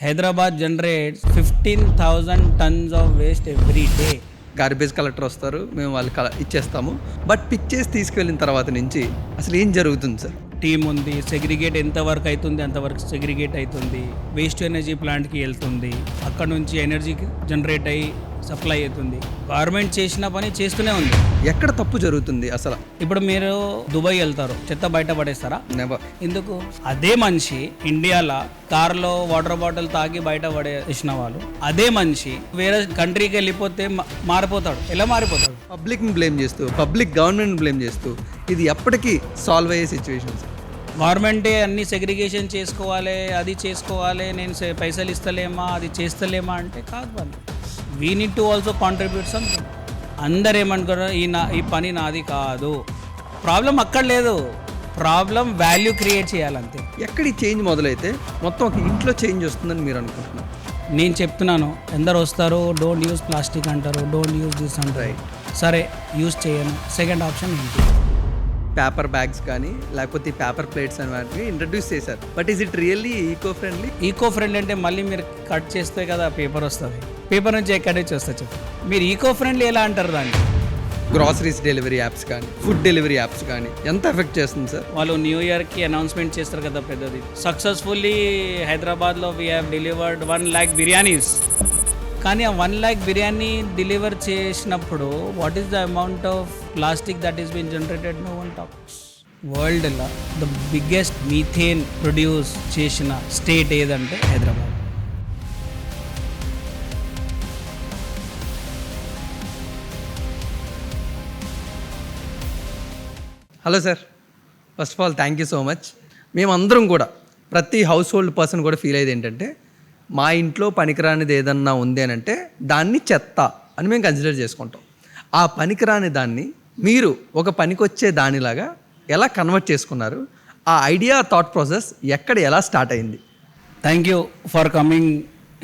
Hyderabad generates 15,000 tons of waste every day. Garbage collector వస్తారు, మేము వాళ్ళు ఇచ్చేస్తాము. బట్ పిక్ చేసి తీసుకెళ్ళిన తర్వాత నుంచి అసలు ఏం జరుగుతుంది సార్? టీం ఉంది, సెగ్రిగేట్ ఎంత వరకు అవుతుంది అంతవరకు సెగ్రిగేట్ అవుతుంది, వేస్ట్ ఎనర్జీ ప్లాంట్కి వెళ్తుంది, అక్కడ నుంచి ఎనర్జీ జనరేట్ అయ్యి సప్లై అవుతుంది. గవర్నమెంట్ చేసిన పని చేస్తూనే ఉంది. ఎక్కడ తప్పు జరుగుతుంది అసలు? ఇప్పుడు మీరు దుబాయ్ వెళ్తారు, చెత్త బయట పడేస్తారా? నెవర్. ఎందుకు? అదే మనిషి ఇండియాలో కార్లో వాటర్ బాటిల్ తాగి బయట పడేసిన వాళ్ళు అదే మనిషి వేరే కంట్రీకి వెళ్ళిపోతే మారిపోతాడు. ఎలా మారిపోతాడు? పబ్లిక్ని బ్లేమ్ చేస్తూ, పబ్లిక్ గవర్నమెంట్ బ్లేమ్ చేస్తూ, ఇది ఎప్పటికీ సాల్వ్ అయ్యే సిచ్యువేషన్స్. గవర్నమెంటే అన్ని సెగ్రిగేషన్ చేసుకోవాలి, అది చేసుకోవాలి, నేను పైసలు ఇస్తలేమా, అది చేస్తలేమా అంటే కాదు. వాళ్ళు we need to also contribute something. అందరు ఏమనుకున్నారు, ఈ పని నాది కాదు. ప్రాబ్లం అక్కడ లేదు, ప్రాబ్లం వాల్యూ క్రియేట్ చేయాలంతే. ఎక్కడి చేంజ్ మొదలైతే మొత్తం ఒక ఇంట్లో చేంజ్ వస్తుందని మీరు అనుకుంటున్నారు? నేను చెప్తున్నాను, ఎందరు వస్తారు డోంట్ యూజ్ ప్లాస్టిక్ అంటారు, డోంట్ యూజ్ దిస్ అంటారు. సరే యూజ్ చేయను. సెకండ్ ఆప్షన్ ఏంటి? పేపర్ బ్యాగ్స్ కానీ లేకపోతే పేపర్ ప్లేట్స్ అని వాటిని ఇంట్రడ్యూస్ చేశారు. But is it really eco friendly? Eco friendly అంటే మళ్ళీ మీరు కట్ చేస్తే కదా పేపర్ వస్తుంది. పేపర్ నుంచి ఎక్కడి నుంచి వస్తుంది చెప్పు? మీరు ఈకో ఫ్రెండ్లీ ఎలా అంటారు దాన్ని? గ్రాసరీస్ డెలివరీ యాప్స్ కానీ, ఫుడ్ డెలివరీ యాప్స్ కానీ ఎంత ఎఫెక్ట్ చేస్తుంది సార్? వాళ్ళు న్యూ ఇయర్కి అనౌన్స్మెంట్ చేస్తారు కదా పెద్దది. సక్సెస్ఫుల్లీ హైదరాబాద్లో we have delivered 1 lakh biryanis. కానీ ఆ 1 lakh బిర్యానీ డెలివర్ చేసినప్పుడు what is the amount of plastic that is been generated? No one talks. వరల్డ్లో ద బిగ్గెస్ట్ మీథేన్ ప్రొడ్యూస్ చేసిన స్టేట్ ఏదంటే Hyderabad. Hello sir, first of all thank you so much. మేమందరం కూడా, ప్రతి household person కూడా feel అయ్యేది ఏంటంటే, మా ఇంట్లో పనికిరానిది ఏదన్నా ఉంది అని అంటే దాన్ని చెత్త అని మేము కన్సిడర్ చేసుకుంటాం. ఆ పనికిరాని దాన్ని మీరు ఒక పనికొచ్చే దానిలాగా ఎలా కన్వర్ట్ చేసుకున్నారు? ఆ ఐడియా, థాట్ ప్రాసెస్ ఎక్కడ, ఎలా స్టార్ట్ అయింది? Thank you for coming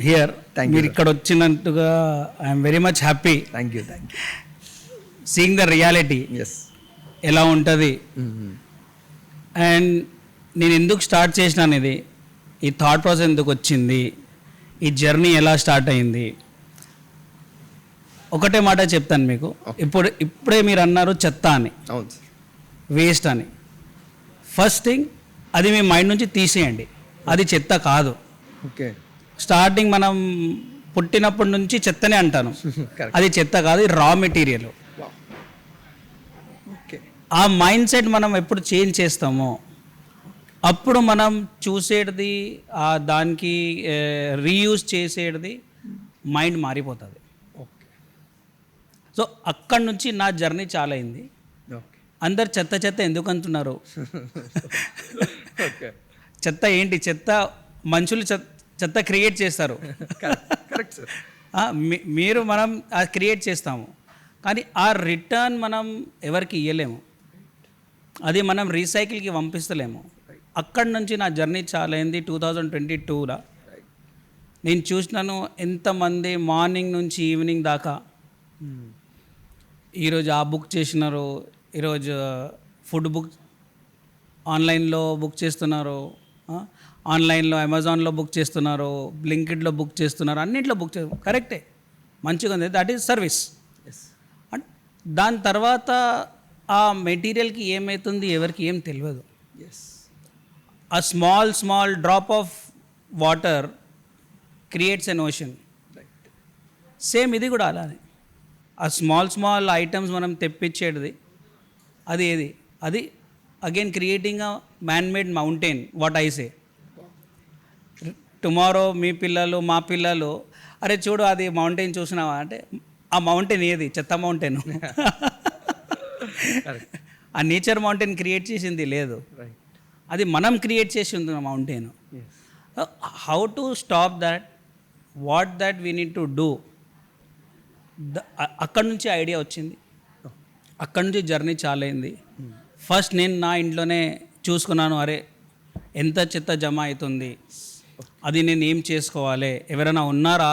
here. Thank you. మీరు ఇక్కడ వచ్చినందుగా I'm very much happy. Thank you. Thank you. Seeing the reality yes, ఎలా ఉంటుంది అండ్ నేను ఎందుకు స్టార్ట్ చేసిన అనేది, ఈ థాట్ ప్రాసెస్ ఎందుకు వచ్చింది, ఈ జర్నీ ఎలా స్టార్ట్ అయింది, ఒకటే మాట చెప్తాను మీకు. ఇప్పుడే మీరు అన్నారు చెత్త అని, అవును సార్, వేస్ట్ అని. ఫస్ట్ థింగ్, అది మీ మైండ్ నుంచి తీసేయండి. అది చెత్త కాదు. ఓకే. స్టార్టింగ్ మనం పుట్టినప్పటి నుంచి చెత్తనే అంటాను. Correct. అది చెత్త కాదు, రా మెటీరియల్. ఓకే. ఆ మైండ్ సెట్ మనం ఎప్పుడు చేంజ్ చేస్తామో అప్పుడు మనం చూసేది, దానికి రీయూజ్ చేసేది మైండ్ మారిపోతుంది. ఓకే. సో అక్కడి నుంచి నా జర్నీ చాలా అయింది. ఓకే. అందరు చెత్త చెత్త ఎందుకు అంటున్నారు? ఓకే. చెత్త ఏంటి? చెత్త మనుషులు చెత్త క్రియేట్ చేస్తారు. Correct sir. మీరు మనం క్రియేట్ చేస్తాము, కానీ ఆ రిటర్న్ మనం ఎవరికి ఇవ్వలేము. అది మనం రీసైకిల్కి పంపిస్తలేము. అక్కడి నుంచి నా జర్నీ చాలా అయింది. 2022లో నేను చూసినాను ఎంతమంది మార్నింగ్ నుంచి ఈవినింగ్ దాకా ఈరోజు ఆ బుక్ చేసినారు, ఈరోజు ఫుడ్ బుక్ ఆన్లైన్లో బుక్ చేస్తున్నారు, ఆన్లైన్లో అమెజాన్లో బుక్ చేస్తున్నారు, బ్లింకిట్లో బుక్ చేస్తున్నారు, అన్నింటిలో బుక్ చేస్తున్నారు. కరెక్టే, మంచిగా ఉంది, దట్ ఈజ్ సర్వీస్. అండ్ దాని తర్వాత ఆ మెటీరియల్కి ఏమవుతుంది ఎవరికి ఏం తెలియదు. Yes. A small drop of water creates an ocean. Same ఇది కూడా అలానే. ఆ స్మాల్ ఐటమ్స్ మనం తెప్పించేది అది ఏది, అది again creating a man made mountain. What I say, tomorrow మీ పిల్లలు, మా పిల్లలు, అరే చూడు అది మౌంటైన్ చూసినావా అంటే, ఆ మౌంటైన్ ఏది? చెత్త మౌంటైన్. ఆ నేచర్ మౌంటైన్ క్రియేట్ చేసింది లేదు, అది మనం క్రియేట్ చేసి ఉంది mountain. How to stop that, what that we need to do. అక్కడి నుంచి ఐడియా వచ్చింది, అక్కడి నుంచి జర్నీ చాలా అయింది. ఫస్ట్ నేను నా ఇంట్లోనే చూసుకున్నాను, అరే ఎంత చెత్త జమ అవుతుంది, అది నేను ఏం చేసుకోవాలి, ఎవరైనా ఉన్నారా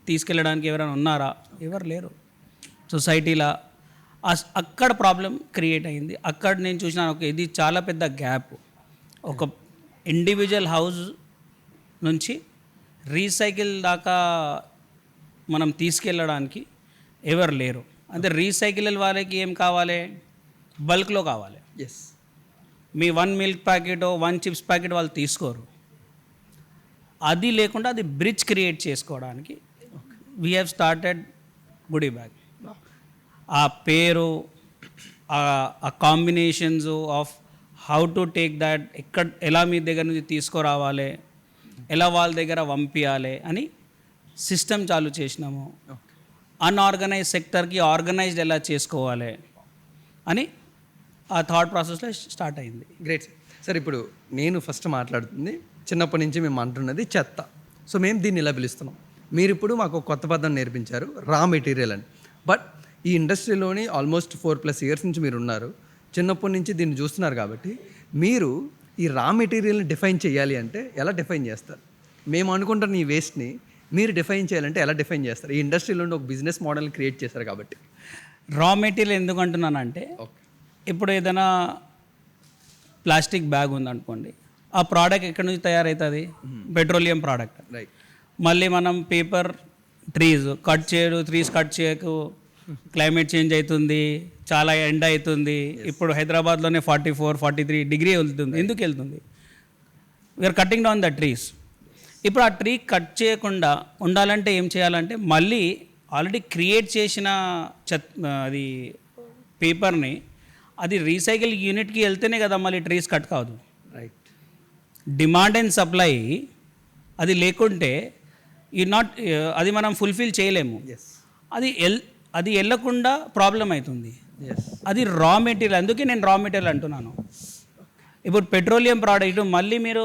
తీసుకెళ్ళడానికి ఎవరైనా ఉన్నారా? ఎవరు లేరు సొసైటీలో. అక్కడ ప్రాబ్లం క్రియేట్ అయింది. అక్కడ నేను చూసినాను, ఓకే ఇది చాలా పెద్ద గ్యాప్. ఒక ఇండివిజువల్ నుంచి రీసైకిల్ దాకా మనం తీసుకెళ్ళడానికి ఎవరు లేరు. అంటే రీసైకిల్ వాళ్ళకి ఏం కావాలి, బల్క్లో కావాలి. ఎస్. మీ 1 మిల్క్ ప్యాకెట్ 1 చిప్స్ ప్యాకెట్ వాళ్ళు తీసుకోరు. అది లేకుండా అది బ్రిడ్జ్ క్రియేట్ చేసుకోవడానికి వీ హ్యావ్ స్టార్టెడ్ గుడి బ్యాగ్. ఆ పేరు, ఆ combinations of how to take that, ఎలా మీ దగ్గర నుంచి తీసుకురావాలి, ఎలా వాళ్ళ దగ్గర పంపించాలి అని సిస్టమ్ చాలు చేసినాము. అన్ఆర్గనైజ్ సెక్టర్కి ఆర్గనైజ్డ్ ఎలా చేసుకోవాలి అని ఆ థాట్ ప్రాసెస్లో స్టార్ట్ అయింది. Great sir. సార్ ఇప్పుడు నేను ఫస్ట్ మాట్లాడుతుంది, చిన్నప్పటి నుంచి మేము అంటున్నది చెత్త. సో మేము దీన్ని ఇలా పిలుస్తున్నాం. మీరు ఇప్పుడు మాకు ఒక కొత్త పదం నేర్పించారు, రా మెటీరియల్ అని. బట్ ఈ ఇండస్ట్రీలోని ఆల్మోస్ట్ 4+ ఇయర్స్ నుంచి మీరు ఉన్నారు, చిన్నప్పటి నుంచి దీన్ని చూస్తున్నారు కాబట్టి మీరు ఈ రా మెటీరియల్ని డిఫైన్ చేయాలి అంటే ఎలా డిఫైన్ చేస్తారు? మేము అనుకుంటున్న ఈ వేస్ట్ని మీరు డిఫైన్ చేయాలంటే ఎలా డిఫైన్ చేస్తారు? ఈ ఇండస్ట్రీలో ఒక బిజినెస్ మోడల్ని క్రియేట్ చేశారు కాబట్టి. రా మెటీరియల్ ఎందుకు అంటున్నానంటే, ఇప్పుడు ఏదైనా ప్లాస్టిక్ బ్యాగ్ ఉందనుకోండి, ఆ ప్రోడక్ట్ ఎక్కడి నుంచి తయారవుతుంది? Petroleum product. రైట్. మళ్ళీ మనం పేపర్, ట్రీస్ కట్ చేయకు, క్లైమేట్ చేంజ్ అవుతుంది, చాలా ఎండ అవుతుంది. ఇప్పుడు హైదరాబాద్లోనే 44-43 డిగ్రీ వెళ్తుంది. ఎందుకు వెళ్తుంది? We're cutting down the trees. ఇప్పుడు ఆ ట్రీ కట్ చేయకుండా ఉండాలంటే ఏం చేయాలంటే, మళ్ళీ ఆల్రెడీ క్రియేట్ చేసిన అది పేపర్ని అది రీసైకిల్ యూనిట్కి వెళ్తేనే కదా మళ్ళీ ట్రీస్ కట్ కాదు. రైట్. డిమాండ్ అండ్ సప్లై అది లేకుంటే అది మనం ఫుల్ఫిల్ చేయలేము. అది వెళ్ళకుండా ప్రాబ్లం అవుతుంది. అది రా మెటీరియల్. అందుకే నేను రా మెటీరియల్ అంటున్నాను. ఇప్పుడు పెట్రోలియం ప్రోడక్ట్ మళ్ళీ మీరు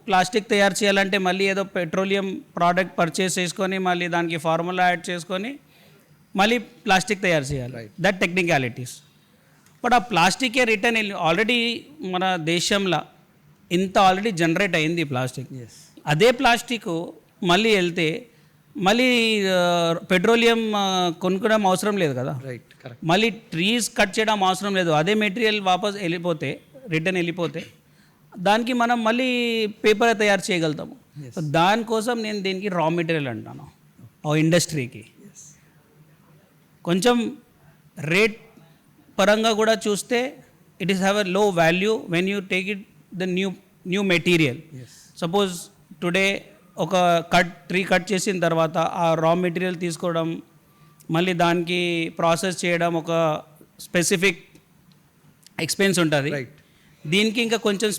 ప్లాస్టిక్ తయారు చేయాలంటే మళ్ళీ ఏదో పెట్రోలియం ప్రోడక్ట్ పర్చేస్ చేసుకొని మళ్ళీ దానికి ఫార్ములా యాడ్ చేసుకొని మళ్ళీ ప్లాస్టిక్ తయారు చేయాలి. That technicalities. బట్ ఆ ప్లాస్టికే రిటర్న్ ఆల్రెడీ మన దేశంలో ఇంత ఆల్రెడీ జనరేట్ అయింది ప్లాస్టిక్. అదే ప్లాస్టిక్ మళ్ళీ వెళ్తే మళ్ళీ పెట్రోలియం కొనుక్కోవడం అవసరం లేదు కదా. మళ్ళీ ట్రీస్ కట్ చేయడం అవసరం లేదు. అదే మెటీరియల్ వాపస్ రిటర్న్ వెళ్ళిపోతే దానికి మనం మళ్ళీ పేపర్ తయారు చేయగలుగుతాము. దానికోసం నేను దీనికి రా మెటీరియల్ అంటాను. ఆ ఇండస్ట్రీకి కొంచెం రేట్ పరంగా కూడా చూస్తే ఇట్ ఈస్ హ్యావ్ ఎ లో value when you take it the new material. Suppose today ఒక ట్రీ కట్ చేసిన తర్వాత ఆ రా మెటీరియల్ తీసుకోవడం, మళ్ళీ దానికి ప్రాసెస్ చేయడం ఒక స్పెసిఫిక్ ఎక్స్పెన్స్ ఉంటుంది. దీనికి ఇంకా కొంచెం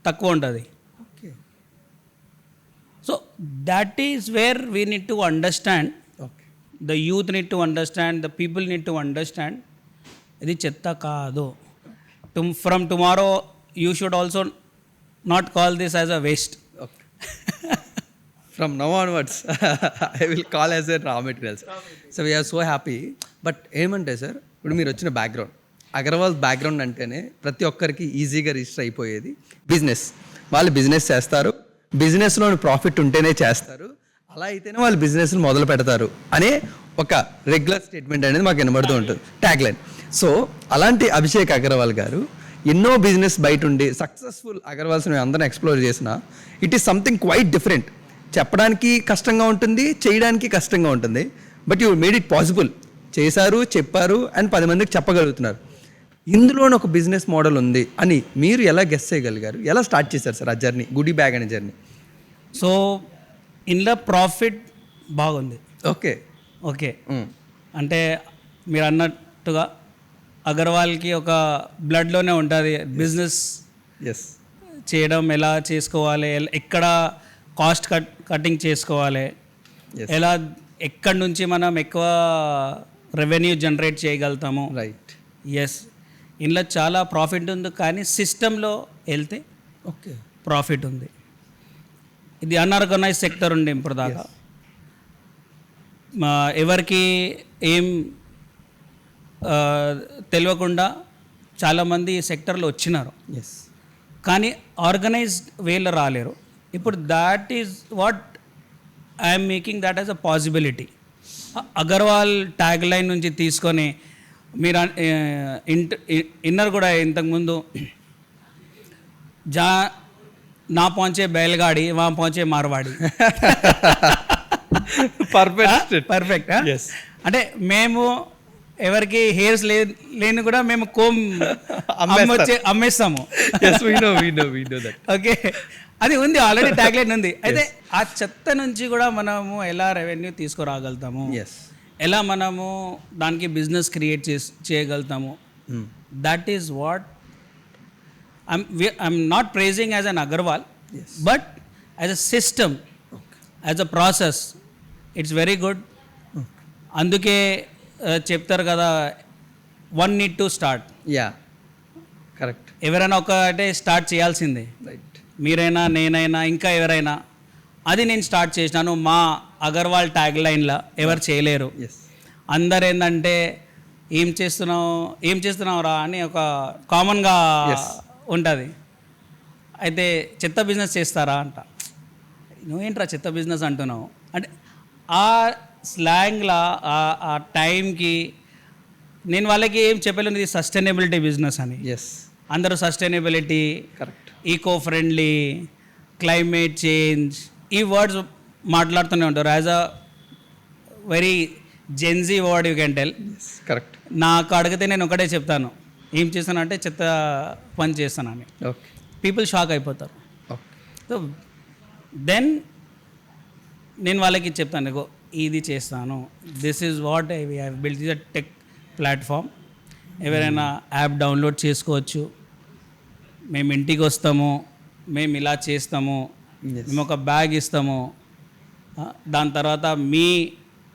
తక్కువ ఉంటుంది. So that is where we need to understand, the youth need to understand, the people need to understand. ఇది చెత్త కాదు. From tomorrow you should also not call this as a waste. From now onwards, I will call as a raw materials. So we are so happy. But ఏమంటే sir, ఇప్పుడు మీరు వచ్చిన background, Agarwal background అంటేనే ప్రతి ఒక్కరికి ఈజీగా రిజిస్టర్ అయిపోయేది business. వాళ్ళు బిజినెస్ చేస్తారు, బిజినెస్లోని ప్రాఫిట్ ఉంటేనే చేస్తారు, అలా అయితేనే వాళ్ళు బిజినెస్ని మొదలు పెడతారు అనే ఒక రెగ్యులర్ స్టేట్మెంట్ అనేది మాకు వినబడుతూ ఉంటుంది, ట్యాగ్ లైన్. సో అలాంటి అభిషేక్ అగర్వాల్ గారు ఎన్నో బిజినెస్ బయట ఉండి సక్సెస్ఫుల్ అగర్వాల్స్ అందరిని ఎక్స్ప్లోర్ చేసిన it is something quite different. చెప్పడానికి కష్టంగా ఉంటుంది, చేయడానికి కష్టంగా ఉంటుంది. But you made it possible. చేశారు, చెప్పారు అండ్ 10 మందికి చెప్పగలుగుతున్నారు. ఇందులోనే ఒక బిజినెస్ మోడల్ ఉంది అని మీరు ఎలా గెస్ చేయగలిగారు? ఎలా స్టార్ట్ చేశారు సార్ ఆ జర్నీ, గుడి బ్యాగ్ అనే జర్నీ? సో ఇందులో ప్రాఫిట్ బాగుంది. ఓకే అంటే మీరు అన్నట్టుగా అగర్వాల్కి ఒక బ్లడ్లోనే ఉంటుంది బిజినెస్ చేయడం, ఎలా చేసుకోవాలి, ఎక్కడ కాస్ట్ కటింగ్ చేసుకోవాలి, ఎలా ఎక్కడి నుంచి మనం ఎక్కువ రెవెన్యూ జనరేట్ చేయగలుగుతాము. రైట్. ఎస్, ఇందులో చాలా ప్రాఫిట్ ఉంది. కానీ సిస్టంలో వెళ్తే ప్రాఫిట్ ఉంది. ఇది అన్ఆర్గనైజ్ సెక్టర్ ఉండే ఇప్పుడు దాకా. ఎవరికి ఏం తెలియకుండా చాలామంది ఈ సెక్టర్లో వచ్చినారు, కానీ ఆర్గనైజ్డ్ వేలో రాలేరు. ఇప్పుడు that is what I'm making that as a possibility. Agarwal tag line నుంచి తీసుకొని మీరు ఇన్నర్ కూడా ఇంతకుముందు నా పहुంచే बैलगाड़ी वहाँ पहुंचे मारवाड़ी పర్ఫెక్ట్. పర్ఫెక్ట్. Yes. అంటే మేము ఎవరికి హెయిర్స్ లేని కూడా మేము కోమ్ అమ్మేస్తాము. Yes, we know that. Okay, అది ఉంది ఆల్రెడీ ట్యాగ్లైన్ ఉంది. అయితే ఆ చెత్త నుంచి కూడా మనము ఎలా రెవెన్యూ తీసుకురాగలుగుతాము, Yes. ఎలా మనము దానికి బిజినెస్ క్రియేట్ చేయగలుగుతాము, that is what I'm not pricing as an Agarwal, but as a system, as a process it's very good. అందుకే చెప్తారు కదా, one need to start. Yeah, correct. ఎవరైనా ఒకటే స్టార్ట్ చేయాల్సిందే, రైట్. మీరైనా నేనైనా ఇంకా ఎవరైనా. అది నేను స్టార్ట్ చేసినాను. మా అగర్వాల్ ట్యాగ్ లైన్లో ఎవరు చేయలేరు. ఎస్. అందరు ఏంటంటే ఏం చేస్తున్నావు రా అని ఒక కామన్గా ఉంటుంది. అయితే చెత్త బిజినెస్ చేస్తారా అంట. నువ్వేంట్రా చెత్త బిజినెస్ అంటున్నావు అంటే ఆ స్లాంగ్లా ఆ టైంకి నేను వాళ్ళకి ఏం చెప్పలేను, ఇది సస్టైనబిలిటీ బిజినెస్ అని. ఎస్. అందరూ sustainability, correct, eco friendly, climate change ఈ వర్డ్స్ మాట్లాడుతూనే ఉంటారు. As a very Gen Z word you can tell. Correct. నాకు అడిగితే నేను ఒకటే చెప్తాను, ఏం చేస్తానంటే చెత్త పని చేస్తానని. ఓకే. పీపుల్ షాక్ అయిపోతారు. ఓకే. సో దెన్ నేను వాళ్ళకి చెప్తాను, ఇగో ఇది చేస్తాను, this is what I have built is a tech platform. ఎవరైనా యాప్ డౌన్లోడ్ చేసుకోవచ్చు, మేము ఇంటికి వస్తాము, మేము ఇలా చేస్తాము, మేము ఒక బ్యాగ్ ఇస్తాము, దాని తర్వాత మీ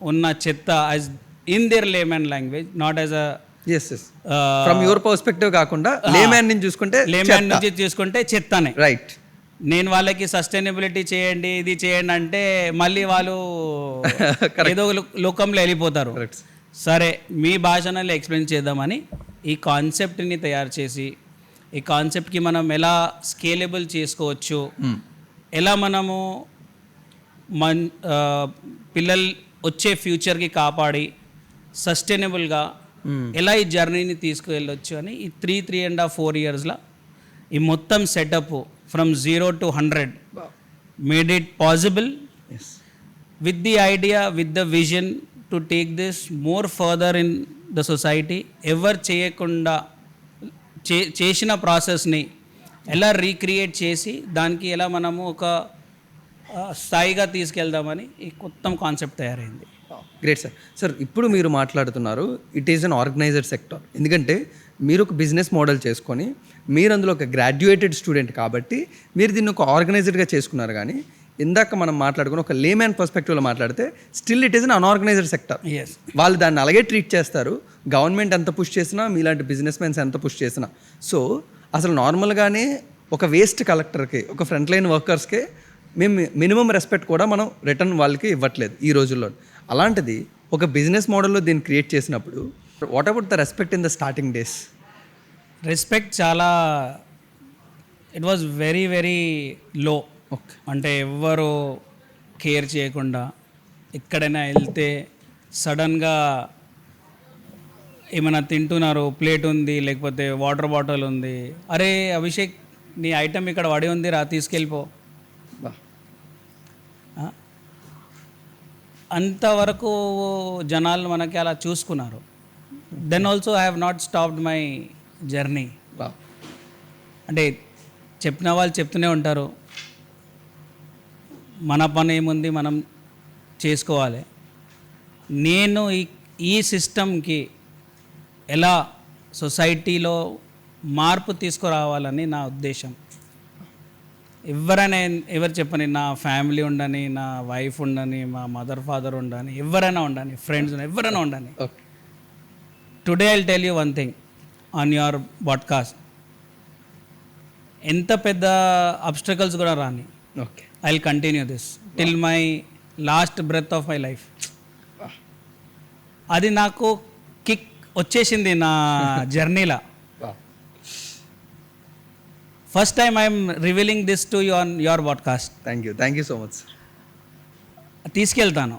ఉన్న చెత్త as in their layman language, not as a from your perspective కాకుండా లేమ్యాన్ నుంచి చూసుకుంటే లేమన్ నుంచి చూసుకుంటే చెత్తనే. రైట్. నేను వాళ్ళకి సస్టైనబిలిటీ చేయండి, ఇది చేయండి అంటే మళ్ళీ వాళ్ళు ఏదో లోకంలో వెళ్ళిపోతారు. సరే, మీ భాషలో ఎక్స్ప్లెయిన్ చేద్దామని ఈ కాన్సెప్ట్ని తయారు చేసి, ఈ కాన్సెప్ట్కి మనం ఎలా స్కేలబుల్ చేసుకోవచ్చు, ఎలా మనము పిల్లలు వచ్చే ఫ్యూచర్కి కాపాడి సస్టైనబుల్గా ఎలా ఈ జర్నీని తీసుకువెళ్ళొచ్చు అని ఈ 3.5-4 yearsలో ఈ మొత్తం setup from 0 to 100 made it possible with the idea, with the vision to take this more further in the society. ఎవరు చేయకుండా చేసిన ప్రాసెస్ని ఎలా రీక్రియేట్ చేసి దానికి ఎలా మనము ఒక స్థాయిగా తీసుకెళ్దామని ఈ మొత్తం కాన్సెప్ట్ తయారైంది. Great sir. సార్, ఇప్పుడు మీరు మాట్లాడుతున్నారు it is unorganised sector. ఎందుకంటే మీరు ఒక బిజినెస్ మోడల్ చేసుకొని మీరు అందులో ఒక గ్రాడ్యుయేటెడ్ స్టూడెంట్ కాబట్టి మీరు దీన్ని ఒక ఆర్గనైజర్గా చేసుకున్నారు. కానీ ఇందాక మనం మాట్లాడుకుని ఒక లేమ్యాన్ పర్స్పెక్టివ్లో మాట్లాడితే still it is an unorganised sector. వాళ్ళు దాన్ని అలాగే ట్రీట్ చేస్తారు. గవర్నమెంట్ ఎంత పుష్ చేసినా, మీలాంటి బిజినెస్ మెన్స్ ఎంత పుష్ చేసినా. సో అసలు నార్మల్గానే ఒక వేస్ట్ కలెక్టర్కి, ఒక ఫ్రంట్ లైన్ వర్కర్స్కే మేము మినిమం రెస్పెక్ట్ కూడా మనం రిటర్న్ వాళ్ళకి ఇవ్వట్లేదు ఈ రోజుల్లో. అలాంటిది ఒక బిజినెస్ మోడల్లో దీన్ని క్రియేట్ చేసినప్పుడు what about the respect in the starting days? Respect చాలా, it was very very low. అంటే ఎవ్వరు కేర్ చేయకుండా ఎక్కడైనా వెళ్తే సడన్గా ఏమైనా తింటున్నారు, ప్లేట్ ఉంది లేకపోతే వాటర్ బాటిల్ ఉంది, అరే అభిషేక్ నీ ఐటమ్ ఇక్కడ పడి ఉంది రా తీసుకెళ్ళిపో. అంతవరకు జనాలు మనకి అలా చూసుకున్నారు. Then also I have not stopped my journey. అంటే చెప్పిన వాళ్ళు చెప్తూనే ఉంటారు, మన పని ఏముంది మనం చేసుకోవాలి. నేను ఈ సిస్టమ్కి ఎలా సొసైటీలో మార్పు తీసుకురావాలని నా ఉద్దేశం. ఎవరు చెప్పని, నా ఫ్యామిలీ ఉండని, నా వైఫ్ ఉండని, మా మదర్ ఫాదర్ ఉండని, ఎవరైనా ఉండని, ఫ్రెండ్స్ ఎవరైనా ఉండని. Today I will tell you one thing on your podcast. ఎంత పెద్ద అబ్స్టకల్స్ కూడా రాని, I will continue this till my last breath of my life. అది నాకు కిక్ వచ్చేసింది నా జర్నీలో. First time I'm revealing this to you on your podcast. Thank you so much. తీసుకెళ్తాను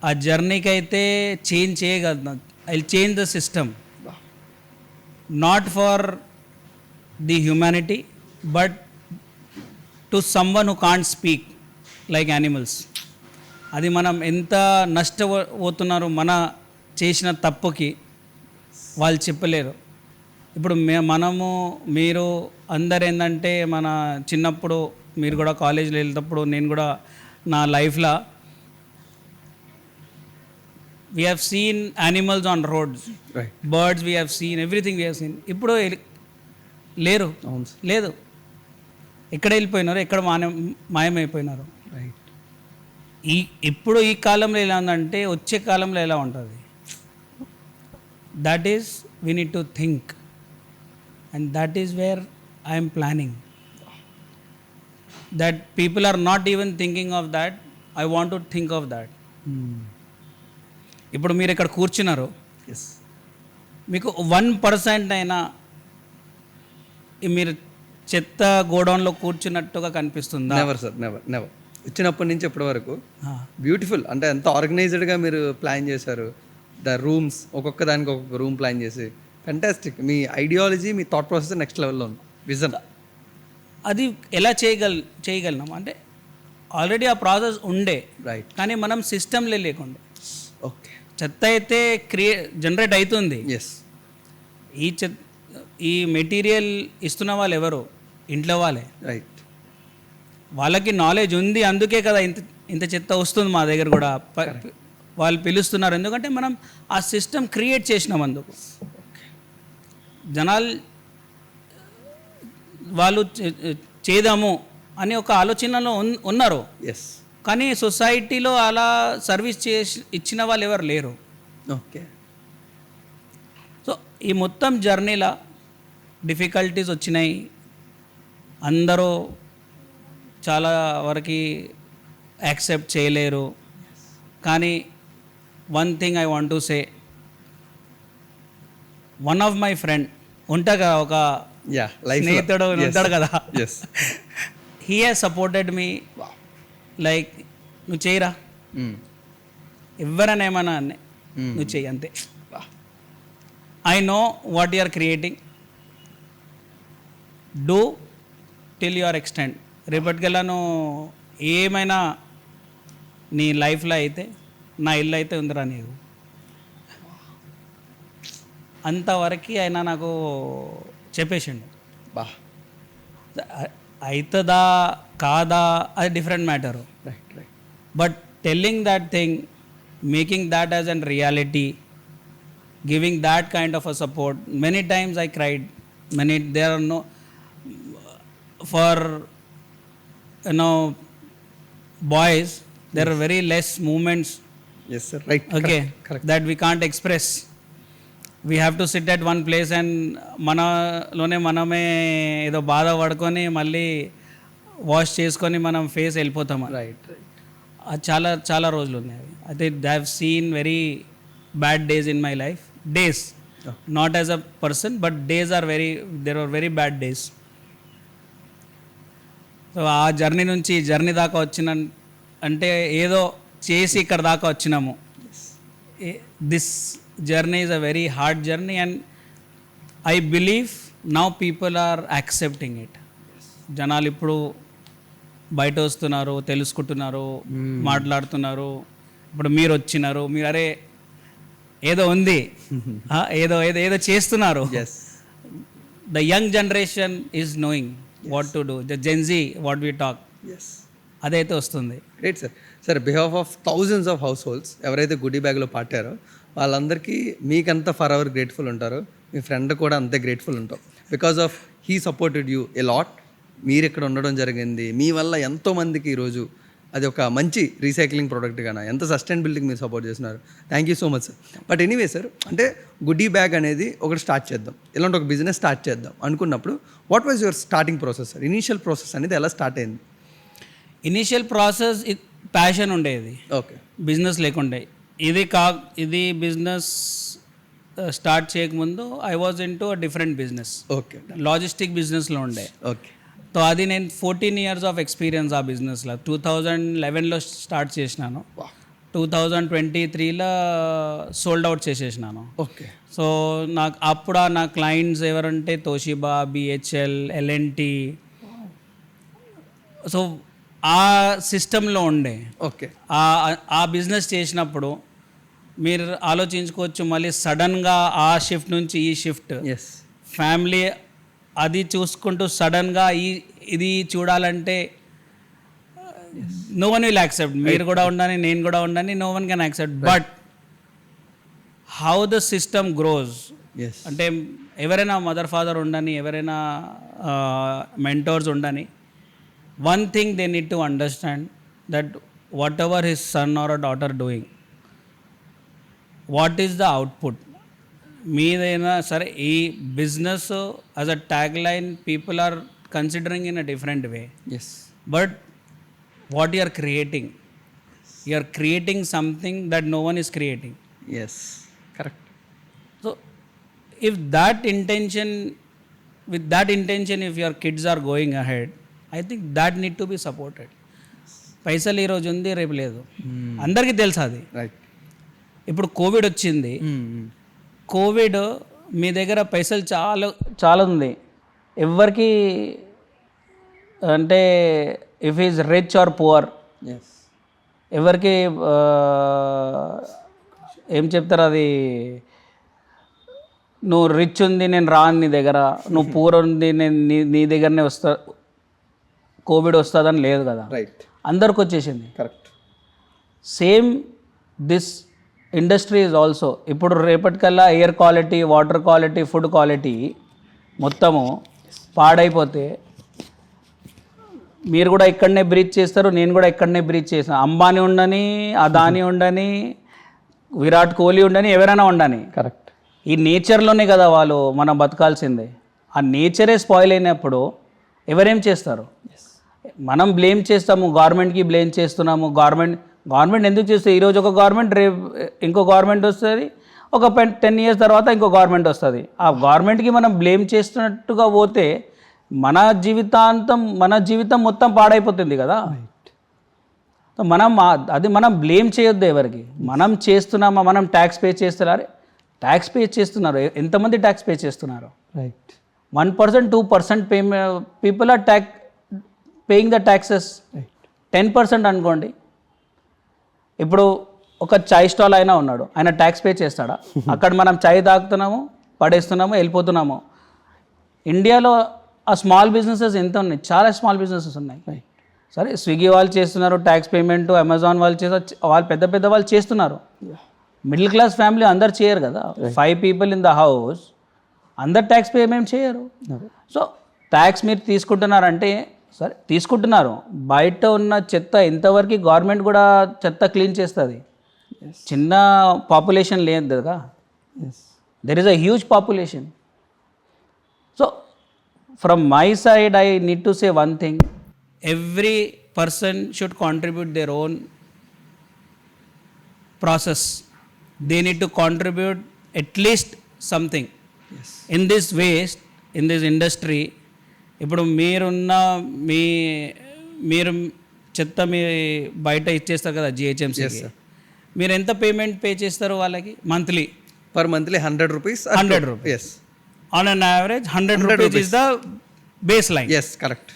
ఆ జర్నీకి. అయితే చేంజ్ చేయగలుగుతాను. I will change the system, not for the humanity but to someone who can't speak like animals. అది మనం ఎంత నష్టపోతున్నారు మన చేసిన తప్పుకి వాళ్ళు చెప్పలేరు. ఇప్పుడు మీరు అందరు ఏంటంటే మన చిన్నప్పుడు మీరు కూడా కాలేజీలో వెళ్ళేటప్పుడు నేను కూడా నా లైఫ్లో we have seen animals on roads, right, birds we have seen, everything we have seen. ఇప్పుడు లేరు, అవును సార్, లేదు. ఎక్కడ వెళ్ళిపోయినారు, ఎక్కడ మాయమైపోయినారు. రైట్. ఇప్పుడు ఈ కాలంలో ఎలా ఉందంటే వచ్చే కాలంలో ఎలా ఉంటుంది, that is we need to think and that is where I'm planning. That people are not even thinking of that, I want to think of that. ఇప్పుడు మీరు ఇక్కడ కూర్చున్నారు, ఎస్, మీకు 1% అయినా మీరు చెత్త గోడౌన్లో కూర్చున్నట్టుగా కనిపిస్తుందా? Never sir, never never. వచ్చినప్పటి నుంచి ఇప్పటి వరకు బ్యూటిఫుల్, అంటే ఎంత ఆర్గనైజ్డ్గా మీరు ప్లాన్ చేశారు. ద రూమ్స్, ఒక్కొక్క దానికి ఒక్కొక్క రూమ్ ప్లాన్ చేసి, ఫెంటాస్టిక్. మీ ఐడియాలజీ, మీ థాట్ ప్రాసెస్ నెక్స్ట్ లెవెల్లో ఉంది. విజన్ అది ఎలా చేయగలిగినాం అంటే ఆల్రెడీ ఆ ప్రాసెస్ ఉండే, రైట్, కానీ మనం సిస్టంలో లేకుండా. ఓకే, చెత్త అయితే జనరేట్ అవుతుంది. ఎస్. ఈ మెటీరియల్ ఇస్తున్న వాళ్ళు ఎవరు? ఇంట్లో వాళ్ళే. రైట్, వాళ్ళకి నాలెడ్జ్ ఉంది, అందుకే కదా ఇంత చెత్త వస్తుంది మా దగ్గర కూడా. వాళ్ళు పిలుస్తున్నారు ఎందుకంటే మనం ఆ సిస్టమ్ క్రియేట్ చేసినాం. అందుకు జనాలు వాళ్ళు చేద్దాము అని ఒక ఆలోచనలో ఉన్నారు, ఎస్. కానీ సొసైటీలో అలా సర్వీస్ ఇచ్చిన వాళ్ళు ఎవరు లేరు. ఓకే. సో ఈ మొత్తం జర్నీలో డిఫికల్టీస్ వచ్చినాయి. అందరూ చాలా వరకు యాక్సెప్ట్ చేయలేరు. కానీ one thing I want to say, one of my friend ఉంటాగా, ఒక స్నేహితుడు ఉంటాడు కదా, he has supported me. Like నువ్వు చేయరా, ఎవరైనా ఏమన్నా నువ్వు చెయ్యి, అంతే. I know what you are creating, do till your extend. రేపటికల్లా నువ్వు ఏమైనా నీ లైఫ్లో అయితే నా ఇల్లు అయితే ఉందిరా నీకు, అంతవరకు ఆయన నాకు చెప్పేసిండు. బా, అవుతుందా కాదా అది different matter, right, right. But telling that thing, making that as an reality, giving that kind of a support. Many times I cried, there are no, for boys there are very less movements, yes sir, right, okay, correct. that we can't express. We have to sit at one place and మనమే ఏదో బాధ పడుకొని మళ్ళీ wash చేసుకొని మనం face వెళ్ళిపోతాం. Right, right. అది చాలా చాలా రోజులు ఉన్నాయి. అయితే I have seen very bad days in my life. Days, not as a person, but days are there are very bad days. So ఆ జర్నీ నుంచి జర్నీ దాకా వచ్చిన అంటే ఏదో చేసి ఇక్కడ దాకా వచ్చినాము. This journey is a very hard journey and I believe now people are accepting it. జనాలు ఇప్పుడు బయట వస్తున్నారు, తెలుసుకుంటున్నారు, మాట్లాడుతున్నారు. ఇప్పుడు మీరు వచ్చినారు, మీరు అరే ఏదో ఉంది, ఏదో ఏదో ఏదో చేస్తున్నారు. The young generation is knowing what to do. The Gen Z what we talk, అదైతే వస్తుంది. Great sir. Sir, behalf of thousands of house holds ఎవరైతే గుడ్డీ బ్యాగ్లో పాటారో వాళ్ళందరికీ మీకంతా ఫర్ ఎవర్ గ్రేట్ఫుల్ ఉంటారు. మీ ఫ్రెండ్ కూడా అంతే గ్రేట్ఫుల్ ఉంటాం. Because of he supported you a lot. మీరు ఇక్కడ ఉండడం జరిగింది, మీ వల్ల ఎంతోమందికి ఈరోజు అది ఒక మంచి రీసైక్లింగ్ ప్రోడక్ట్ గానా, ఎంత సస్టైనబిలిటీకి మీరు సపోర్ట్ చేస్తున్నారు. Thank you so much sir. But anyway sir, అంటే గుడ్డీ బ్యాగ్ అనేది ఒకటి స్టార్ట్ చేద్దాం, ఇలాంటి ఒక బిజినెస్ స్టార్ట్ చేద్దాం అనుకున్నప్పుడు what was your starting process sir? Initial process అనేది ఎలా స్టార్ట్ అయింది? ఇనీషియల్ ప్రాసెస్ ప్యాషన్ ఉండేది, ఓకే, బిజినెస్ లేకుండే. ఇది బిజినెస్ స్టార్ట్ చేయకముందు I was into different business. Okay, logistic బిజినెస్లో ఉండే. ఓకే. సో అది నేను 14 years ఆఫ్ ఎక్స్పీరియన్స్ ఆ బిజినెస్లో. 2011లో స్టార్ట్ చేసినాను, 2023లో సోల్డ్ అవుట్ చేసేసినాను. ఓకే. సో నాకు అప్పుడు నా క్లయింట్స్ ఎవరంటే తోషిబా, బిహెచ్ఎల్, ఎల్ఎన్టీ. సో ఆ సిస్టంలో ఉండే ఓకే. ఆ బిజినెస్ చేసినప్పుడు మీరు ఆలోచించుకోవచ్చు, మళ్ళీ సడన్గా ఆ షిఫ్ట్ నుంచి ఈ షిఫ్ట్, ఎస్. ఫ్యామిలీ అది చూసుకుంటూ సడన్గా ఇది చూడాలంటే నో వన్ విల్ యాక్సెప్ట్. మీరు కూడా ఉండని, నేను కూడా ఉండని, no one can accept. But how the system grows yes. అంటే ఎవరైనా మదర్ ఫాదర్ ఉండని, ఎవరైనా మెంటోర్స్ ఉండని, one thing they need to understand that whatever his son or a daughter doing, what is the output. మీదైనా సరే ఈ business as a tag line people are considering in a different way. Yes. But what you are creating something that no one is creating. Yes, correct. So if that intention, with that intention, if your kids are going ahead, I think that need to be supported. పైసలు ఈరోజు ఉంది, రేపు లేదు, అందరికీ తెలుసు అది. Right. ఇప్పుడు Covid వచ్చింది. కోవిడ్ మీ దగ్గర పైసలు చాలా ఉంది, ఎవరికి అంటే if is rich or poor, yes, ఎవరికి ఏం చెప్తారు, అది నువ్వు రిచ్ ఉంది నేను రాను నీ దగ్గర, నువ్వు పూర్ ఉంది నేను నీ దగ్గరనే వస్తా, కోవిడ్ వస్తుందని లేదు కదా. రైట్. అందరికి వచ్చేసింది. Correct. Same this industry is also. ఇప్పుడు రేపటికల్లా air quality, water quality, food quality మొత్తము పాడైపోతే మీరు కూడా ఇక్కడనే బ్రీచ్ చేస్తారు, నేను కూడా ఇక్కడనే బ్రీచ్ చేస్తాను. అంబానీ ఉండని, అదానీ ఉండని, విరాట్ కోహ్లీ ఉండని, ఎవరైనా ఉండని, కరెక్ట్. ఈ నేచర్లోనే కదా వాళ్ళు మనం బతకాల్సిందే. ఆ నేచరే స్పాయిల్ అయినప్పుడు ఎవరేం చేస్తారు? మనం బ్లేమ్ చేస్తాము, గవర్నమెంట్కి బ్లేమ్ చేస్తున్నాము. గవర్నమెంట్ ఎందుకు చేస్తుంది? ఈరోజు ఒక గవర్నమెంట్, రేపు ఇంకో గవర్నమెంట్ వస్తుంది, ఒక 10 years తర్వాత ఇంకో గవర్నమెంట్ వస్తుంది. ఆ గవర్నమెంట్కి మనం బ్లేమ్ చేస్తున్నట్టుగా పోతే మన జీవితం మొత్తం పాడైపోతుంది కదా. మనం బ్లేమ్ చేయొద్దు ఎవరికి. మనం చేస్తున్నామా, మనం ట్యాక్స్ పే చేస్తున్నారు. ట్యాక్స్ పే చేస్తున్నారు, ఎంతమంది ట్యాక్స్ పే చేస్తున్నారు? Right. 1%, 2% people are paying the taxes. 10% అనుకోండి. ఇప్పుడు ఒక చాయ్ స్టాల్ అయినా ఉన్నాడు, ఆయన ట్యాక్స్ పే చేస్తాడా? అక్కడ మనం చాయ్ తాగుతున్నాము, పడేస్తున్నాము, వెళ్ళిపోతున్నాము. ఇండియాలో ఆ స్మాల్ బిజినెసెస్ ఎంత ఉన్నాయి? చాలా స్మాల్ బిజినెసెస్ ఉన్నాయి. సరే, స్విగ్గీ వాళ్ళు చేస్తున్నారు ట్యాక్స్ పేమెంట్, అమెజాన్ వాళ్ళు వాళ్ళు పెద్ద వాళ్ళు చేస్తున్నారు. మిడిల్ క్లాస్ ఫ్యామిలీ అందరు చేయరు కదా. 5 people ఇన్ ద హౌస్, అందరు ట్యాక్స్ పేమెంట్ చేయరు. సో ట్యాక్స్ మీరు తీసుకుంటున్నారంటే సరే తీసుకుంటున్నారు, బయట ఉన్న చెత్త ఎంతవరకు గవర్నమెంట్ కూడా చెత్త క్లీన్ చేస్తుంది? చిన్న పాపులేషన్ లేదు కదా, there is a huge population. So from my side I need to say one thing, every person should contribute their own process. They need to contribute at least something. Yes. In this waste, in this industry. ఇప్పుడు మీరు చెత్త మీ బయట ఇచ్చేస్తారు కదా జిహెచ్ఎంసీకి, మీరు ఎంత payment pay చేస్తారు వాళ్ళకి? Monthly, per monthly 100 rupees. 100 rupees. Yes. On an average 100 rupees is the baseline. Yes, correct.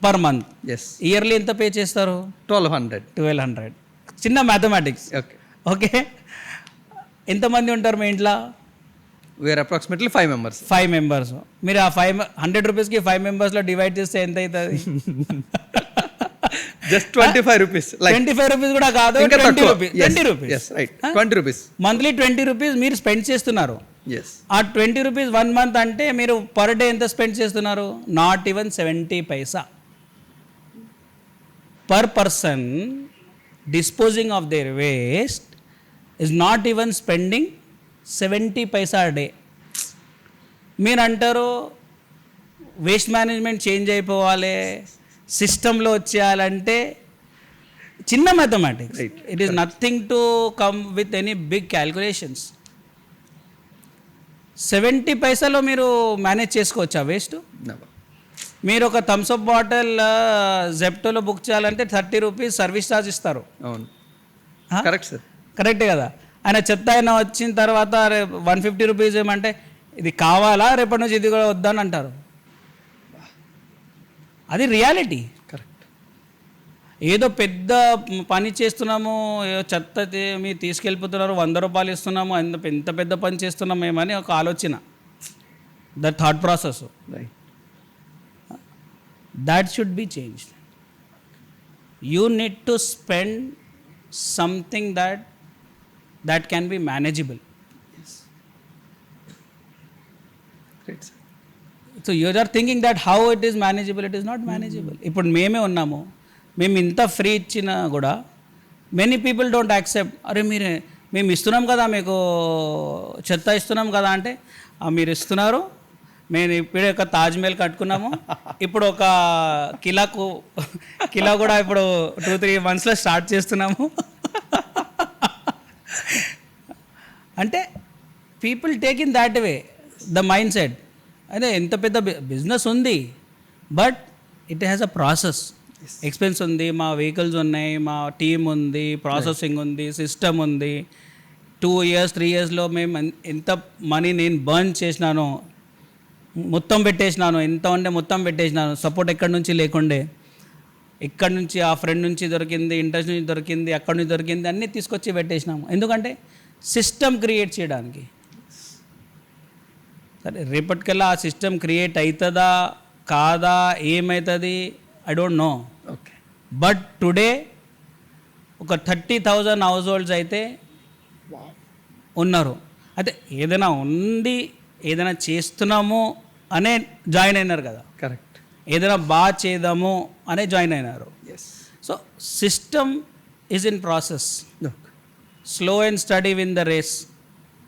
Per month. Yes. Yearly ఎంత పే చేస్తారు? 1200. చిన్న మ్యాథమెటిక్స్. ఓకే. ఎంతమంది ఉంటారు మీ ఇంట్లో? We're approximately 5 members. 5 members. మీరు ఆ 100 rupeesకి 5 members డివైడ్ చేస్తే ఎంత అవుతుంది? Just 25 rupees. 25 rupees కూడా కాదు, 20 rupees. 20 rupees. Yes, right. 20 rupees. Monthly 20 rupees మీరు స్పెండ్ చేస్తున్నారు. Yes. ఆ 20 rupees 1 month అంటే మీరు పర్ డే ఎంత స్పెండ్ చేస్తున్నారు? Not even 70 paisa. Per person disposing of their waste is not even spending 70 paisa a day. మీరు అంటారు వేస్ట్ మేనేజ్మెంట్ చేంజ్ అయిపోవాలి, సిస్టంలో వచ్చేయాలంటే చిన్న mathematics. It is nothing to come with any big calculations. 70 పైసలో మీరు మేనేజ్ చేసుకోవచ్చా వేస్ట్? మీరు ఒక థమ్స్అప్ బాటిల్ జెప్టోలో బుక్ చేయాలంటే 30 rupees సర్వీస్ ఛార్జ్ ఇస్తారు. అవును, కరెక్ట్ సార్. కరెక్టే కదా. ఆయన చెత్త అయినా వచ్చిన తర్వాత 150 rupees ఏమంటే ఇది కావాలా, రేపటి నుంచి ఇది కూడా వద్దని అంటారు. అది రియాలిటీ. కరెక్ట్. ఏదో పెద్ద పని చేస్తున్నాము, ఏదో చెత్త మీరు తీసుకెళ్ళిపోతున్నారు, 100 రూపాయలు ఇస్తున్నాము, ఎంత పెద్ద పని చేస్తున్నాము ఏమని ఒక ఆలోచన, the thought process, right. that should be changed. You need to spend something that can be manageable. Great, sir. So you are thinking that how it is manageable, it is not manageable. ఇప్పుడు మేమే ఉన్నాము, మేము ఇంత free ఇచ్చినా కూడా many people don't accept. అరే మేము ఇస్తున్నాం కదా, మీకు చెత్త ఇస్తున్నాం కదా అంటే, మీరు ఇస్తున్నారు, మేము ఇప్పుడే ఒక తాజ్మహల్ కట్టుకున్నాము, ఇప్పుడు ఒక కిలా కూడా ఇప్పుడు 2-3 monthsలో స్టార్ట్ చేస్తున్నాము అంటే people take in that way the mind set. అదే ఎంత పెద్ద బిజినెస్ ఉంది, but it has a process. Expense ఉంది, మా వెహికల్స్ ఉన్నాయి, మా టీమ్ ఉంది, ప్రాసెసింగ్ ఉంది, సిస్టమ్ ఉంది. 2 years 3 yearsలో మేము ఎంత మనీ నేను బర్న్ చేసినానో మొత్తం పెట్టేసినాను, ఎంత ఉంటే మొత్తం పెట్టేసినాను. సపోర్ట్ ఎక్కడి నుంచి లేకుండే, ఎక్కడి నుంచి ఆ ఫ్రెండ్ నుంచి దొరికింది, ఇంట్రెస్ట్ నుంచి దొరికింది, అక్కడి నుంచి దొరికింది, అన్నీ తీసుకొచ్చి పెట్టేసినాము. ఎందుకంటే సిస్టమ్ క్రియేట్ చేయడానికి. సరే రేపటికల్లా ఆ సిస్టమ్ క్రియేట్ అవుతుందా కాదా ఏమవుతుంది I don't know. Okay. But today ఒక 30,000 హౌస్ హోల్డ్స్ అయితే ఉన్నారు. అయితే ఏదైనా ఉండి ఏదైనా చేస్తున్నాము అనే జాయిన్ అయినారు కదా, కరెక్ట్. ఏదైనా బాగా చేద్దాము అనే జాయిన్ అయినారు. Yes. So system is in process, slow and steady win the race.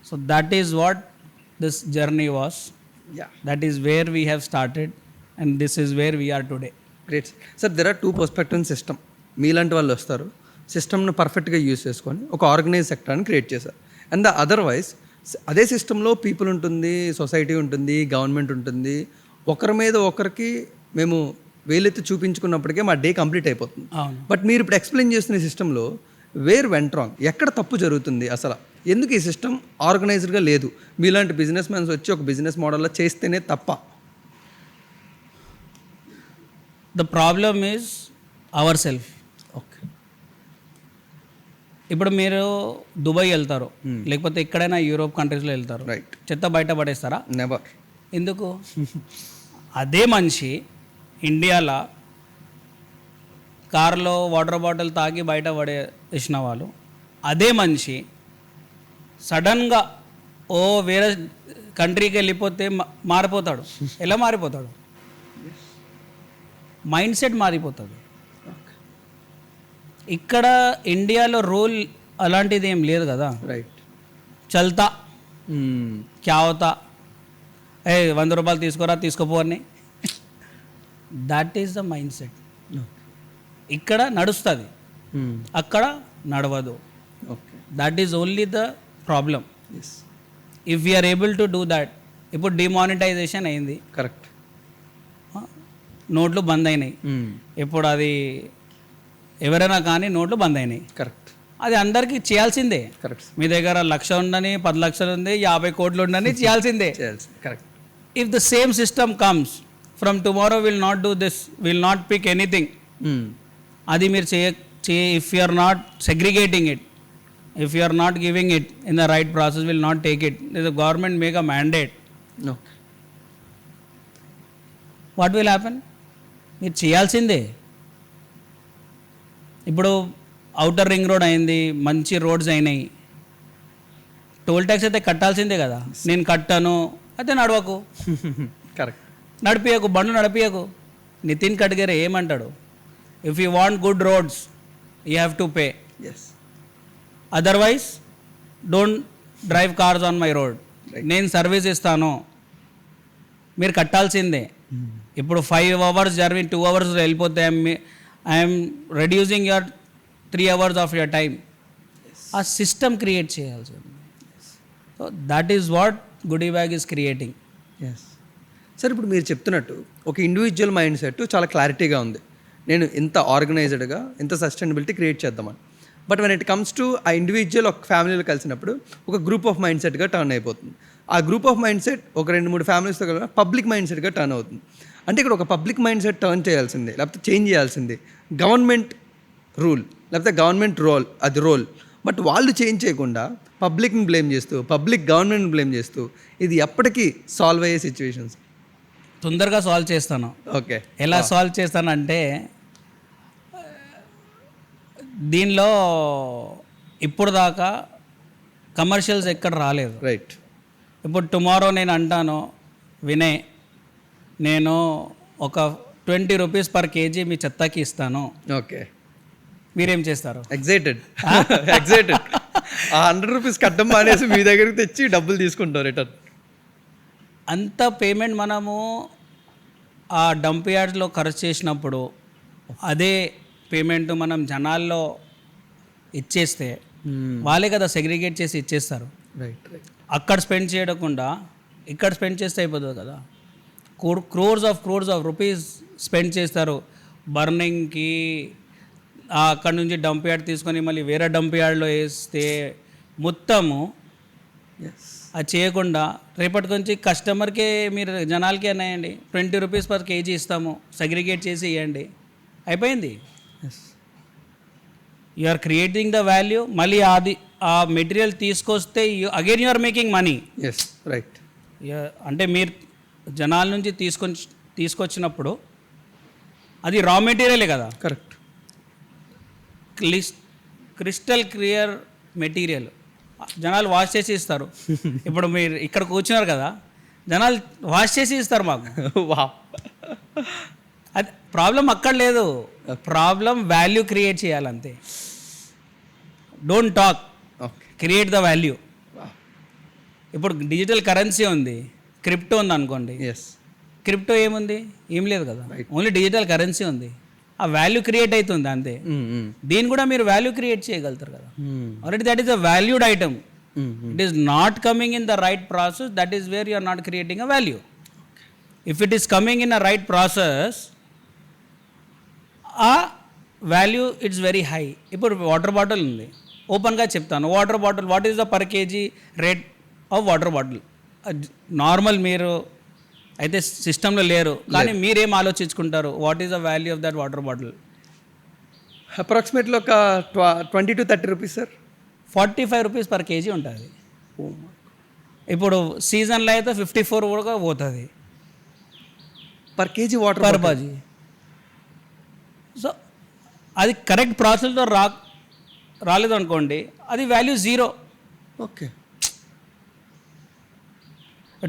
So that is what this journey was, that is where we have started and this is where we are today. Great sir. There are 2 perspectives in system. మీలాంటి వాళ్ళు వస్తారు, సిస్టమ్ను పర్ఫెక్ట్గా use చేసుకొని ఒక organise సెక్టర్ని create చేశారు. And the otherwise అదే సిస్టంలో పీపుల్ ఉంటుంది, సొసైటీ ఉంటుంది, గవర్నమెంట్ ఉంటుంది. ఒకరి మీద ఒకరికి మేము వేలెత్తి చూపించుకున్నప్పటికే మా డే కంప్లీట్ అయిపోతుంది. బట్ మీరు ఇప్పుడు ఎక్స్ప్లెయిన్ చేస్తున్న సిస్టంలో వేర్ వెంట్ రాంగ్, ఎక్కడ తప్పు జరుగుతుంది, అసలు ఎందుకు ఈ సిస్టమ్ ఆర్గనైజ్డ్గా లేదు? మీలాంటి బిజినెస్ మ్యాన్స్ వచ్చి ఒక బిజినెస్ మోడల్లో చేస్తేనే తప్ప. The problem is our self. Okay. ఇప్పుడు మీరు దుబాయ్ వెళ్తారు, లేకపోతే ఎక్కడైనా యూరోప్ కంట్రీస్లో వెళ్తారు, రైట్. చెత్త బయట పడేస్తారా? నెవర్. ఎందుకు? అదే మనిషి ఇండియాలో కార్లో వాటర్ బాటిల్ తాగి బయట పడేసిన వాళ్ళు, అదే మనిషి సడన్గా వేరే కంట్రీకి వెళ్ళిపోతే మారిపోతాడు. ఎలా మారిపోతాడు? మైండ్ సెట్ మారిపోతుంది. ఇక్కడ ఇండియాలో రూల్ అలాంటిది ఏం లేదు కదా. రైట్. చల్తా క్యా అవుతా, 100 రూపాయలు తీసుకోరా తీసుకోపోని, that is the mindset. ఇక్కడ నడుస్తుంది, అక్కడ నడవదు. That is only the problem. If we're able to do that. ఇప్పుడు డిమానిటైజేషన్ అయింది, కరెక్ట్. నోట్లు బంద్ అయినాయి. ఇప్పుడు అది ఎవరైనా కానీ నోట్లు బంద్ అయినాయి. కరెక్ట్. అది అందరికీ చేయాల్సిందే. కరెక్ట్. మీ దగ్గర 1,00,000 ఉండని, 10 లక్షలు ఉంది, 50 కోట్లు ఉండని చేయాల్సిందే. Correct. If the same system comes from tomorrow will not do this, will not pick anything. అది మీరు if you are not segregating it, if you are not giving it in the right process, will not take it. The government make a mandate. What will happen? మీరు చేయాల్సిందే. ఇప్పుడు outer ring road అయింది, మంచి roads అయినాయి, toll tax అయితే కట్టాల్సిందే కదా. నేను కట్టాను అయితే నడవకు, కరెక్ట్, నడిపియకు, బండ్లు నడిపియకు. నితిన్ గడ్కరీ ఏమంటాడు? If you want good roads you have to pay, otherwise don't drive cars on my road. నేను సర్వీస్ ఇస్తాను, మీరు కట్టాల్సిందే. ఇప్పుడు 5 hours జర్నీ 2 hours వెళ్ళిపోతే I'm reducing your 3 hours of your time. ఆ సిస్టమ్ క్రియేట్ చేయాల్సి ఉంది. So that is what goodie bag is creating. Sir ఇప్పుడు మీరు చెప్తున్నట్టు ఒక ఇండివిజువల్ మైండ్ సెట్ చాలా క్లారిటీగా ఉంది, నేను ఇంత ఆర్గనైజ్డ్గా ఇంత సస్టైనబిలిటీ క్రియేట్ చేద్దామని. But when it comes to ఆ ఇండివిజువల్ ఒక ఫ్యామిలీలో కలిసినప్పుడు ఒక గ్రూప్ ఆఫ్ మైండ్ సెట్గా టర్న్ అయిపోతుంది. ఆ గ్రూప్ ఆఫ్ మైండ్ సెట్ ఒక 2-3 ఫ్యామిలీస్తో కలిపి పబ్లిక్ మైండ్ సెట్గా టర్న్ అవుతుంది. అంటే ఇక్కడ ఒక పబ్లిక్ మైండ్ సెట్ టర్న్ చేయాల్సిందే, లేకపోతే చేంజ్ చేయాల్సిందే. గవర్నమెంట్ రూల్, లేకపోతే గవర్నమెంట్ రోల్. బట్ వాళ్ళు చేంజ్ చేయకుండా పబ్లిక్ని బ్లేమ్ చేస్తూ, పబ్లిక్ గవర్నమెంట్ని బ్లేమ్ చేస్తూ, ఇది ఎప్పటికీ సాల్వ్ అయ్యే సిచ్యువేషన్స్. తొందరగా సాల్వ్ చేస్తాను. ఓకే, ఎలా సాల్వ్ చేస్తానంటే, దీనిలో ఇప్పుడు దాకా కమర్షియల్స్ ఎక్కడ రాలేదు. రైట్. ఇప్పుడు టుమారో నేను అంటాను, వినయ్ నేను ఒక 20 రూపీస్ పర్ కేజీ మీ చెత్తకి ఇస్తాను, ఓకే, మీరేం చేస్తారు? ఎగ్జైటెడ్. ఆ 100 రూపీస్ కట్టం మానేసి మీ దగ్గరికి తెచ్చి డబ్బులు తీసుకుంటాం రిటర్న్. అంత పేమెంట్ మనము ఆ డంప్ యార్డ్స్లో ఖర్చు చేసినప్పుడు అదే పేమెంట్ మనం జనాల్లో ఇచ్చేస్తే వాళ్ళే కదా సెగ్రిగేట్ చేసి ఇచ్చేస్తారు. Right, right. అక్కడ స్పెండ్ చేయకుండా ఇక్కడ స్పెండ్ చేస్తే అయిపోతుంది కదా. క్రోర్స్ ఆఫ్ రూపీస్ స్పెండ్ చేస్తారు బర్నింగ్కి. అక్కడ నుంచి డంప్ యార్డ్ తీసుకొని మళ్ళీ వేరే డంప్ యార్డ్లో వేస్తే మొత్తము అది చేయకుండా రేపటి నుంచి కస్టమర్కే మీరు జనాలకే అన్నాయండి 20 రూపీస్ పర్ కేజీ ఇస్తాము, సెగ్రిగేట్ చేసి ఇవ్వండి, అయిపోయింది. You are creating the value. మళ్ళీ అది ఆ మెటీరియల్ తీసుకొస్తే again you are making money. Yes, right. అంటే మీరు జనాల నుంచి తీసుకొచ్చినప్పుడు అది రా మెటీరియలే కదా. కరెక్ట్. క్రిస్టల్ క్లియర్ మెటీరియల్ జనాలు వాష్ చేసి ఇస్తారు. ఇప్పుడు మీరు ఇక్కడ కూర్చున్నారు కదా, జనాలు వాష్ చేసి ఇస్తారు మాకు. వా, అది ప్రాబ్లం అక్కడ లేదు, ప్రాబ్లం వాల్యూ క్రియేట్ చేయాలంతే. Don't talk, create the value. ఇప్పుడు డిజిటల్ కరెన్సీ ఉంది, క్రిప్టో ఉంది అనుకోండి. ఎస్. క్రిప్టో ఏముంది? ఏం లేదు కదా, ఓన్లీ డిజిటల్ కరెన్సీ ఉంది. ఆ వాల్యూ క్రియేట్ అవుతుంది అంతే. దీన్ని కూడా మీరు వాల్యూ క్రియేట్ చేయగలుగుతారు కదా. Already that is a valued item. It is not coming in the right process, that is where you are not creating a value. If it is coming in a right process, ఆ value it's very high. ఇప్పుడు water bottle ఉంది, ఓపెన్గా చెప్తాను. Water bottle, what is the per kg rate of water bottle? Normal మీరు అయితే సిస్టంలో లేరు, కానీ మీరేం ఆలోచించుకుంటారు? What is the value of that water bottle? Approximately ఒక 20 to 30 rupees sir. 45 rupees per KG ఉంటుంది. ఇప్పుడు సీజన్లో అయితే 54 కూడా పోతుంది పర్ కేజీ వాటర్ పర్ బాజీ. సో అది కరెక్ట్ ప్రాసెస్తో రాలేదు అనుకోండి, అది వాల్యూ జీరో. ఓకే.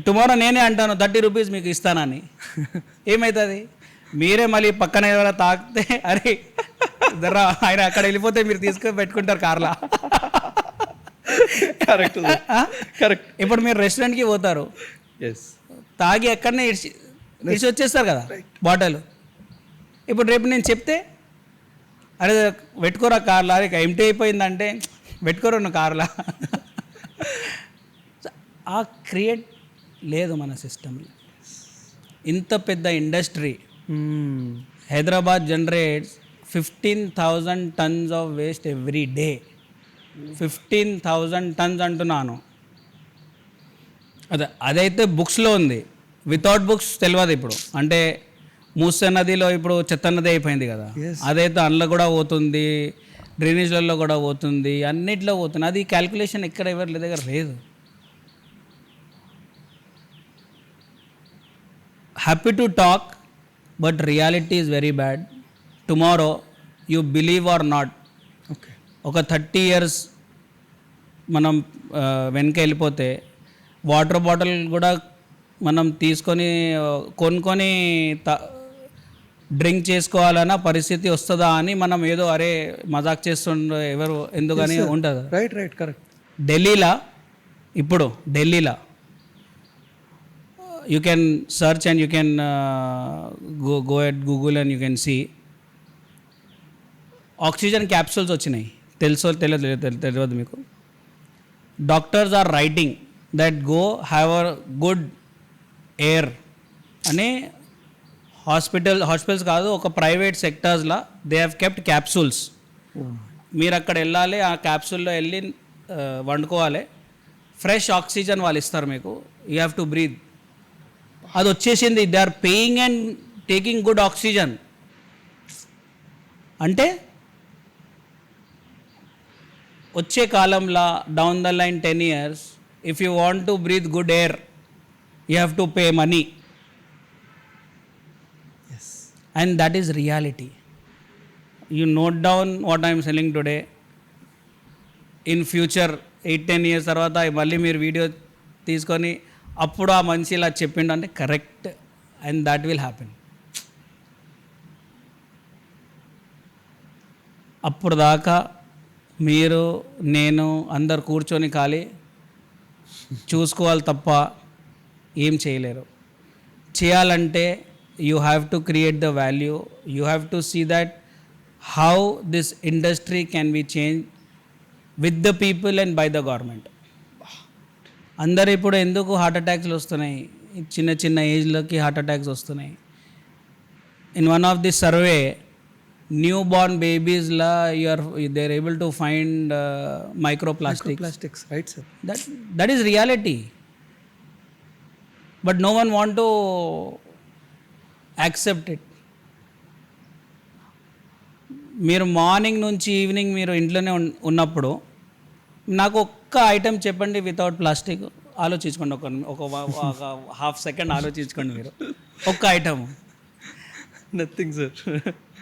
టుమారో నేనే అంటాను 30 రూపీస్ మీకు ఇస్తానని, ఏమవుతుంది? మీరే మళ్ళీ పక్కన ఎవరైనా తాకితే అరే దర్రా ఆయన అక్కడ వెళ్ళిపోతే మీరు తీసుకొని పెట్టుకుంటారు కార్లా. Correct, correct. ఇప్పుడు మీరు రెస్టారెంట్కి పోతారు, తాగి ఎక్కడనే ఇడిచి వచ్చేస్తారు కదా బాటిల్. ఇప్పుడు రేపు నేను చెప్తే అరే పెట్టుకోరా కార్లా, అరే ఎంటీ అయిపోయిందంటే పెట్టుకోరు నువ్వు కార్లా. ఆ క్రియేట్ లేదు మన సిస్టంలో. ఇంత పెద్ద industry, Hyderabad generates 15,000 tons of waste every day. 15,000 tons అంటున్నాను. అదైతే బుక్స్లో ఉంది, వితౌట్ బుక్స్ తెలియదు. ఇప్పుడు అంటే మూసీ నదిలో ఇప్పుడు చెత్త నది అయిపోయింది కదా, అదైతే అందులో కూడా పోతుంది, డ్రైనేజ్లలో కూడా పోతుంది, అన్నిట్లో పోతుంది. అది క్యాల్కులేషన్ ఎక్కడ ఎవరి దగ్గర లేదు. Happy to talk, but reality is very bad. Tomorrow you believe are not, ఒక 30 years మనం వెనక వెళ్ళిపోతే వాటర్ బాటిల్ కూడా మనం తీసుకొని కొనుక్కొని డ్రింక్ చేసుకోవాలన్న పరిస్థితి వస్తుందా అని మనం ఏదో అరే మజాక్ చేస్తుండే ఎవరు ఎందుకని ఉంటుంది. Right, right, correct. ఢిల్లీలో ఇప్పుడు you can search and you can go at Google and you can see oxygen capsules వచ్చినాయి. తెలియదు మీకు? Doctors are writing that go have a good air అని హాస్పిటల్స్ కాదు, ఒక ప్రైవేట్ సెక్టర్స్లో దే హ్యావ్ కెప్ట్ క్యాప్సూల్స్. మీరు అక్కడ వెళ్ళాలి, ఆ క్యాప్సూల్లో వెళ్ళి వండుకోవాలి, ఫ్రెష్ ఆక్సిజన్ వాళ్ళు ఇస్తారు మీకు, యూ హ్యావ్ టు బ్రీత్. అది వచ్చేసింది. They are paying and taking good oxygen. అంటే వచ్చే కాలంలో down the line 10 years, if you want to breathe good air, you have to pay money. Yes. And that is reality. You note down what I am selling today. In future 8-10 years తర్వాత మళ్ళీ మీరు video తీసుకొని అప్పుడు ఆ మనిషి ఇలా చెప్పిండు అంటే correct, and that will happen. అప్పుడు దాకా మీరు నేను అందరు కూర్చొని ఖాళీ చూసుకోవాలి తప్ప ఏం చేయలేరు. చేయాలంటే you have to create the value, you have to see that how this industry can be changed with the people and by the government. అందరు ఇప్పుడు ఎందుకు హార్ట్ అటాక్స్లు వస్తున్నాయి, చిన్న చిన్న ఏజ్లోకి హార్ట్ అటాక్స్ వస్తున్నాయి. In one of the survey, newborn బేబీస్లా they are able to find microplastics. Right sir. That is reality. But no one want to accept it. మీరు మార్నింగ్ నుంచి ఈవినింగ్ మీరు ఇంట్లోనే ఉన్నప్పుడు నాకు ఒక్క ఐటెం చెప్పండి వితౌట్ ప్లాస్టిక్. ఆలోచించుకోండి, ఒక హాఫ్ సెకండ్ ఆలోచించుకోండి మీరు. ఒక్క ఐటమ్. Nothing sir.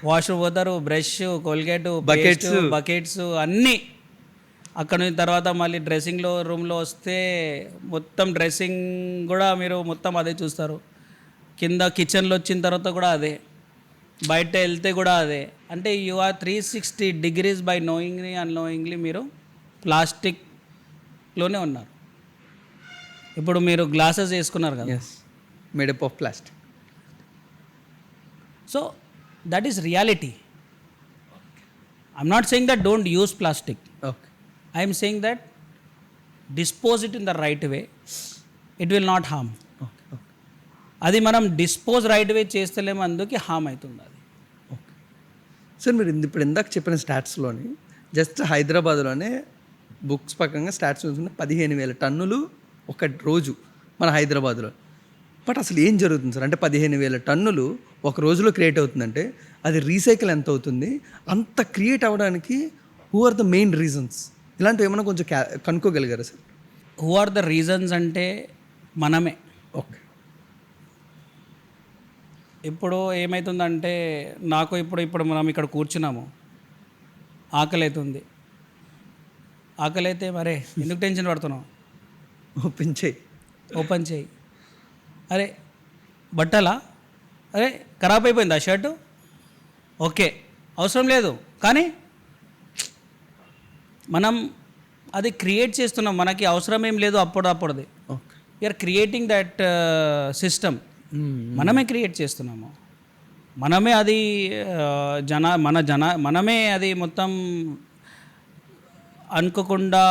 వాష్రూమ్ పోతారు, బ్రష్, కోల్గేట్, బకెట్స్, బకెట్స్ అన్నీ. అక్కడ నుంచి తర్వాత మళ్ళీ డ్రెస్సింగ్లో రూమ్లో వస్తే మొత్తం డ్రెస్సింగ్ కూడా మీరు మొత్తం అదే చూస్తారు. కింద కిచెన్లో వచ్చిన తర్వాత కూడా అదే, బయట వెళ్తే కూడా అదే. అంటే you are 360 degrees by knowingly unknowingly మీరు ప్లాస్టిక్లోనే ఉన్నారు. ఇప్పుడు మీరు గ్లాసెస్ వేసుకున్నారు కదా, yes, made up of plastic. So that is reality. I'm not saying that don't use plastic. Okay. I'm saying that dispose it in the right way, it will not harm. Okay. Okay. అది మనం dispose right way చేస్తలేము, అందుకే హామ్ అవుతుంది అది. Okay sir, మీరు ఇప్పుడు ఇందాక చెప్పిన స్టాట్స్లోని just హైదరాబాద్లోనే బుక్స్ పక్కన స్టాట్స్ చూసుకుంటే 15,000 టన్నులు ఒక రోజు మన హైదరాబాద్లో. బట్ అసలు ఏం జరుగుతుంది సార్? అంటే 15,000 టన్నులు ఒక రోజులో క్రియేట్ అవుతుందంటే అది రీసైకిల్ ఎంత అవుతుంది? అంత క్రియేట్ అవ్వడానికి who are the main reasons? ఇలాంటివి ఏమైనా కొంచెం కనుక్కోగలిగారా sir? Who are the reasons అంటే మనమే. ఓకే. ఇప్పుడు ఏమవుతుందంటే నాకు ఇప్పుడు మనం ఇక్కడ కూర్చున్నాము, ఆకలి అవుతుంది. ఆకలి అయితే మరే ఎందుకు టెన్షన్ పడుతున్నావు? ఓపెన్ చేయి. అరే బట్టలా, అరే ఖరాబ్ అయిపోయింది ఆ షర్టు, ఓకే అవసరం లేదు. కానీ మనం అది క్రియేట్ చేస్తున్నాం, మనకి అవసరం ఏం లేదు అప్పుడప్పుడుది. Okay. We're creating that system. మనమే క్రియేట్ చేస్తున్నాము, మనమే అది మనమే అది మొత్తం అనుకోకుండా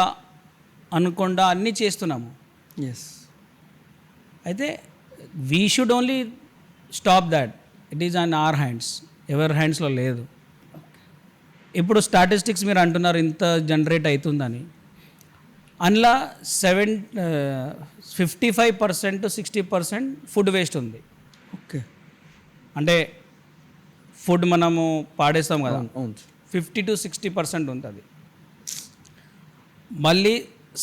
అన్నీ చేస్తున్నాము. ఎస్. అయితే we should only stop that. It is on our hands, ఎవరి హ్యాండ్స్లో లేదు. ఇప్పుడు స్టాటిస్టిక్స్ మీరు అంటున్నారు ఇంత జనరేట్ అవుతుందని, అందులో 55% to 60% ఫుడ్ వేస్ట్ ఉంది. ఓకే. అంటే ఫుడ్ మనము పాడేస్తాం కదా, అవును. 50 to 60% ఉంటుంది. మళ్ళీ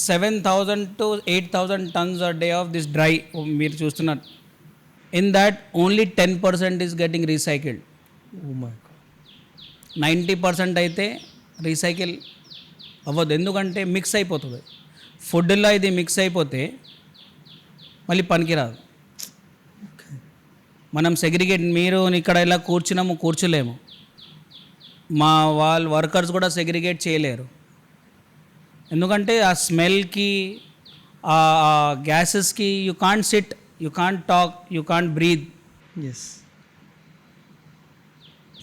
7,000 to 8,000 tons a day of this dry మీరు చూస్తున్నారు. In that only 10% is getting recycled. Oh my God. 90% అయితే రీసైకిల్ అవ్వదు, ఎందుకంటే మిక్స్ అయిపోతుంది ఫుడ్లో. ఇది మిక్స్ అయిపోతే మళ్ళీ పనికిరాదు. మనం సెగ్రిగేట్, మీరు ఇక్కడ ఇలా కూర్చోలేము, మా వర్కర్స్ కూడా సెగ్రిగేట్ చేయలేరు. ఎందుకంటే ఆ స్మెల్కి, ఆ గ్యాసెస్కి you can't sit, you can't talk, you can't breathe. Yes.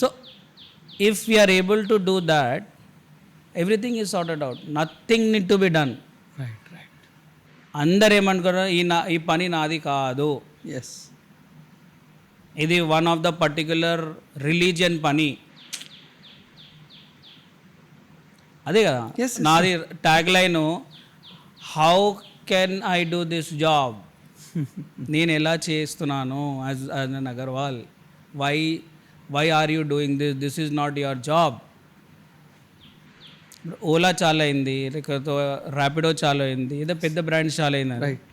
So if you are able to do that, everything is sorted out, nothing need to be done. Right. Right. అందరు ఏమనుకున్నారు, ఈ పని నాది కాదు, ఎస్, ఇది one of the particular religion పని. అదే కదా నాది tag line, how can I do this job, నేను ఎలా చేస్తున్నాను as an Agarwal, why are you doing this is not your job. Ola చాలా అయింది, లేకపోతే ర్యాపిడో చాలా అయింది, ఏదో పెద్ద బ్రాండ్స్ చాలా అయింది. రైట్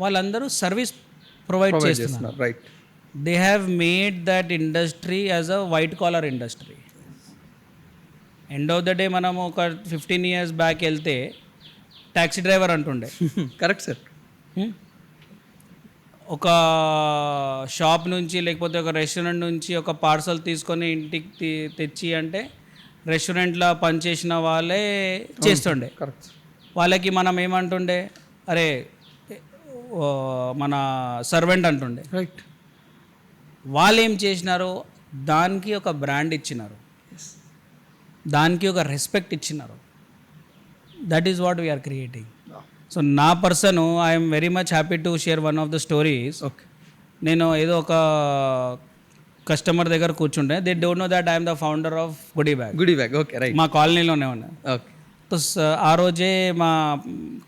వాళ్ళందరూ సర్వీస్ ప్రొవైడ్ చేస్తున్నారు. Right they have made that industry as a white collar industry. End of the day మనము ఒక 15 years బ్యాక్ వెళ్తే ట్యాక్సీ డ్రైవర్ అంటుండే. Correct sir. ఒక షాప్ నుంచి లేకపోతే ఒక రెస్టారెంట్ నుంచి ఒక పార్సల్ తీసుకొని ఇంటికి తెచ్చి అంటే రెస్టారెంట్లో పనిచేసిన వాళ్ళే చేస్తుండే. కరెక్ట్. వాళ్ళకి మనం ఏమంటుండే, అరే మన సర్వెంట్ అంటుండే. రైట్. వాళ్ళు ఏం చేసినారు, దానికి ఒక బ్రాండ్ ఇచ్చినారు, దానికి ఒక రెస్పెక్ట్ ఇచ్చినారు. That is what we're creating. So నా person I'm very much happy to share one of the stories. Okay. నేను ఏదో ఒక కస్టమర్ దగ్గర కూర్చుంటే, they don't know that I'm the founder of goodie Bag. Okay. Right. మా కాలనీలోనే ఉన్నా. Okay. So ఆ రోజే మా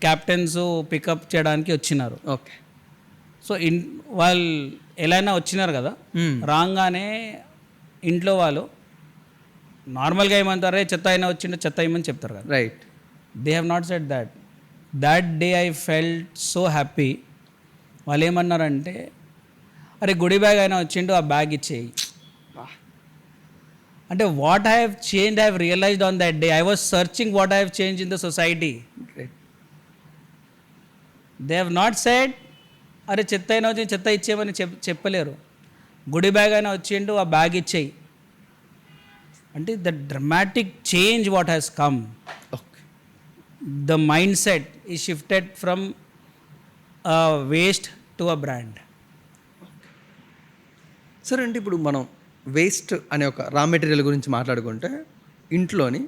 క్యాప్టెన్స్ పికప్ చేయడానికి వచ్చినారు. ఓకే. సో వాళ్ళు ఎలా అయినా వచ్చినారు కదా, రాగానే ఇంట్లో వాళ్ళు నార్మల్గా ఏమంటారే, చెత్త అయినా వచ్చిండే చెత్త ఇమ్మని చెప్తారు కదా. Right. They have not said that. That day I felt so happy. వాళ్ళు ఏమన్నారంటే, అరే గుడి బ్యాగ్ అయినా వచ్చిండు, ఆ బ్యాగ్ ఇచ్చేయి. అంటే what I have change, I have realised on that day. I was searching what I have change in the society. They have not said, అరే చెత్త అయినా వచ్చి చెత్త ఇచ్చేయమని చెప్పలేరు. గుడి బ్యాగ్ అయినా వచ్చిండు, ఆ బ్యాగ్ ఇచ్చేయి. అంటే the dramatic change what has come. The mindset is shifted from waste to a brand. సరే, అంటే ఇప్పుడు మనం వేస్ట్ అనే ఒక రా మెటీరియల్ గురించి మాట్లాడుకుంటే, ఇంట్లోని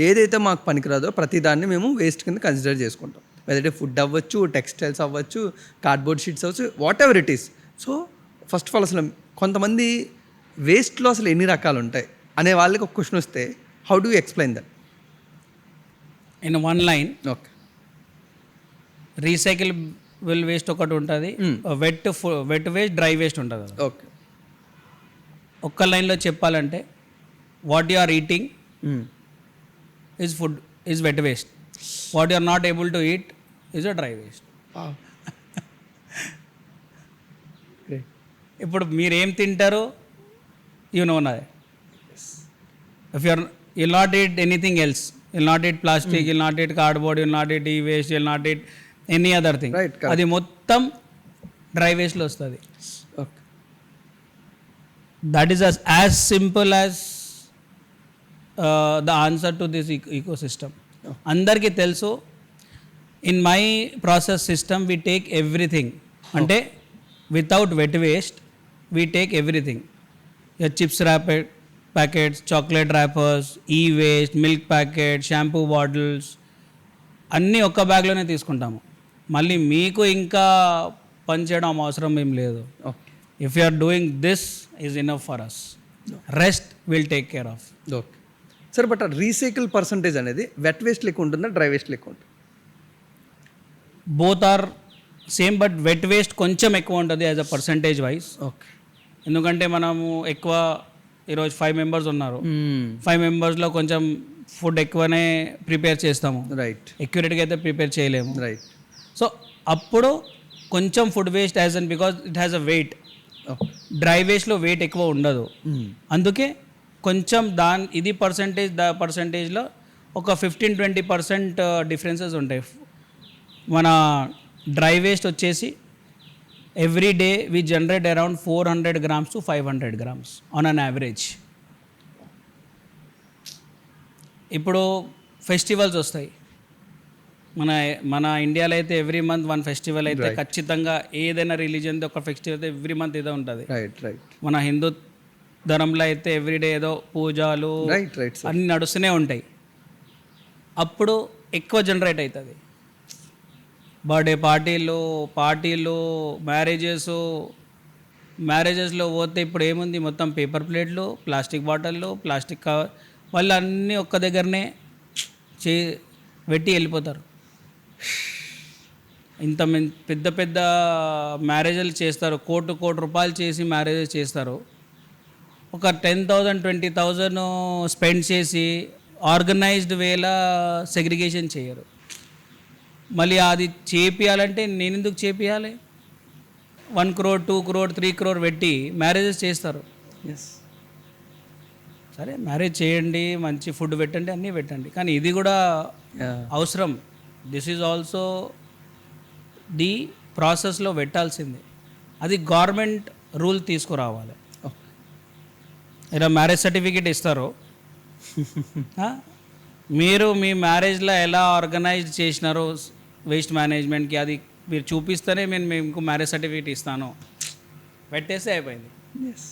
ఏదైతే మాకు పనికిరాదో ప్రతిదాన్ని మేము వేస్ట్ కింద కన్సిడర్ చేసుకుంటాం. ఏదైతే ఫుడ్ అవ్వచ్చు, టెక్స్టైల్స్ అవ్వచ్చు, కార్డ్బోర్డ్ షీట్స్ అవ్వచ్చు, what ever it is. So first of all అసలు కొంతమంది వేస్ట్లో అసలు ఎన్ని రకాలు ఉంటాయి అనే వాళ్ళకి ఒక క్వశ్చన్ వస్తే, how do explain that? In one line, okay. Recyclable waste ఒకటి ఉంటుంది, వెట్ వేస్ట్, డ్రై వేస్ట్ ఉంటుంది. ఓకే. ఒక్క లైన్లో చెప్పాలంటే, what you are eating is food, is wet waste. What you are not able to eat is a dry waste. ఇప్పుడు మీరేం తింటారో you know నా. If you'll not eat anything else. You'll not eat plastic, you'll not eat cardboard, you'll not eat e-waste, you'll not eat any other thing. Right, correct. అది మొత్తం dry వేస్ట్లో వస్తుంది. Okay. That is as simple as the answer to this ecosystem. అందరికీ తెలుసు, in my process system we take everything. అంటే without wet waste we take everything. Your chips packets, chocolate wrappers, e waste, milk packet, shampoo bottles అన్నీ ఒక్క బ్యాగ్లోనే తీసుకుంటాము. మళ్ళీ మీకు ఇంకా పని చేయడం అవసరం ఏం లేదు. If you are doing this is enough for us, rest will take care of. Okay. సరే, బట్ రీసైకిల్ పర్సంటేజ్ అనేది వెట్ వేస్ట్ లెక్క ఉంటుందా, డ్రై వేస్ట్ లెక్క ఉంటుంది? Both are same, but wet waste కొంచెం ఎక్కువ ఉంటుంది as a percentage wise. Okay. ఎందుకంటే మనము ఎక్కువ, ఈరోజు 5 members ఉన్నారు, 5 membersలో కొంచెం ఫుడ్ ఎక్కువనే ప్రిపేర్ చేస్తాము. రైట్. ఎక్యురేట్గా అయితే ప్రిపేర్ చేయలేము. రైట్. సో అప్పుడు కొంచెం food waste as an, because it has a weight. Dry వేస్ట్లో వెయిట్ ఎక్కువ ఉండదు, అందుకే కొంచెం ఇది పర్సంటేజ్లో ఒక 15-20% డిఫరెన్సెస్ ఉంటాయి. మన డ్రై వేస్ట్ వచ్చేసి every day we generate around 400 grams to 500 grams on an average. ఇప్పుడు ఫెస్టివల్స్ వస్తాయి మన ఇండియాలో అయితే, ఎవ్రీ మంత్ 1 ఫెస్టివల్ అయితే ఖచ్చితంగా, ఏదైనా రిలీజియన్ది ఒక ఫెస్టివల్ అయితే ఎవ్రీ మంత్ ఏదో ఉంటుంది. మన హిందూ ధర్మంలో అయితే ఎవ్రీడే ఏదో పూజలు అన్నీ నడుస్తూనే ఉంటాయి. అప్పుడు ఎక్కువ జనరేట్ అవుతుంది. బర్త్డే పార్టీలు, మ్యారేజెస్లో పోతే ఇప్పుడు ఏముంది, మొత్తం పేపర్ ప్లేట్లు, ప్లాస్టిక్ బాటిళ్ళు, ప్లాస్టిక్ కవర్, వాళ్ళు అన్నీ ఒక్క దగ్గరనే పెట్టి వెళ్ళిపోతారు. ఇంత పెద్ద పెద్ద మ్యారేజ్లు చేస్తారు, కోటి రూపాయలు చేసి మ్యారేజెస్ చేస్తారు. ఒక 10,000-20,000 స్పెండ్ చేసి ఆర్గనైజ్డ్ వేలా సెగ్రిగేషన్ చేయరు. మళ్ళీ అది చేపియాలంటే నేను ఎందుకు చేపియాలి? 1 crore 2 crore 3 crore పెట్టి మ్యారేజెస్ చేస్తారు. ఎస్. సరే మ్యారేజ్ చేయండి, మంచి ఫుడ్ పెట్టండి, అన్నీ పెట్టండి, కానీ ఇది కూడా అవసరం. దిస్ ఈజ్ ఆల్సో ది ప్రాసెస్లో పెట్టాల్సిందే. అది గవర్నమెంట్ రూల్ తీసుకురావాలి. ఇలా మ్యారేజ్ సర్టిఫికేట్ ఇస్తారు, మీరు మీ మ్యారేజ్లో ఎలా ఆర్గనైజ్ చేసినారో వేస్ట్ మేనేజ్మెంట్కి అది మీరు చూపిస్తేనే నేను మీకు మ్యారేజ్ సర్టిఫికేట్ ఇస్తాను, పెట్టేస్తే అయిపోయింది. ఎస్.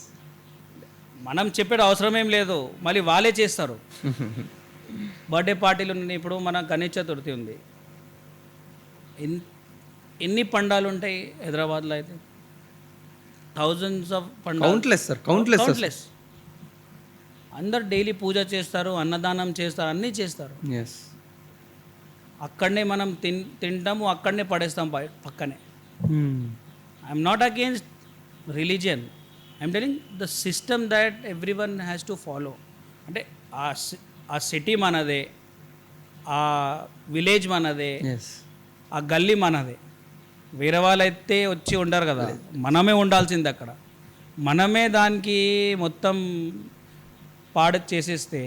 మనం చెప్పేది అవసరం ఏం లేదు, మళ్ళీ వాళ్ళే చేస్తారు. బర్త్డే పార్టీలు ఉన్నాయి, ఇప్పుడు మన గణేష్ చతుర్థి ఉంది, ఎన్ని పండాలు ఉంటాయి హైదరాబాద్లో అయితే, థౌజండ్స్ ఆఫ్ పండాలు, కౌంట్లెస్ సార్, కౌంట్లెస్. అందరు డైలీ పూజ చేస్తారు, అన్నదానం చేస్తారు, అన్నీ చేస్తారు. ఎస్. అక్కడనే మనం తింటాము, అక్కడనే పడేస్తాం పక్కనే. I'm not against religion, I'm telling the system that every one has to follow. అంటే ఆ సిటీ మనదే, ఆ విలేజ్ మనదే, ఆ గల్లీ మనదే. వేరే వాళ్ళైతే వచ్చి ఉండరు కదా, మనమే ఉండాల్సింది అక్కడ. మనమే దానికి మొత్తం పాడు చేసేస్తే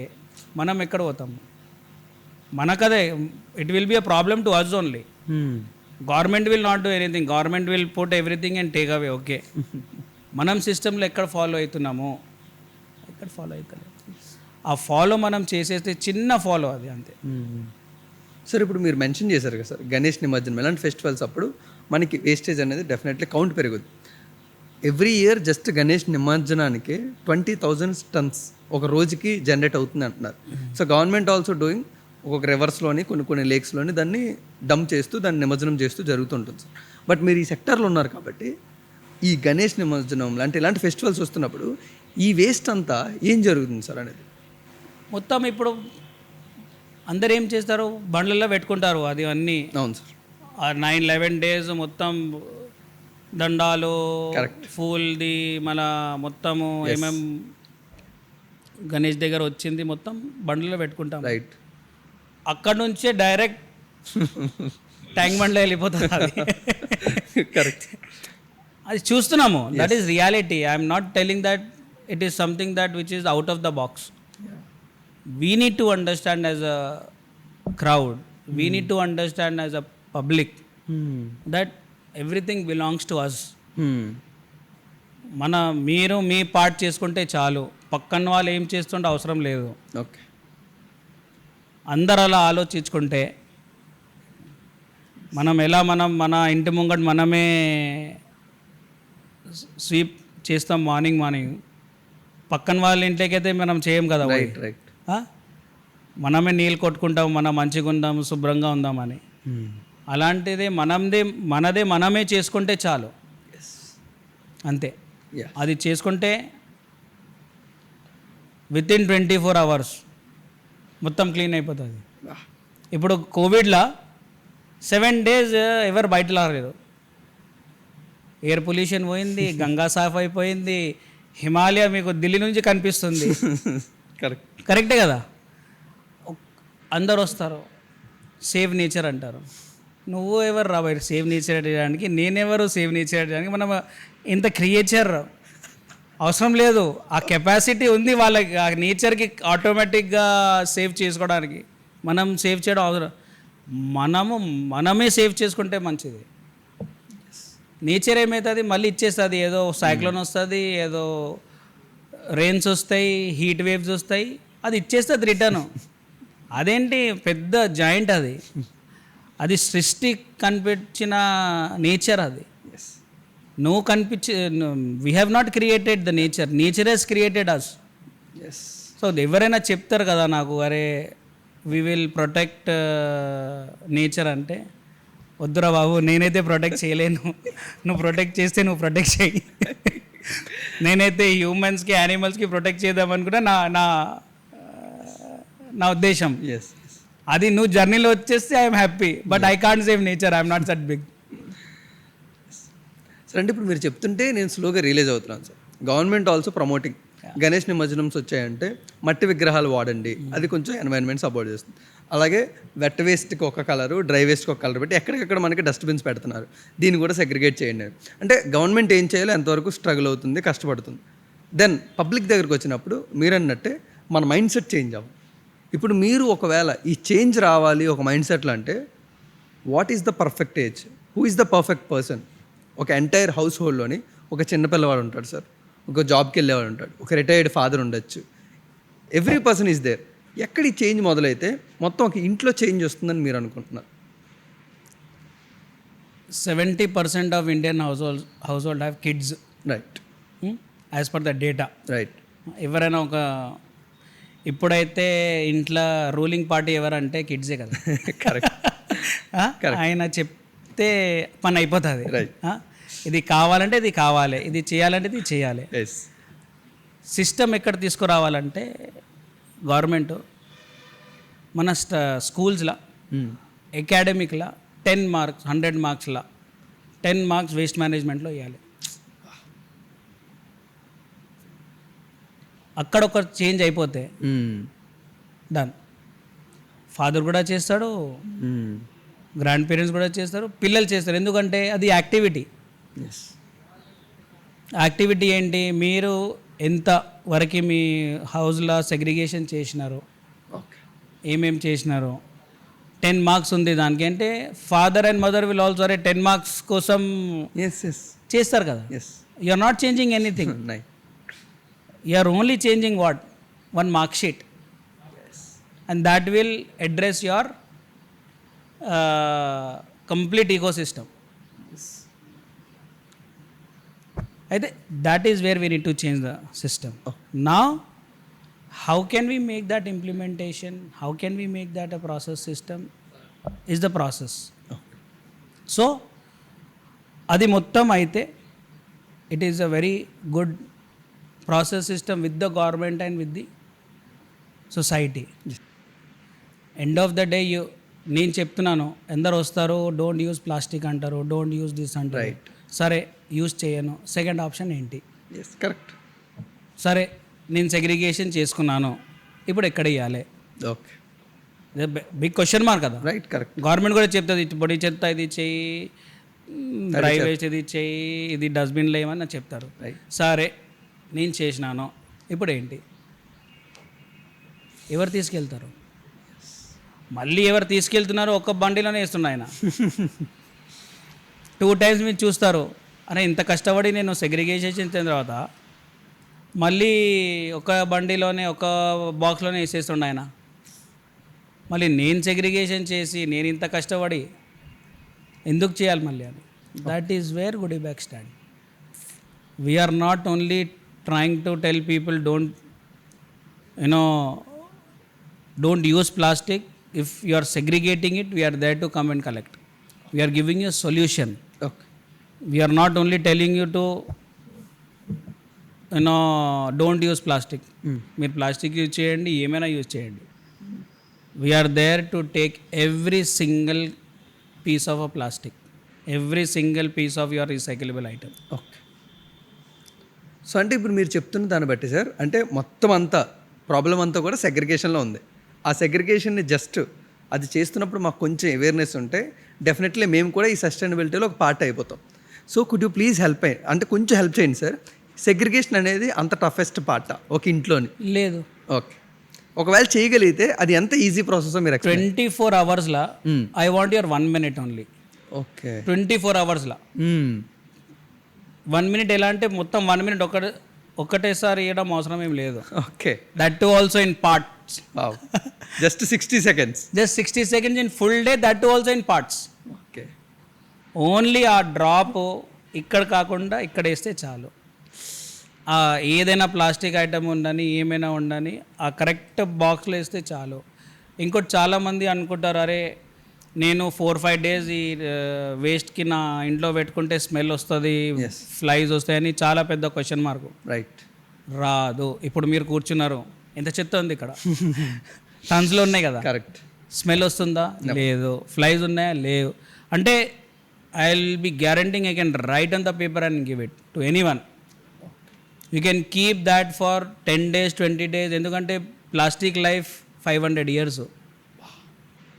మనం ఎక్కడ పోతాము? మనకదే, it will be a problem to us only. Government will not do anything, government will put everything and take away. Okay, మనం సిస్టంలో ఎక్కడ ఫాలో అవుతున్నాము? ఎక్కడ ఫాలో అవుతలేదు. ఆ ఫాలో మనం చేసేస్తే చిన్న ఫాలో అది అంతే. సార్ ఇప్పుడు మీరు మెన్షన్ చేశారు కదా సార్, గణేష్ నిమజ్జనం ఇలాంటి ఫెస్టివల్స్ అప్పుడు మనకి వేస్టేజ్ అనేది డెఫినెట్లీ కౌంట్ పెరుగుద్ది. ఎవ్రీ ఇయర్ జస్ట్ గణేష్ నిమజ్జనానికి 20,000 tons ఒక రోజుకి జనరేట్ అవుతుంది అంటున్నారు. సో గవర్నమెంట్ ఆల్సో డూయింగ్ ఒక్కొక్క రివర్స్లోని కొన్ని లేక్స్లోని దాన్ని డంప్ చేస్తూ దాన్ని నిమజ్జనం చేస్తూ జరుగుతుంటుంది సార్. బట్ మీరు ఈ సెక్టార్లో ఉన్నారు కాబట్టి ఈ గణేష్ నిమజ్జనం లాంటి ఇలాంటి ఫెస్టివల్స్ వస్తున్నప్పుడు ఈ వేస్ట్ అంతా ఏం జరుగుతుంది సార్ అనేది? మొత్తం ఇప్పుడు అందరు ఏం చేస్తారు, బండ్లలో పెట్టుకుంటారు అది అన్నీ. అవును సార్. 9-11 days మొత్తం దండాలు, ఫూల్ది, మన మొత్తము ఏమేం గణేష్ దగ్గర వచ్చింది మొత్తం బండ్లలో పెట్టుకుంటాం. రైట్. అక్కడ నుంచే డైరెక్ట్ ట్యాంక్ బండ్లో వెళ్ళిపోతుంది అది. కరెక్ట్. అది చూస్తున్నాము, that is reality. I'm not telling that it is something that which is out of the box. We need to understand as a crowd, we need to understand as a public that everything belongs to us. మీరు మీ part చేసుకుంటే చాలు, పక్కన వాళ్ళు ఏం చేస్తుంటే అవసరం లేదు. ఓకే, అందరు అలా ఆలోచించుకుంటే మన ఇంటి ముంగట మనమే స్వీప్ చేస్తాం మార్నింగ్. పక్కన వాళ్ళ ఇంట్లోకి అయితే మనం చేయం కదా. రైట్. మనమే నీళ్ళు కొట్టుకుంటాం, మనం మంచిగా ఉందాం, శుభ్రంగా ఉందామని. అలాంటిది మనదే మనమే చేసుకుంటే చాలు, అంతే. అది చేసుకుంటే వితిన్ 24 hours మొత్తం క్లీన్ అయిపోతుంది. ఇప్పుడు కోవిడ్లో 7 days ఎవరు బయట రాలేదు, ఎయిర్ పొల్యూషన్ పోయింది, గంగా సాఫ్ అయిపోయింది, హిమాలయ మీకు ఢిల్లీ నుంచి కనిపిస్తుంది. కరెక్టే కదా. అందరు వస్తారు, సేవ్ నేచర్ అంటారు. నువ్వు ఎవరు రా బయట సేవ్ నేచర్ చేయడానికి, నేనెవరు సేవ్ నేచర్ చేయడానికి? మనం ఇంత క్రియేచర్ అవసరం లేదు, ఆ కెపాసిటీ ఉంది వాళ్ళకి, ఆ నేచర్కి ఆటోమేటిక్గా సేవ్ చేసుకోవడానికి. మనం సేవ్ చేయడం అవసరం, మనమే సేవ్ చేసుకుంటే మంచిది. నేచర్ ఏమవుతుంది, మళ్ళీ ఇచ్చేస్తుంది. ఏదో సైక్లోన్ వస్తుంది, ఏదో రెయిన్స్ వస్తాయి, హీట్ వేవ్స్ వస్తాయి, అది ఇచ్చేస్తుంది రిటర్న్. అదేంటి పెద్ద జాయింట్ అది సృష్టి కనిపించిన నేచర్. అది నువ్వు we have not created the nature he's created us. So ఎవరైనా చెప్తారు కదా నాకు, అరే వీ విల్ ప్రొటెక్ట్ నేచర్ అంటే, వద్దురా బాబు, నేనైతే ప్రొటెక్ట్ చేయలేను. నువ్వు ప్రొటెక్ట్ చేస్తే నువ్వు ప్రొటెక్ట్ చేయి. నేనైతే హ్యూమన్స్కి, యానిమల్స్కి ప్రొటెక్ట్ చేద్దామనుకున్నా నా ఉద్దేశం. అది నువ్వు జర్నీలో వచ్చేస్తే I'm happy, but I can't save nature, I'm not that big. Sir అంటే ఇప్పుడు మీరు చెప్తుంటే నేను స్లోగా రియలైజ్ అవుతున్నాను sir, government also promoting Ganesh నిమజ్జనమ్స్ వచ్చాయంటే మట్టి విగ్రహాలు వాడండి, అది కొంచెం ఎన్వైరన్మెంట్ సపోర్ట్ చేస్తుంది. అలాగే వెట్ వేస్ట్కి ఒక కలరు, డ్రై వేస్ట్కి ఒక కలర్ పెట్టి ఎక్కడికెక్కడ మనకి డస్ట్బిన్స్ పెడుతున్నారు, దీన్ని కూడా సెగ్రిగేట్ చేయండి. అంటే గవర్నమెంట్ ఏం చేయాలో ఎంతవరకు స్ట్రగుల్ అవుతుంది, కష్టపడుతుంది. దెన్ పబ్లిక్ దగ్గరికి వచ్చినప్పుడు మీరు అన్నట్టే మన మైండ్ సెట్ చేంజ్ అవ్వాలి. ఇప్పుడు మీరు ఒకవేళ ఈ చేంజ్ రావాలి ఒక మైండ్ సెట్లో అంటే what is the perfect age, who is the perfect person? ఒక ఎంటైర్ హౌస్ హోల్డ్లోని ఒక చిన్న పిల్లవాడు ఉంటాడు సార్, ఒక జాబ్కి వెళ్ళేవాడు ఉంటాడు, ఒక రిటైర్డ్ ఫాదర్ ఉండొచ్చు. Every person is there. ఎక్కడ ఈ చేంజ్ మొదలైతే మొత్తం ఒక ఇంట్లో చేంజ్ వస్తుందని మీరు అనుకుంటున్నారు? 70% of Indian house hold have kids, right, as per the data. Right. ఎవరైనా ఒక ఇప్పుడైతే ఇంట్లో రూలింగ్ పార్టీ ఎవరంటే కిడ్సే కదా. కరెక్ట్. ఆయన చెప్తే పని అయిపోతుంది. రైట్. ఇది కావాలంటే ఇది కావాలి, ఇది చేయాలంటే ఇది చేయాలి. ఎస్. సిస్టమ్ ఎక్కడ తీసుకురావాలంటే గవర్నమెంట్ మన స్కూల్స్లో అకాడమిక్లో 10 మార్క్స్ 100 మార్క్స్లో 10 మార్క్స్ వేస్ట్ మేనేజ్మెంట్లో ఇవ్వాలి. అక్కడ ఒక చేంజ్ అయిపోతే డన్. ఫాదర్ కూడా చేస్తాడు, గ్రాండ్ పేరెంట్స్ కూడా చేస్తారు, పిల్లలు చేస్తారు. ఎందుకంటే అది యాక్టివిటీ. యాక్టివిటీ ఏంటి, మీరు ఎంత వరకు మీ హౌస్లో సెగ్రిగేషన్ చేసినారో, ఏమేమి చేసినారో, 10 మార్క్స్ ఉంది దానికి అంటే father and mother will also 10 marks కోసం చేస్తారు కదా. You are not changing anything. You are only changing what? One mark sheet. Yes. And that will address your complete ecosystem. Yes. I think that is where we need to change the system. Oh. Now, how can we make that implementation? How can we make that a process system? Is the process. Oh. So, adi mottam aithe, it is a very good process system with the government and with the society. End of the day, నేను చెప్తున్నాను, ఎందరు వస్తారు don't use plastic అంటారు, don't use this అంటారు. సరే use చేయను, second option ఏంటి? Correct. సరే నేను సెగ్రిగేషన్ చేసుకున్నాను, ఇప్పుడు ఎక్కడ ఇవ్వాలి? ఓకే, బిగ్ క్వశ్చన్ మార్క్ కదా. Right, correct. గవర్నమెంట్ కూడా చెప్తుంది పొడి చెత్త ఇది చెయ్యి, డ్రై వేస్ట్ ఇది చెయ్యి, ఇది డస్ట్బిన్లో ఏమన్నా చెప్తారు. సరే నేను చేసినాను, ఇప్పుడు ఏంటి? ఎవరు తీసుకెళ్తారు? మళ్ళీ ఎవరు తీసుకెళ్తున్నారు? ఒక్క బండిలోనే వేస్తున్నా ఆయన. 2 times మీరు చూస్తారు, అరే ఇంత కష్టపడి నేను సెగ్రిగేషన్ చేసిన తర్వాత మళ్ళీ ఒక బండిలోనే ఒక బాక్స్లోనే వేసేస్తుండ ఆయన. మళ్ళీ నేను సెగ్రిగేషన్ చేసి నేను ఇంత కష్టపడి ఎందుకు చేయాలి మళ్ళీ అని? That is where good back stand. We're not only trying to tell people don't use plastic. If you are segregating it, we are there to come and collect. We are giving you a solution. Okay. We are not only telling you to don't use plastic. మీరు plastic use చేయండి, ఏమైనా use చేయండి. We are there to take every single piece of a plastic, every single piece of your recyclable item. Okay. So అంటే ఇప్పుడు మీరు చెప్తున్న దాన్ని బట్టి సార్, అంటే మొత్తం అంతా ప్రాబ్లం అంతా కూడా సెగ్రిగేషన్లో ఉంది. ఆ సెగ్రిగేషన్ని జస్ట్ అది చేస్తున్నప్పుడు మాకు కొంచెం అవేర్నెస్ ఉంటే డెఫినెట్లీ మేము కూడా ఈ సస్టైనబిలిటీలో ఒక పార్ట్ అయిపోతాం. So could you please help అంటే కొంచెం హెల్ప్ చేయండి సార్. సెగ్రిగేషన్ అనేది అంత టఫెస్ట్ పార్ట్ ఒక ఇంట్లోని లేదు. ఓకే, ఒకవేళ చేయగలిగితే అది ఎంత ఈజీ ప్రాసెస్ మీరు 24 hours I want your 1 minute only. Okay, 24 hours 1 minute ఎలా అంటే మొత్తం 1 minute ఒక్కటేసారి ఇవ్వడం అవసరం ఏం లేదు. Okay, that to also in parts. Just 60 seconds, just 60 seconds in full day, that to also in parts. Okay, only ఆ drop ఇక్కడ కాకుండా ఇక్కడ వేస్తే చాలు. ఏదైనా ప్లాస్టిక్ ఐటమ్ ఉండని ఏమైనా ఉండని ఆ కరెక్ట్ బాక్స్లో వేస్తే చాలు. ఇంకోటి చాలామంది అనుకుంటారు, అరే నేను 4-5 days ఈ వేస్ట్కి నా ఇంట్లో పెట్టుకుంటే స్మెల్ వస్తుంది, ఫ్లైస్ వస్తాయని చాలా పెద్ద క్వశ్చన్ మార్క్. రైట్, రాదు. ఇప్పుడు మీరు కూర్చున్నారు, ఎంత చెత్త ఉంది ఇక్కడ, టన్స్లో ఉన్నాయి కదా. కరెక్ట్. స్మెల్ వస్తుందా? లేదు. ఫ్లైస్ ఉన్నాయా? లేవు. అంటే I will be guaranteeing I can write on the paper and give it to anyone. You can keep that for 10 days 20 days. ఎందుకంటే ప్లాస్టిక్ లైఫ్ 500 years.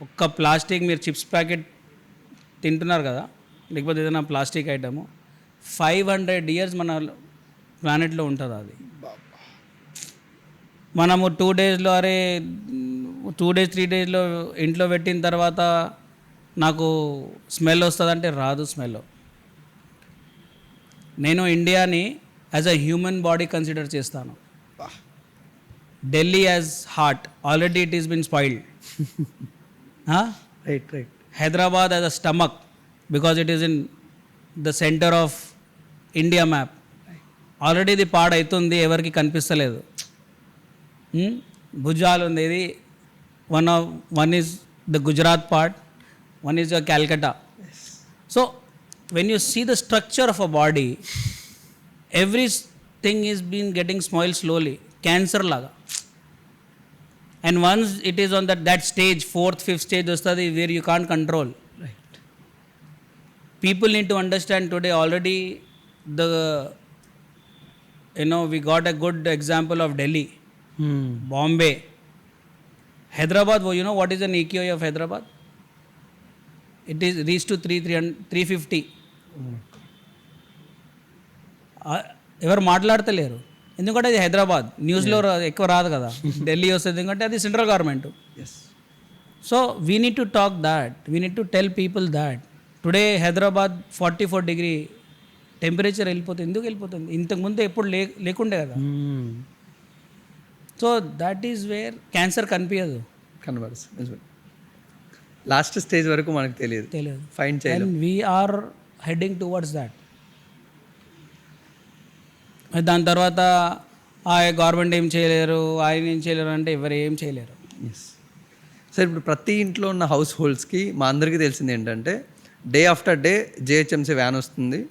ఒక్క ప్లాస్టిక్ మీరు చిప్స్ ప్యాకెట్ తింటున్నారు కదా, లేకపోతే ఏదైనా ప్లాస్టిక్ ఐటము 500 years మన ప్లానెట్లో ఉంటుంది అది. మనము 2 daysలో 2 days 3 daysలో ఇంట్లో పెట్టిన తర్వాత నాకు స్మెల్ వస్తుందంటే రాదు స్మెల్. నేను ఇండియాని as a human body consider చేస్తాను. Delhi as heart, already it is been spoiled. Right right. Hyderabad as a stomach because it is in the centre of India map. Already ఇది పాడవుతుంది, ఎవరికి కనిపిస్తలేదు. భుజాలు ఉంది, ఇది one is the Gujarat part, one is a Calcutta. Yes. So when you see the structure of a body, everything is been getting spoiled slowly, cancer laga. And once it is on that stage, 4th 5th stage ostadi where you can't control. Right. People need to understand today already we got a good example of Delhi, Bombay, Hyderabad. You know what is an EQI of Hyderabad? It is reached to 350. ఎవరు మాట్లాడతలేరు, ఎందుకంటే అది హైదరాబాద్. న్యూస్లో ఎక్కువ రాదు కదా, ఢిల్లీ వస్తుంది ఎందుకంటే అది central government. So we need to talk that, we need to tell people that today Hyderabad 44 degree temperature వెళ్ళిపోతుంది. ఎందుకు వెళ్ళిపోతుంది? ఇంతకుముందు ఎప్పుడు లేకుండే కదా. So that is wear cancer కనిపించదు, కనబడుతుంది. లాస్ట్ స్టేజ్ వరకు మనకు తెలియదు, ఫైండ్ చేయాలి. And we are heading towards that. దాని తర్వాత గవర్నమెంట్ ఏం చేయలేరు, ఆయన ఏం చేయలేరు అంటే ఎవరు ఏం చేయలేరు. సార్ ఇప్పుడు ప్రతి ఇంట్లో ఉన్న హౌస్ హోల్డ్స్కి మా అందరికీ తెలిసింది ఏంటంటే day after day GHMC van వస్తుంది,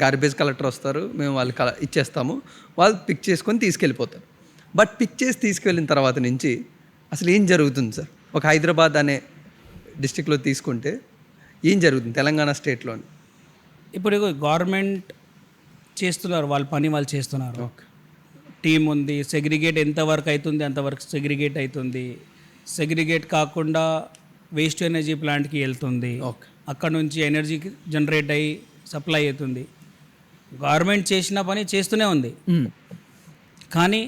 గార్బేజ్ కలెక్టర్ వస్తారు, మేము వాళ్ళు ఇచ్చేస్తాము, వాళ్ళు పిక్ చేసుకొని తీసుకెళ్ళిపోతారు. బట్ పిక్ చేసి తీసుకెళ్ళిన తర్వాత నుంచి అసలు ఏం జరుగుతుంది సార్? ఒక హైదరాబాద్ అనే డిస్ట్రిక్ట్లో తీసుకుంటే ఏం జరుగుతుంది తెలంగాణ స్టేట్లో? ఇప్పుడు గవర్నమెంట్ చేస్తున్నారు, వాళ్ళ పని వాళ్ళు చేస్తున్నారు. టీం ఉంది, సెగ్రిగేట్ ఎంతవరకు అవుతుంది అంతవరకు సెగ్రిగేట్ అవుతుంది. సెగ్రిగేట్ కాకుండా వేస్ట్ ఎనర్జీ ప్లాంట్కి వెళ్తుంది, అక్కడ నుంచి ఎనర్జీ జనరేట్ అయ్యి సప్లై అవుతుంది. గవర్నమెంట్ చేసిన పని చేస్తూనే ఉంది, కానీ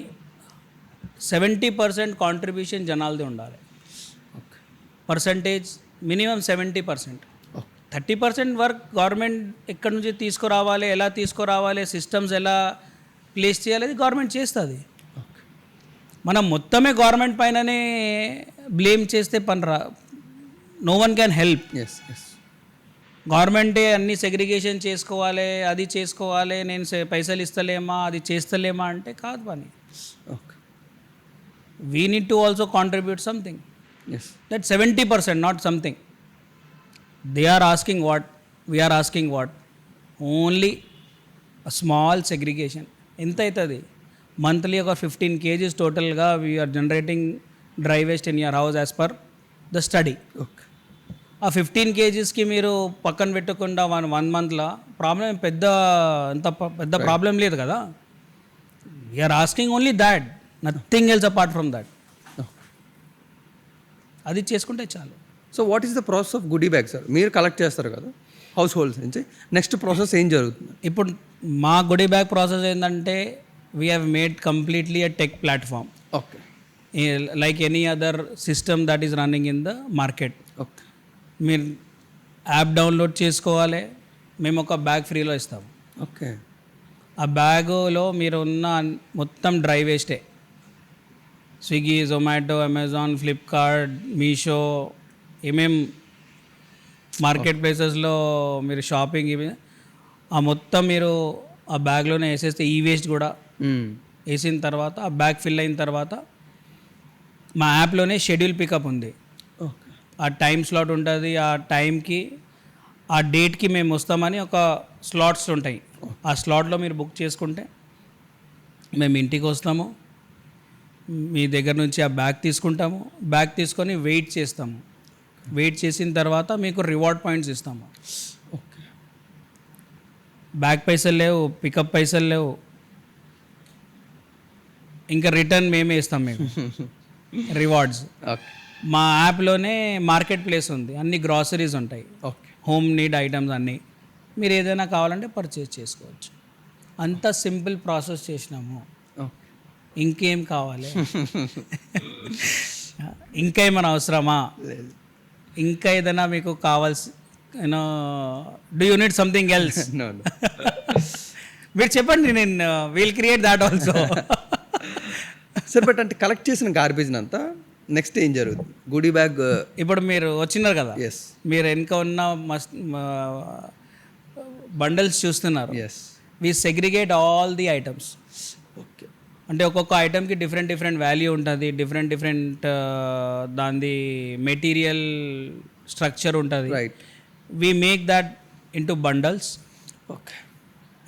70% కాంట్రిబ్యూషన్ జనాలది ఉండాలి. Percentage minimum 70%. 30% వర్క్ గవర్నమెంట్ ఎక్కడి నుంచి తీసుకురావాలి, ఎలా తీసుకురావాలి, సిస్టమ్స్ ఎలా ప్లేస్ చేయాలి, అది గవర్నమెంట్ చేస్తుంది. మనం మొత్తమే గవర్నమెంట్ పైననే బ్లేమ్ చేస్తే పని నో వన్ క్యాన్ హెల్ప్. గవర్నమెంటే అన్ని సెగ్రిగేషన్ చేసుకోవాలి, అది చేసుకోవాలి, నేను పైసలు ఇస్తలేమా, అది చేస్తలేమా అంటే కాదు పని. We need to also contribute something. That 70%, not something. They are asking what? We are asking what? Only a small segregation. ఎంత అవుతుంది? మంత్లీ ఒక 15 kgs టోటల్గా we're generating dry waste in your house as per the study. ఆ 15 kgsకి మీరు పక్కన పెట్టకుండా 1 monthలో problem పెద్ద problem లేదు కదా. We're asking only that, nothing else apart from that. అది చేసుకుంటే చాలు. So what is the process of goodie bag sir? మీరు కలెక్ట్ చేస్తారు కదా హౌస్ హోల్డ్స్ నుంచి, నెక్స్ట్ ప్రాసెస్ ఏం జరుగుతుంది? ఇప్పుడు మా గుడీ బ్యాగ్ ప్రాసెస్ ఏంటంటే we have made completely a tech platform. Okay. Like any other system that is running in the market. Okay. మీరు యాప్ డౌన్లోడ్ చేసుకోవాలి, మేము ఒక బ్యాగ్ ఫ్రీలో ఇస్తాము. ఓకే. ఆ బ్యాగులో మీరు ఉన్న మొత్తం డ్రై వేస్టే, Swiggy, Zomato, Amazon, Flipkart, Meesho, ఏమేం మార్కెట్ ప్లేసెస్లో మీరు షాపింగ్ ఇవి ఆ మొత్తం మీరు ఆ బ్యాగ్లోనే వేసేస్తే, ఈ వేస్ట్ కూడా వేసిన తర్వాత ఆ బ్యాగ్ ఫిల్ అయిన తర్వాత మా యాప్లోనే షెడ్యూల్ పికప్ ఉంది. ఆ టైం స్లాట్ ఉంటుంది, ఆ టైంకి ఆ డేట్కి మేము వస్తామని ఒక స్లాట్స్ ఉంటాయి. ఆ స్లాట్లో మీరు బుక్ చేసుకుంటే మేము ఇంటికి వస్తాము, మీ దగ్గర నుంచి ఆ బ్యాగ్ తీసుకుంటాము, బ్యాగ్ తీసుకొని వెయిట్ చేస్తాము. వెయిట్ చేసిన తర్వాత మీకు రివార్డ్ పాయింట్స్ ఇస్తాము. బ్యాగ్ పైసలు లేవు, పికప్ పైసలు లేవు, ఇంకా రిటర్న్ మేమే ఇస్తాం మేము రివార్డ్స్. ఓకే మా యాప్లోనే మార్కెట్ ప్లేస్ ఉంది, అన్ని గ్రాసరీస్ ఉంటాయి, ఓకే హోమ్ నీడ్ ఐటమ్స్ అన్నీ. మీరు ఏదైనా కావాలంటే పర్చేస్ చేసుకోవచ్చు. అంత సింపుల్ ప్రాసెస్ చేసినాము. ఓకే ఇంకేం కావాలి? ఇంకా ఏమైనా అవసరమా? లేదు. ఇంకా ఏదైనా మీకు కావాల్సి you know do you need something else? No మీరు చెప్పండి, నేను will create that also. Sir but అంటే కలెక్ట్ చేసిన గార్బేజ్ అంతా నెక్స్ట్ ఏం జరుగుతుంది? Goodie bag. ఇప్పుడు మీరు వచ్చినారు కదా, ఎస్ మీరు వెనుక ఉన్న మస్ట్ బండల్స్ చూస్తున్నారు. Yes we segregate all the items. Okay అంటే ఒక్కొక్క ఐటమ్కి డిఫరెంట్ డిఫరెంట్ వాల్యూ ఉంటుంది, డిఫరెంట్ డిఫరెంట్ దాని మెటీరియల్ స్ట్రక్చర్ ఉంటుంది. Right. We make that into bundles okay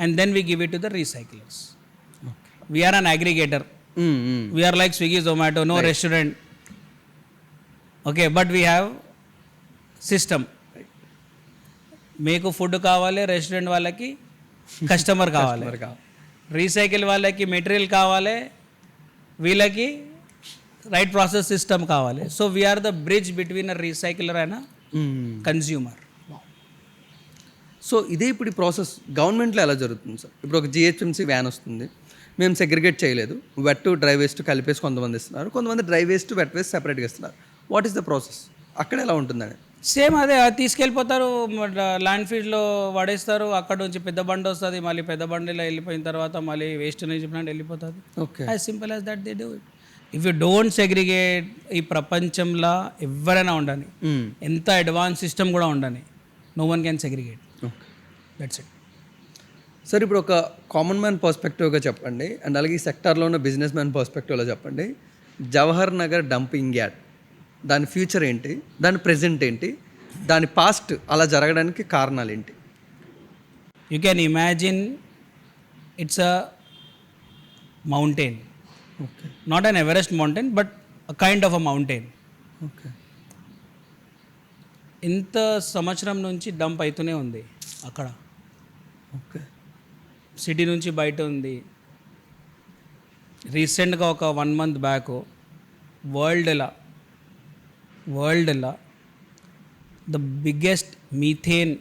and then we give it to the recyclers. Okay We are an aggregator. We are like Swiggy, Zomato, no restaurant. Okay, but we have system. మీకు food కావాలి, restaurant వాళ్ళకి customer కావాలి, recycle వాళ్ళకి material కావాలి, వీళ్ళకి right process system కావాలి. So we're the bridge between a recycler and consumer. So ఇదే ఇప్పుడు ఈ ప్రాసెస్ గవర్నమెంట్లో ఎలా జరుగుతుంది సార్? ఇప్పుడు ఒక జిహెచ్ఎంసీ వ్యాన్ వస్తుంది, మేము సెగ్రిగేట్ చేయలేదు, వెట్ డ్రై వేస్ట్ కలిపేసి కొంతమంది ఇస్తున్నారు, కొంతమంది డ్రై వేస్ట్ వెట్ వేస్ట్ సెపరేట్గా ఇస్తున్నారు. What is the process? అక్కడ ఎలా ఉంటుందని? సేమ్ అదే, అది తీసుకెళ్ళిపోతారు, ల్యాండ్ ఫీల్డ్లో పడేస్తారు. అక్కడ నుంచి పెద్ద బండి వస్తుంది, మళ్ళీ పెద్ద బండిలో వెళ్ళిపోయిన తర్వాత మళ్ళీ వేస్ట్ నుంచి ప్లాంట్ వెళ్ళిపోతుంది. Okay as simple as that they do it. If you don't segregate, ఈ ప్రపంచంలో ఎవరైనా ఉండని, ఎంత అడ్వాన్స్ సిస్టమ్ కూడా ఉండని, no one can segregate. Okay that's it. Sir ఇప్పుడు ఒక కామన్ మ్యాన్ పర్స్పెక్టివ్గా చెప్పండి, అండ్ అలాగే ఈ సెక్టార్లో ఉన్న బిజినెస్ మ్యాన్ పర్స్పెక్టివ్లో చెప్పండి. జవహర్ నగర్ డంపింగ్ యార్డ్, దాని ఫ్యూచర్ ఏంటి, దాని ప్రెజెంట్ ఏంటి, దాని పాస్ట్ అలా జరగడానికి కారణాలు ఏంటి? You can imagine it's a mountain, okay not an Everest mountain but a kind of a mountain. Okay ఇంత సంవత్సరం నుంచి డంప్ అవుతూనే ఉంది అక్కడ. ఓకే సిటీ నుంచి బయట ఉంది. రీసెంట్గా ఒక 1 month బ్యాక్ వరల్డ్లో ద బిగ్గెస్ట్ మీథేన్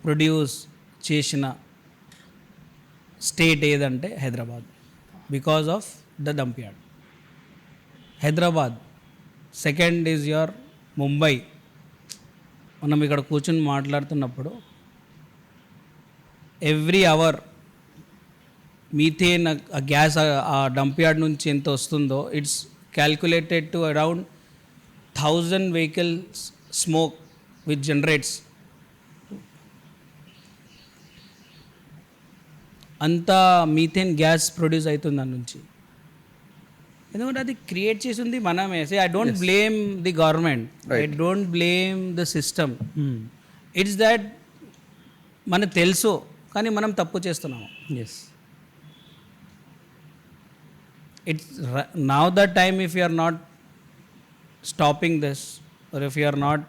ప్రొడ్యూస్ చేసిన స్టేట్ ఏదంటే Hyderabad, because of the dump yard. Hyderabad, second is your Mumbai. మనం ఇక్కడ కూర్చొని మాట్లాడుతున్నప్పుడు ఎవ్రీ అవర్ మీథేన్ ఆ గ్యాస్ ఆ డంప్ యార్డ్ నుంచి ఎంత వస్తుందో, it's calculated to around 1000 vehicles smoke which generates. అంతా మీథేన్ గ్యాస్ ప్రొడ్యూస్ అవుతుంది దాని నుంచి. ఎందుకంటే అది క్రియేట్ చేసింది మనమే. I don't blame the government, I don't blame the system. It's that మనకు తెలుసు కానీ మనం తప్పు చేస్తున్నాము. Yes it's now the time, if you are not stopping this, or if you are not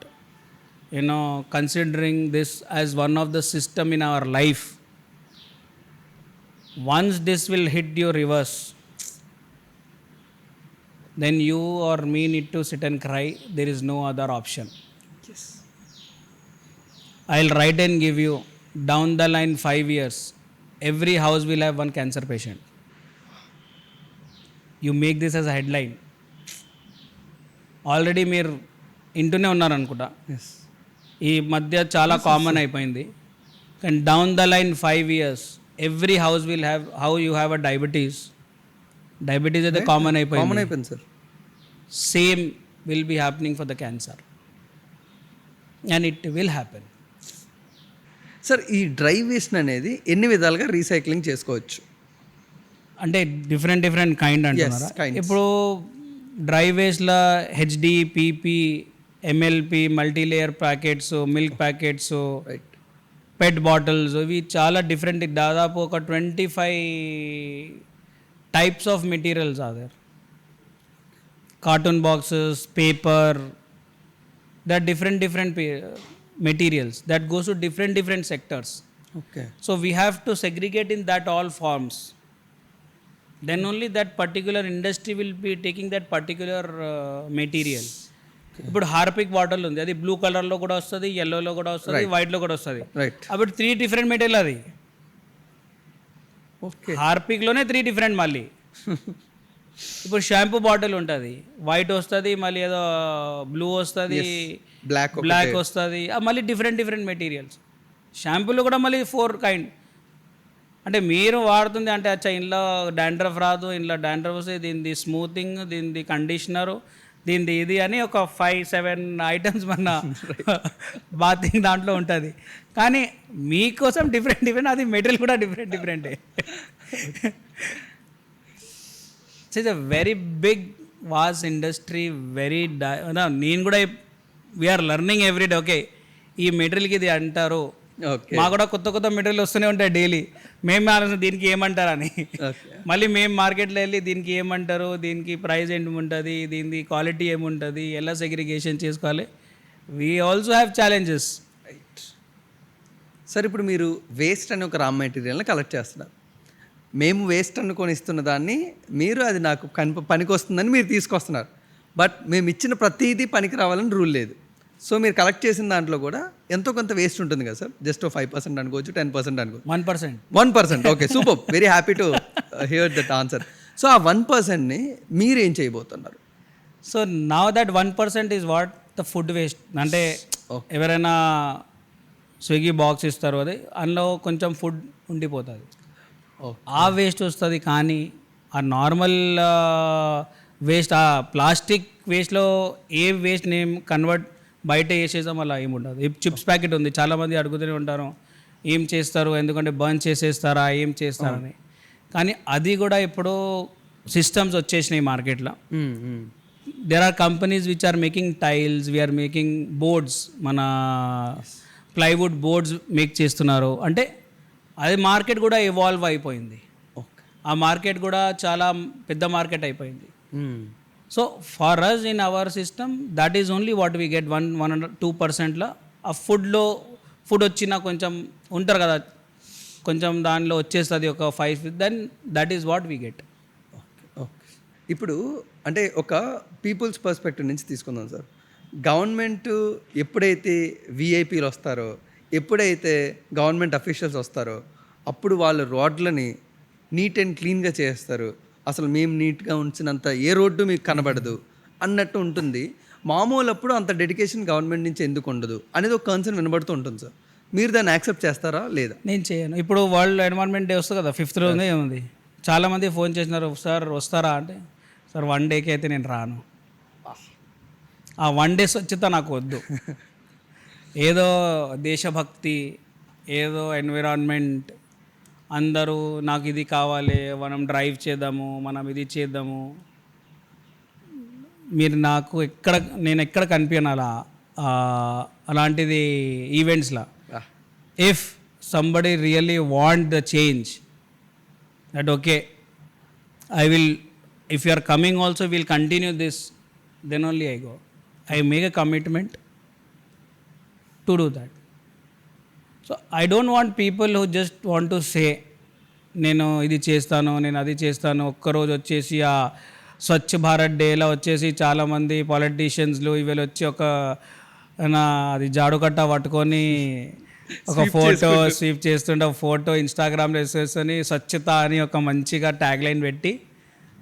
considering this as one of the system in our life, once this will hit your reverse, then you or me need to sit and cry. There is no other option. yes I'll write and give you, down the line 5 years every house will have one cancer patient. You make this as a headline. Already మీరు ఇంటూనే ఉన్నారనుకుంటా, yes ఈ మధ్య చాలా common అయిపోయింది. కానీ down the line 5 years every house will have, how you have a diabetes అయితే common అయిపోయింది. Sir same will be happening for the cancer, and it will happen. Sir ఈ dry waste అనేది ఎన్ని విధాలుగా రీసైక్లింగ్ చేసుకోవచ్చు? అంటే డిఫరెంట్ కైండ్ అంటున్నారా? kinds. ఇప్పుడు డ్రై వేస్ట్లో HD, PP, MLP, multilayer packets, milk packets, right, PET bottles, ఇవి చాలా డిఫరెంట్. దాదాపు ఒక 25 types of materials are there. Cartoon boxes, paper, that different materials that goes to different sectors. Okay So we have to segregate in that all forms. then only that particular industry will be taking that particular material. ఇప్పుడు Harpic bottle ఉంది, అది blue కలర్లో కూడా వస్తుంది, ఎల్లోలో కూడా వస్తుంది, వైట్లో కూడా వస్తుంది. రైట్. అప్పుడు 3 డిఫరెంట్ మెటీరియల్ అది. ఓకే. హార్పిక్లోనే 3 డిఫరెంట్ మళ్ళీ. ఇప్పుడు షాంపూ బాటిల్ ఉంటుంది, వైట్ వస్తుంది, మళ్ళీ ఏదో బ్లూ వస్తుంది, బ్లాక్ వస్తుంది, మళ్ళీ డిఫరెంట్ మెటీరియల్స్. షాంపూలో కూడా మళ్ళీ 4 కైండ్. అంటే మీరు వాడుతుంది అంటే అచ్చా ఇంట్లో డాండ్రఫ్ రాదు, ఇంట్లో డాండ్రఫ్ వస్తే దీనిది స్మూతింగ్, దీనిది కండిషనరు, దీనిది ఇది అని ఒక 5-7 ఐటమ్స్ మన బాతింగ్ దాంట్లో ఉంటుంది. కానీ మీకోసం డిఫరెంట్, అది మెటీరియల్ కూడా డిఫరెంటే. It's a very big was industry, very నేను కూడా వీఆర్ లెర్నింగ్ ఎవ్రీడే. ఓకే, ఈ మెటీరియల్కి ఇది అంటారు, మాకు కూడా కొత్త మెటీరియల్ వస్తూనే ఉంటాయి డైలీ. మేము ఆలోచన దీనికి ఏమంటారని, మళ్ళీ మేము మార్కెట్లో వెళ్ళి దీనికి ఏమంటారు, దీనికి ప్రైస్ ఏంటి ఉంటుంది, దీనికి క్వాలిటీ ఏముంటుంది, ఎలా సెగ్రిగేషన్ చేసుకోవాలి. We also have challenges. Right. Sir, ఇప్పుడు మీరు వేస్ట్ అనే ఒక రా మెటీరియల్ని కలెక్ట్ చేస్తున్నారు. మేము వేస్ట్ అనుకొని ఇస్తున్న దాన్ని మీరు అది నాకు పనికి వస్తుందని మీరు తీసుకొస్తున్నారు. బట్ మేము ఇచ్చిన ప్రతిదీ పనికి రావాలని రూల్ లేదు. సో మీరు కలెక్ట్ చేసిన దాంట్లో కూడా ఎంతో కొంత వేస్ట్ ఉంటుంది కదా సార్. జస్ట్ 5% అనుకోవచ్చు, 10% అనుకోవచ్చు, 1%. Okay, super, very happy to hear that answer. So ఆ 1%ని మీరు ఏం చేయబోతున్నారు? So now that 1% is what the food waste. అంటే ఎవరైనా స్విగ్గీ బాక్స్ ఇస్తారు, అది అందులో కొంచెం ఫుడ్ ఉండిపోతుంది, ఆ వేస్ట్ వస్తుంది. కానీ ఆ నార్మల్ వేస్ట్, ఆ ప్లాస్టిక్ వేస్ట్లో ఏ వేస్ట్ నేమ్ కన్వర్ట్ బయట వేసేసాం అలా ఏమి ఉండదు. చిప్స్ ప్యాకెట్ ఉంది, చాలామంది అడుగుతూనే ఉంటారు ఏం చేస్తారు, ఎందుకంటే బర్న్ చేసేస్తారా, ఏం చేస్తారని. కానీ అది కూడా ఇప్పుడు సిస్టమ్స్ వచ్చేసినాయి మార్కెట్లో. There are companies which are making tiles, we're making boards, మన ప్లైవుడ్ బోర్డ్స్ మేక్ చేస్తున్నారు. అంటే అది మార్కెట్ కూడా ఇవాల్వ్ అయిపోయింది. ఆ మార్కెట్ కూడా చాలా పెద్ద మార్కెట్ అయిపోయింది. So far as in our system that is only what we get 1-2%లో. ఆ ఫుడ్ వచ్చిన కొంచెం ఉంటారు కదా, కొంచెం దానిలో వచ్చేస్తుంది ఒక 5, then that is what we get. Okay. ఇప్పుడు అంటే ఒక పీపుల్స్ పర్స్పెక్టివ్ నుంచి తీసుకుందాం సార్. గవర్నమెంట్ ఎప్పుడైతే విఐపీలు వస్తారో, ఎప్పుడైతే గవర్నమెంట్ అఫీషియల్స్ వస్తారో, అప్పుడు వాళ్ళు రోడ్లని నీట్ అండ్ క్లీన్గా చేస్తారు. అసలు మేము నీట్గా ఉంచినంత ఏ రోడ్డు మీకు కనబడదు అన్నట్టు ఉంటుంది. మామూలు అప్పుడు అంత డెడికేషన్ గవర్నమెంట్ నుంచి ఎందుకు ఉండదు అనేది ఒక కన్సర్న్ వినబడుతూ ఉంటుంది సార్. మీరు దాన్ని యాక్సెప్ట్ చేస్తారా లేదా? నేను చేయను. ఇప్పుడు వరల్డ్ ఎన్వైరన్మెంట్ డే వస్తుంది కదా, 5th రోజునే ఏముంది, చాలామంది ఫోన్ చేసినారు, సార్ వస్తారా అంటే, సార్ 1 డేకి అయితే నేను రాను. ఆ 1 డే స్వచ్ఛత నాకు వద్దు. ఏదో దేశభక్తి, ఏదో ఎన్విరాన్మెంట్, అందరూ నాకు ఇది కావాలి, మనం డ్రైవ్ చేద్దాము, మనం ఇది చేద్దాము. మీరు నాకు నేను ఎక్కడ కనిపించను అలాంటిది ఈవెంట్స్లో. If somebody really want the change, that okay I will, if you are coming also will continue this, then only I go. I make a commitment to do that. So I don't want people who just want to say నేను ఇది చేస్తాను, నేను అది చేస్తాను. ఒక్కరోజు వచ్చేసి ఆ స్వచ్ఛ భారత్ డేలో వచ్చేసి చాలామంది పాలిటీషియన్స్లు ఇవాళ వచ్చి అది జాడు కట్ట పట్టుకొని ఒక ఫోటో స్వీప్ చేస్తుంటే ఒక ఫోటో ఇన్స్టాగ్రామ్లో వేసేసుకొని స్వచ్ఛత అని ఒక మంచిగా ట్యాగ్ లైన్ పెట్టి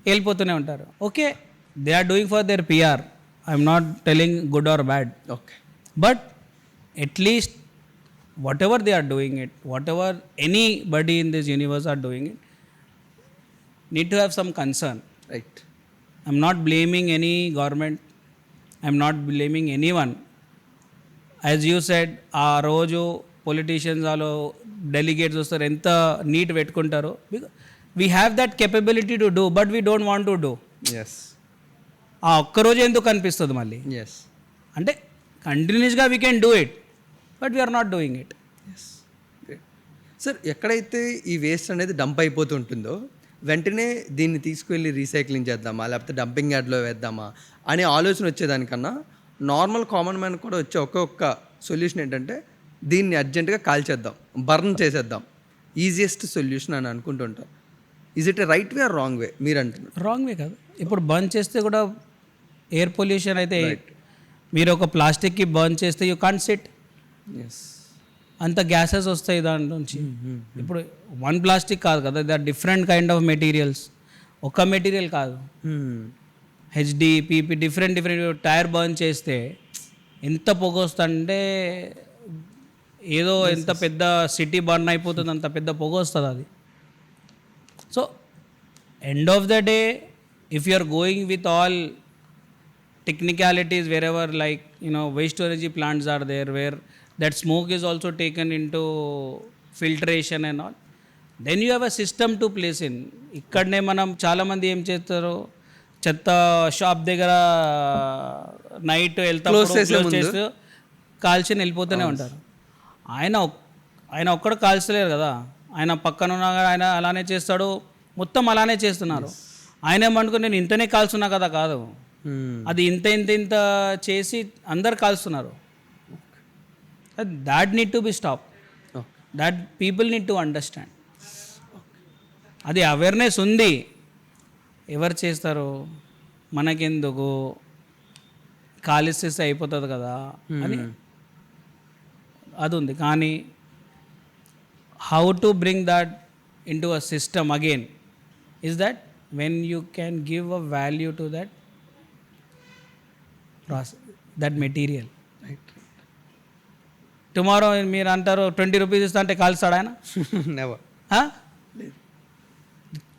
వెళ్ళిపోతూనే ఉంటారు. Okay, they are doing for their PR. I'm not telling good or bad. Okay, but at least whatever they are doing it, whatever anybody in this universe are doing it, need to have some concern. Right. I'm not blaming any government, I'm not blaming anyone. As you said, aa roju politicians allo delegates vastaru enta neat pettukuntaru, we have that capability to do, but we don't want to do. Yes. aa okka roju enduku kanipistadu malli. Yes. Ante continuously we can do it, but we're not doing it. Yes, great sir. ఎక్కడైతే ఈ waste అనేది dump అయిపోతుంటుందో వెంటనే దీన్ని తీసుకువెళ్ళి recycling చేద్దామా, లేకపోతే dumping యార్డ్లో వేద్దామా అనే ఆలోచన వచ్చేదానికన్నా నార్మల్ కామన్ మ్యాన్ కూడా వచ్చే ఒక్కొక్క సొల్యూషన్ ఏంటంటే దీన్ని అర్జెంటుగా కాల్చేద్దాం, బర్న్ చేసేద్దాం, ఈజియెస్ట్ సొల్యూషన్ అని అనుకుంటుంటారు. Is it a right way or wrong way మీరు అంటున్నారు? రాంగ్ వే కాదు. ఇప్పుడు బర్న్ చేస్తే కూడా ఎయిర్ పొల్యూషన్ అయితే మీరు ఒక ప్లాస్టిక్కి బర్న్ చేస్తే యూ కాంట్ సిట్, ఎస్. అంత గ్యాసెస్ వస్తాయి దాని నుంచి. ఇప్పుడు వన్ ప్లాస్టిక్ కాదు కదా, they are different kind of materials, ఒక మెటీరియల్ కాదు. HD, PP, different tyre burn చేస్తే ఎంత పొగ వస్తుందంటే ఏదో ఎంత పెద్ద సిటీ బర్న్ అయిపోతుంది అంత పెద్ద పొగ వస్తుంది అది. So end of the day if you are going with all technicalities wherever, like waste to energy plants are there where that smoke is also taken into filtration and all, then you have a system to place in. ఇక్కడనే మనం చాలామంది ఏం చేస్తారు, చెత్త shop దగ్గర night వెళ్తా close చేస్తూ కాల్చి వెళ్ళిపోతూనే ఉంటారు. ఆయన ఒక్కడ కాల్చలేరు కదా, ఆయన పక్కన ఉన్నా ఆయన అలానే చేస్తాడు, మొత్తం అలానే చేస్తున్నారు. ఆయన ఏమనుకుని నేను ఇంతనే కాల్చున్నా కదా, కాదు, అది ఇంత ఇంత ఇంత చేసి అందరు కాల్స్తున్నారు. That need to be stop, that people need to understand. అది అవేర్నెస్ ఉంది, ఎవరు చేస్తారు మనకెందుకు కాలిస్తే అయిపోతుంది కదా అని అది ఉంది. కానీ how to bring that in to a system again is that when you can give a value to that that material. Right. Tomorrow మీరు అంటారు 20 రూపీస్ ఇస్తా అంటే కాల్స్తాడు ఆయన? Never.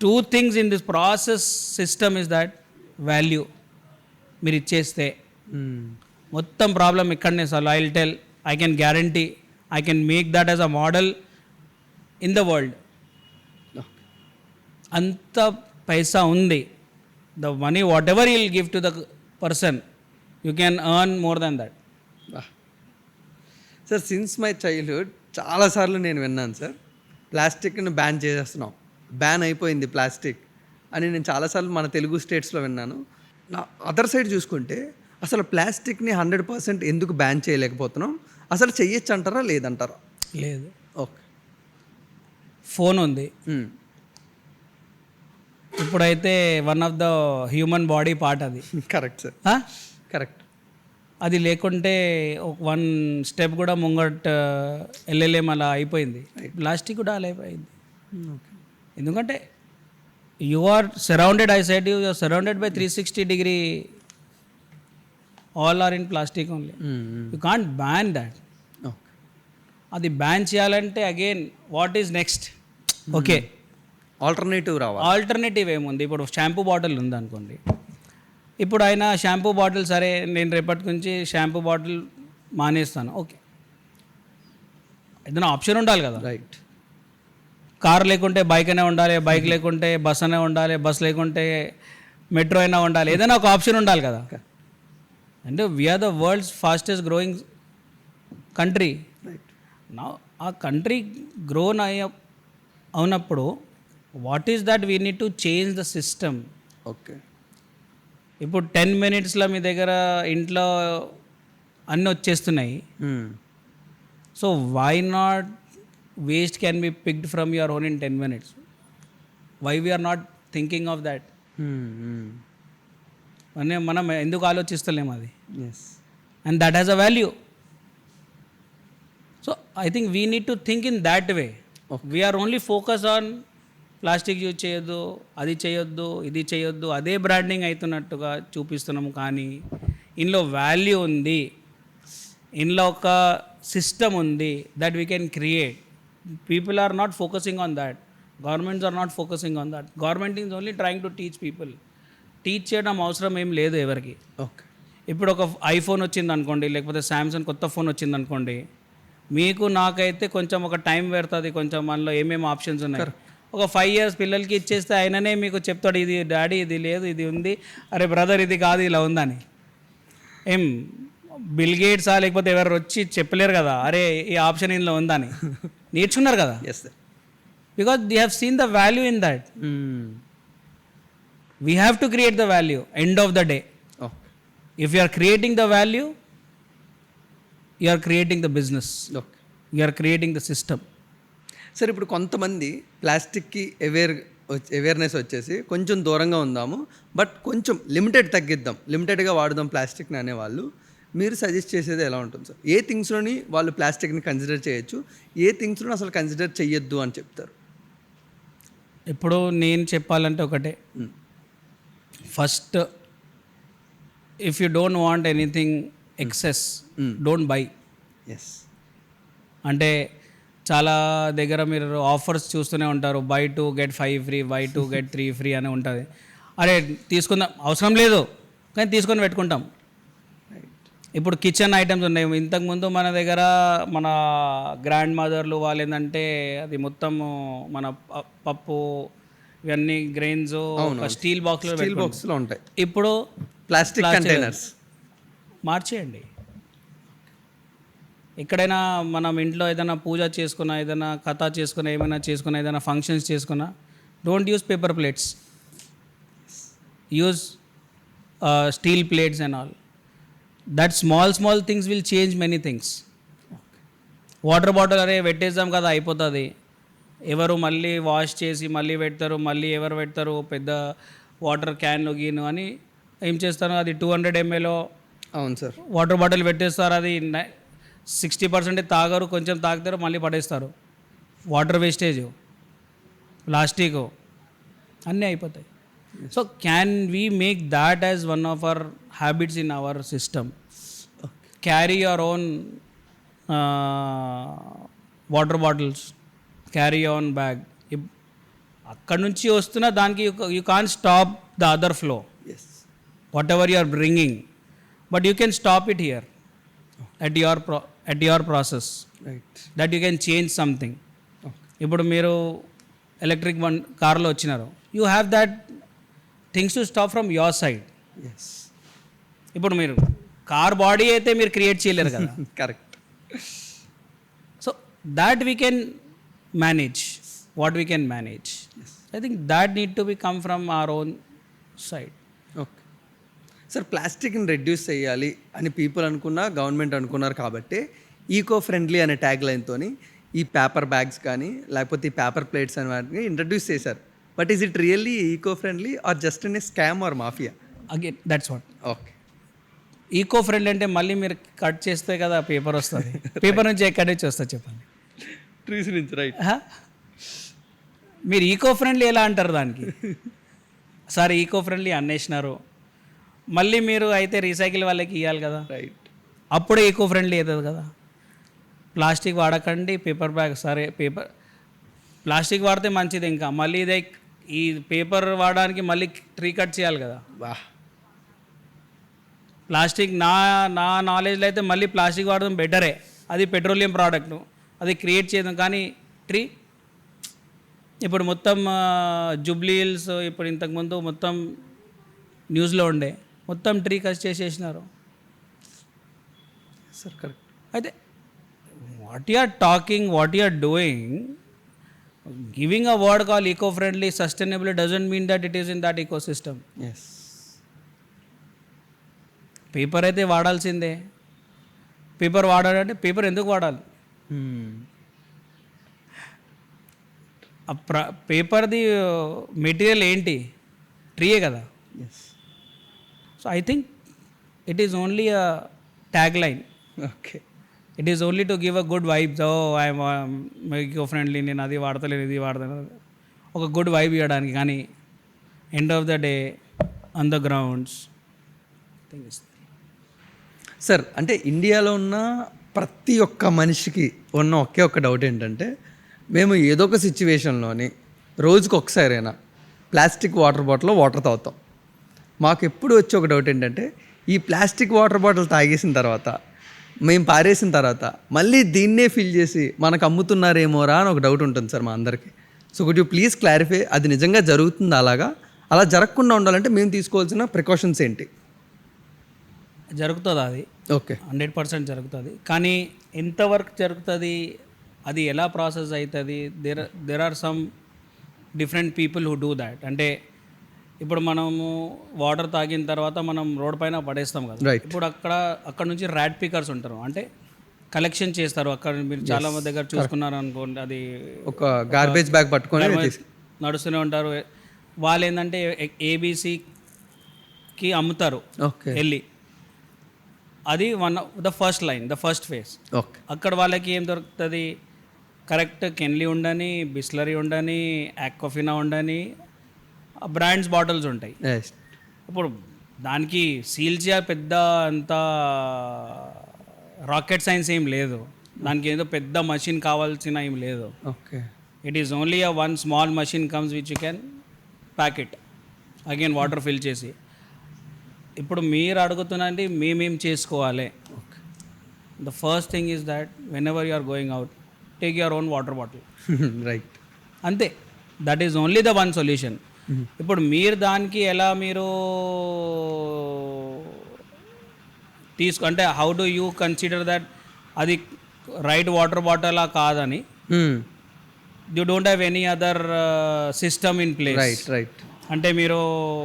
Two things in this process system is that value మీరు ఇచ్చేస్తే మొత్తం problem ఇక్కడనే solve. I will tell, I can guarantee, I can make that as a model in the world. అంత పైసా ఉంది, the money what ever you will give to the person, you can earn more than that. Sir, since my childhood చాలాసార్లు నేను విన్నాను sir, ప్లాస్టిక్ని ban చేసేస్తున్నాం, ban అయిపోయింది plastic అని నేను చాలాసార్లు మన తెలుగు స్టేట్స్లో విన్నాను. నా అదర్ సైడ్ చూసుకుంటే అసలు ప్లాస్టిక్ని 100% ఎందుకు బ్యాన్ చేయలేకపోతున్నాం, అసలు చెయ్యొచ్చు అంటారా లేదంటారా? లేదు. ఓకే, ఫోన్ ఉంది, ఇప్పుడైతే one of the human body part అది. Correct sir, correct. అది లేకుంటే వన్ స్టెప్ కూడా ముంగట్ ఎల్ఎల్ఏం అలా అయిపోయింది. ప్లాస్టిక్ కూడా అలా అయిపోయింది. ఎందుకంటే you are surrounded, I said you are surrounded by 360 degree, all are in plastic only. You can't ban that. అది బ్యాన్ చేయాలంటే again what is next? Okay, alternative రావాలి. ఆల్టర్నేటివ్ ఏముంది? ఇప్పుడు షాంపూ బాటిల్ ఉంది అనుకోండి, ఇప్పుడు ఆయన షాంపూ బాటిల్, సరే నేను రేపటి నుంచి షాంపూ బాటిల్ మానేస్తాను, ఓకే, ఏదైనా ఆప్షన్ ఉండాలి కదా. రైట్. కార్ లేకుంటే బైక్ అయినా ఉండాలి, బైక్ లేకుంటే బస్ అయినా ఉండాలి, బస్ లేకుంటే మెట్రో అయినా ఉండాలి, ఏదైనా ఒక ఆప్షన్ ఉండాలి కదా. అంటే we are the world's fastest growing country. నా ఆ కంట్రీ గ్రోన్ అవునప్పుడు what is that we need to change the system. Okay, ఇప్పుడు 10 minutesలో మీ దగ్గర ఇంట్లో అన్నీ వచ్చేస్తున్నాయి. So why not waste can be picked from your own in 10 minutes? Why we are not thinking of that? మనం ఎందుకు ఆలోచిస్తలేము అది? And that has a value. So I think we need to think in that way. We're only focus on plastic use చేయొద్దు, అది చేయొద్దు, ఇది చేయొద్దు, అదే బ్రాండింగ్ అవుతున్నట్టుగా చూపిస్తున్నాము. కానీ ఇందులో వాల్యూ ఉంది, ఇందులో ఒక సిస్టమ్ ఉంది that we can create. People are not focusing on that, governments are not focusing on that. Government is only trying to teach people. Teach చేయడం అవసరం ఏం లేదు ఎవరికి. ఓకే, ఇప్పుడు ఒక ఐఫోన్ వచ్చింది అనుకోండి, లేకపోతే శాంసంగ్ కొత్త ఫోన్ వచ్చింది అనుకోండి, మీకు నాకైతే కొంచెం ఒక టైం పెడుతుంది, కొంచెం మనలో ఏమేమి ఆప్షన్స్ ఉన్నాయి. ఒక 5 years పిల్లలకి ఇచ్చేస్తే ఆయననే మీకు చెప్తాడు, ఇది డాడీ ఇది లేదు, ఇది ఉంది, అరే బ్రదర్ ఇది కాదు, ఇలా ఉందని. ఏం బిల్ గేట్సా లేకపోతే ఎవరు వచ్చి చెప్పలేరు కదా, అరే ఈ ఆప్షన్ ఇందులో ఉందని. నేర్చుకున్నారు కదా. Yes sir, because they have seen the value in that. We have to create the value end of the day. If you are creating the value, you are creating the business, you are creating the system. Sir, ఇప్పుడు కొంతమంది ప్లాస్టిక్కి aware awareness వచ్చేసి కొంచెం దూరంగా ఉందాము, but కొంచెం limited తగ్గిద్దాం, లిమిటెడ్గా వాడుదాం ప్లాస్టిక్ని అనేవాళ్ళు మీరు సజెస్ట్ చేసేది ఎలా ఉంటుంది సార్? ఏ థింగ్స్లోని వాళ్ళు ప్లాస్టిక్ని కన్సిడర్ చేయొచ్చు, ఏ థింగ్స్లో అసలు కన్సిడర్ చెయ్యొద్దు అని చెప్తారు? ఇప్పుడు నేను చెప్పాలంటే ఒకటే, first if you don't want anything excess don't buy. Yes. అంటే చాలా దగ్గర మీరు ఆఫర్స్ చూస్తూనే ఉంటారు, buy 2 get 5 free, buy 2 get 3 free అని ఉంటుంది. అరే తీసుకుందాం, అవసరం లేదు కానీ తీసుకొని పెట్టుకుంటాం. ఇప్పుడు కిచెన్ ఐటమ్స్ ఉన్నాయి. ఇంతకుముందు మన దగ్గర మన గ్రాండ్ మదర్లు వాళ్ళు ఏంటంటే అది మొత్తం మన పప్పు ఇవన్నీ గ్రెయిన్స్ స్టీల్ బాక్స్లో ఉంటాయి. ఇప్పుడు ప్లాస్టిక్ కంటైనర్స్ మార్చేయండి. ఎక్కడైనా మనం ఇంట్లో ఏదైనా పూజ చేసుకున్నా, ఏదైనా కథ చేసుకున్నా, ఏమైనా చేసుకున్నా, ఏదైనా ఫంక్షన్స్ చేసుకున్నా, don't use paper plates, use steel plates and all. That small things will change many things. Water bottle అరే పెట్టేద్దాం కదా అయిపోతుంది, ఎవరు మళ్ళీ వాష్ చేసి మళ్ళీ పెడతారు, మళ్ళీ ఎవరు పెడతారు పెద్ద వాటర్ క్యాన్లు గీను అని ఏం చేస్తారు, అది 200 ml. అవును సార్. వాటర్ బాటిల్ పెట్టేస్తారు, అది 60% తాగరు, కొంచెం తాగుతారు, మళ్ళీ పడేస్తారు. వాటర్ వేస్టేజ్, ప్లాస్టిక్ అన్నీ అయిపోతాయి. So can we make that as one of our habits in our system? Carry your own water bottles, carry your own bag. అక్కడ నుంచి వస్తున్న దానికి you can stop the other flow, whatever you are bringing, but you can stop it here at your process, right, that you can change something. ఇప్పుడు మీరు electric కార్లో వచ్చినారు, you have that things to stop from your side. Yes. ఇప్పుడు మీరు car body అయితే మీరు create చేయలేరు కదా. Correct. So that we can manage, what we can manage. I think that need to be come from our own side. Okay sir, ప్లాస్టిక్ని reduce చేయాలి అని people అనుకున్నా, గవర్నమెంట్ అనుకున్నారు కాబట్టి ఈకో ఫ్రెండ్లీ అనే ట్యాగ్ లైన్తో ఈ పేపర్ బ్యాగ్స్ కానీ లేకపోతే ఈ పేపర్ ప్లేట్స్ అని వాటిని ఇంట్రడ్యూస్ చేశారు. But is it really eco friendly or just in a scam or mafia? Again that's what. Okay. Eco friendly అంటే మళ్ళీ మీరు కట్ చేస్తే కదా పేపర్ వస్తుంది. పేపర్ నుంచి ఎక్కడి నుంచి వస్తుంది చెప్పండి? ట్రీస్ నుంచి. రైట్. మీరు ఈకో ఫ్రెండ్లీ ఎలా అంటారు దానికి? సరే ఈకో ఫ్రెండ్లీ అన్నేసినారు, మళ్ళీ మీరు అయితే రీసైకిల్ వాళ్ళకి ఇవ్వాలి కదా. రైట్. అప్పుడే ఈకో ఫ్రెండ్లీ అవుతుంది కదా. ప్లాస్టిక్ వాడకండి, పేపర్ బ్యాగ్. సరే ప్లాస్టిక్ వాడితే మంచిది, ఇంకా మళ్ళీ ఇదే ఈ పేపర్ వాడడానికి మళ్ళీ ట్రీ కట్ చేయాలి కదా. వాహ్. ప్లాస్టిక్ నా నాలెడ్జ్లో అయితే మళ్ళీ ప్లాస్టిక్ వాడడం బెటరే. అది పెట్రోలియం ప్రోడక్ట్, అది క్రియేట్ చేయడం. కానీ ట్రీ ఇప్పుడు మొత్తం జూబ్లీ హిల్స్, ఇప్పుడు ఇంతకుముందు మొత్తం న్యూస్లో ఉండే, మొత్తం ట్రీ కట్ చేసేసినారు. Sir correct. అయితే what you are talking, what you are doing, giving a word call eco friendly, sustainable doesn't mean that it is in that eco system. Yes. Paper అయితే వాడాల్సిందే. పేపర్ వాడాలంటే paper ఎందుకు వాడాలి? పేపర్ది material ఏంటి? ట్రీయే కదా. Yes. So I think it is only a tag line. Okay. It is only to give a good vibes. Oh I'm eco friendly, నేను అది వాడతలేను, ఇది వాడతాను, ఒక గుడ్ వైబ్ ఇవ్వడానికి. కానీ end of the day on the grounds things. Sir, అంటే ఇండియాలో ఉన్న ప్రతి ఒక్క మనిషికి ఉన్న ఒకే ఒక్క డౌట్ ఏంటంటే, మేము ఏదో ఒక సిచ్యువేషన్లోని రోజుకి ఒకసారైనా ప్లాస్టిక్ వాటర్ బాటిల్లో వాటర్ తాగుతాం. మాకు ఎప్పుడు వచ్చే ఒక డౌట్ ఏంటంటే, ఈ ప్లాస్టిక్ వాటర్ బాటిల్ తాగేసిన తర్వాత, మేము పారేసిన తర్వాత మళ్ళీ దీన్నే ఫిల్ చేసి మనకు అమ్ముతున్నారేమోరా అని ఒక డౌట్ ఉంటుంది సార్ మా అందరికీ. So could you please clarify, అది నిజంగా జరుగుతుంది అలాగా? అలా జరగకుండా ఉండాలంటే మేము తీసుకోవాల్సిన ప్రికాషన్స్ ఏంటి? జరుగుతుంది అది. ఓకే. 100% జరుగుతుంది. కానీ ఎంతవరకు జరుగుతుంది, అది ఎలా ప్రాసెస్ అవుతుంది, there are some different people who do that. అంటే ఇప్పుడు మనము వాటర్ తాగిన తర్వాత మనం రోడ్ పైన పడేస్తాం కదా. Right. ఇప్పుడు అక్కడ నుంచి ర్యాట్ పికర్స్ ఉంటారు, అంటే కలెక్షన్ చేస్తారు. అక్కడ మీరు చాలా మంది దగ్గర చూసుకున్నారు అనుకోండి, అది ఒక గార్బేజ్ బ్యాగ్ పట్టుకొని నడుస్తూనే ఉంటారు. వాళ్ళు ఏంటంటే ఏబీసీకి అమ్ముతారు ఓకే వెళ్ళి. అది the first line, the first phase. Okay అక్కడ వాళ్ళకి ఏం దొరుకుతుంది, కరెక్ట్ కెన్లీ ఉండని, బిస్లరీ ఉండని, ఆక్వాఫినా ఉండని, బ్రాండ్స్ బాటిల్స్ ఉంటాయి. ఇప్పుడు దానికి సీల్ చేయ పెద్ద అంత రాకెట్ సైన్స్ ఏం లేదు, దానికి ఏదో పెద్ద మషిన్ కావాల్సిన ఏం లేదు. Okay it is only one small machine comes which you can pack it again water fill చేసి. ఇప్పుడు మీరు అడుగుతున్నాండి మేమేం చేసుకోవాలి. The first thing is that whenever you are going out, take your own water bottle. Right అంతే, that is only the one solution. ఇప్పుడు మీరు దానికి ఎలా మీరు అంటే how do you consider that అది రైట్ వాటర్ బాటిలా కాదని? You don't have any other system in place. Right right అంటే మీరు